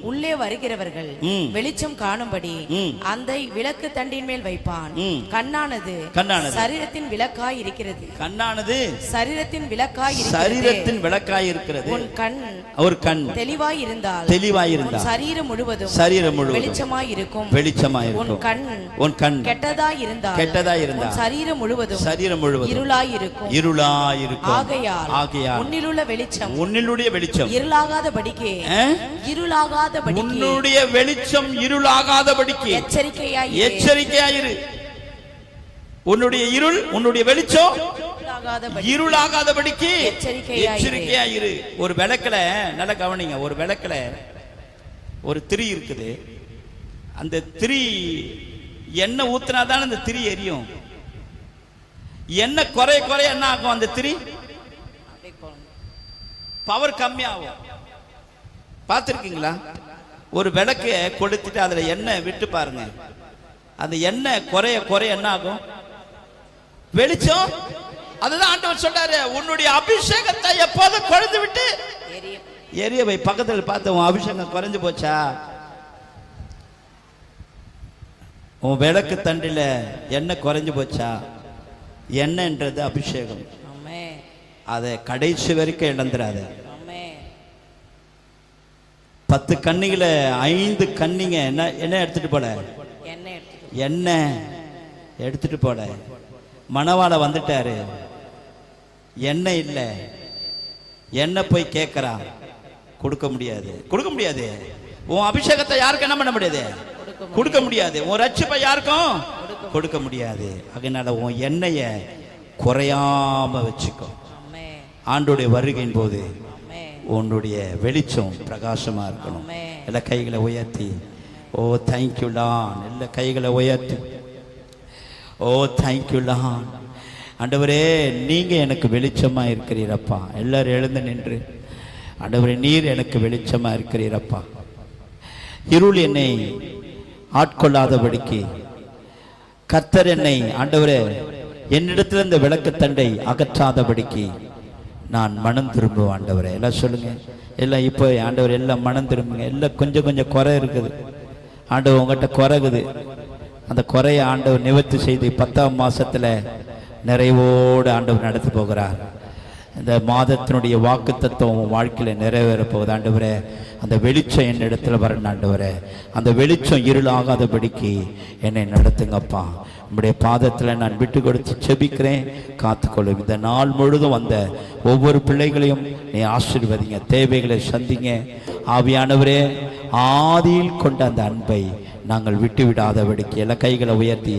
உள்ளே வருகிறவர்கள் வெளிச்சம் காணும்படி அந்த விளக்கு தண்டின் மேல் வைப்பான். கண்ணானது சரீரத்தின் விளக்காய் இருக்கிறது. சரீரத்தின் விளக்காய் இருக்கிறது. ஒரு கண் தெளிவாய் இருந்தால் சரீரம் முழுவதும் வெளிச்சமாய் இருக்கும். உன் கண் கெட்டதாய் இருந்தால் சரீரம் முழுவதும் இருளாய் இருக்கும். ஆகையால் உன்னிலுடைய வெளிச்சம் இருளாகாதபடிக்கு உன்னுடைய வெளிச்சம் இருளாகாதபடிக்கு எச்சரிக்கையாயிரு. உன்னுடைய வெளிச்சம் இருளாகாதபடிக்கு எச்சரிக்கையாயிரு. ஒரு விளக்குல நல்ல கவனிங்க, ஒரு விளக்குல ஒரு திரி இருக்குது. அந்த திரி எண்ணெய் ஊத்தினாதான் அந்த திரி எரியும். என்ன குறைய என்ன ஆகும்? அந்த திரி பவர் கம்மியாகும். பார்த்துருக்கீங்களா? ஒரு விளக்கு கொளுத்திட்டு அதுல எண்ணெய் விட்டு பாருங்க, அந்த எண்ணெய் குறைய என்ன ஆகும்? வெளிச்சம். அதுதான் ஆண்டவர் சொல்றாரு, உன்னுடைய அபிஷேகத்தை எப்போதும் கொழுந்து விட்டு எரிய வை. பக்கத்தில் பார்த்து, உன் அபிஷேகம் குறைஞ்சு போச்சா? உன் விளக்கு தண்டில எண்ணெய் குறைஞ்சு போச்சா? என்னன்றது அபிஷேகம். அதை கடைசி வரைக்கும் இழந்துடாத. 10 கன்னிகளை 5 கன்னிங்க என்ன எடுத்துட்டு போல? எண்ணெய் எடுத்துட்டு போல. மணவாள வந்துட்டாரு, எண்ணெய் இல்லை. எண்ணெய் போய் கேட்கறா, கொடுக்க முடியாது. உன் அபிஷேகத்தை யாருக்கு என்ன பண்ண முடியாது? கொடுக்க முடியாது. உன் ரட்சிப்பை யாருக்கும் கொடுக்க முடியாது. அதனால உன் எண்ணெய குறையாம வச்சுக்கோ. ஆண்டோடைய வருகையின் போது உன்னுடைய வெளிச்சம் பிரகாசமா இருக்கணும். எல்லா கைகளை உயர்த்தி, ஓ தேங்க்யூ லார்ட். எல்லா கைகளை உயர்த்தி, ஓ தேங்க்யூ லார்ட். ஆண்டவரே, நீங்க எனக்கு வெளிச்சமா இருக்கிறீரப்பா. எல்லாரும் எழுந்து நின்று, ஆண்டவரே நீர் எனக்கு வெளிச்சமா இருக்கிறீரப்பா. இருள் என்னை ஆட்கொள்ளாதபடிக்கு கர்த்தர் என்னை, ஆண்டவரே, என்னிடத்தில் இந்த விளக்குத்தண்டை அகற்றாதபடிக்கு நான் மனம் திரும்புவேன். ஆண்டவரே எல்லாம் சொல்லுங்க. எல்லாம் இப்போ ஆண்டவர் எல்லாம் மனம் திரும்புங்க. எல்லாம் கொஞ்சம் குறை இருக்குது. ஆண்டவர் உங்கள்கிட்ட குறைகுது. அந்த குறைய ஆண்டவர் நிவர்த்தி செய்து 10ஆம் மாசத்துல நிறைவோடு ஆண்டவர் நடத்தி போகிறார். இந்த மாதத்தினுடைய வாக்கு தத்துவம் வாழ்க்கையில நிறைவேற போகுது. ஆண்டவரே, அந்த வெளிச்சம் என்னிடத்துல வரணும். ஆண்டவரே, அந்த வெளிச்சம் இருளாகாதபடிக்கு என்னை நடத்துங்கப்பா. நம்முடைய பாதத்தில் நான் விட்டு கொடுத்து செபிக்கிறேன். காத்துக்கொள்ளும். இந்த நாள் முழுதும் வந்த ஒவ்வொரு பிள்ளைகளையும் நீ ஆசீர்வதிங்க, தேவைகளை சந்திங்க. ஆவியானவரே, ஆதியில் கொண்ட அந்த அன்பை நாங்கள் விட்டு விடாதபடிக்கு எல்லா கைகளை உயர்த்தி,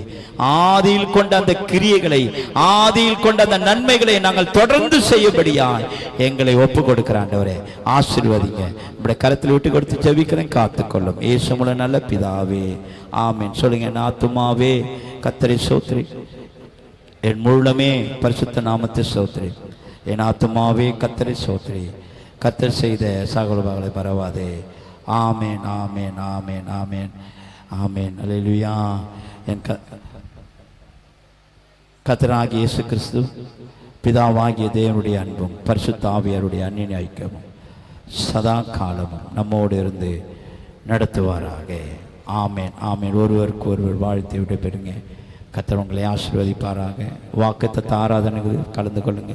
ஆதியில் கொண்ட அந்த கிரியைகளை, ஆதியில் கொண்ட அந்த நன்மைகளை நாங்கள் தொடர்ந்து செய்யபடியா எங்களை ஒப்பு கொடுக்கிற ஆண்டவரே ஆசீர்வதிங்க. நம்முடைய கரத்தில் விட்டு கொடுத்து ஜெபிக்கிறேன். காத்துக்கொள்ளும். இயேசுவின் நல்ல பிதாவே, ஆமென். சொல்லுங்க. என் ஆத்துமாவே கர்த்தரை ஸ்தோத்திரி, என் முழுமே பரிசுத்த நாமத்தை ஸ்தோத்திரி. என் ஆத்துமாவே கர்த்தரை ஸ்தோத்திரி, கர்த்தர் செய்த சகலங்களை பரவாதே. ஆமென், ஆமென், ஆமென், ஆமென், ஆமென். அல்லேலூயா. என் கர்த்தராகிய இயேசு கிறிஸ்து, பிதாவாகிய தேவனுடைய அன்பும் பரிசுத்த ஆவியாருடைய அந்நிய ஐக்கியமும் சதா காலமும் நம்மோடு இருந்து நடத்துவாராக. ஆமென், ஆமென். ஒருவருக்கு ஒருவர் வாழ்த்து விட பெறுங்க. கர்த்தர் உங்களை ஆசீர்வதிப்பாராக. வாக்குத்தத்த ஆராதனைகளில் கலந்து கொள்ளுங்க.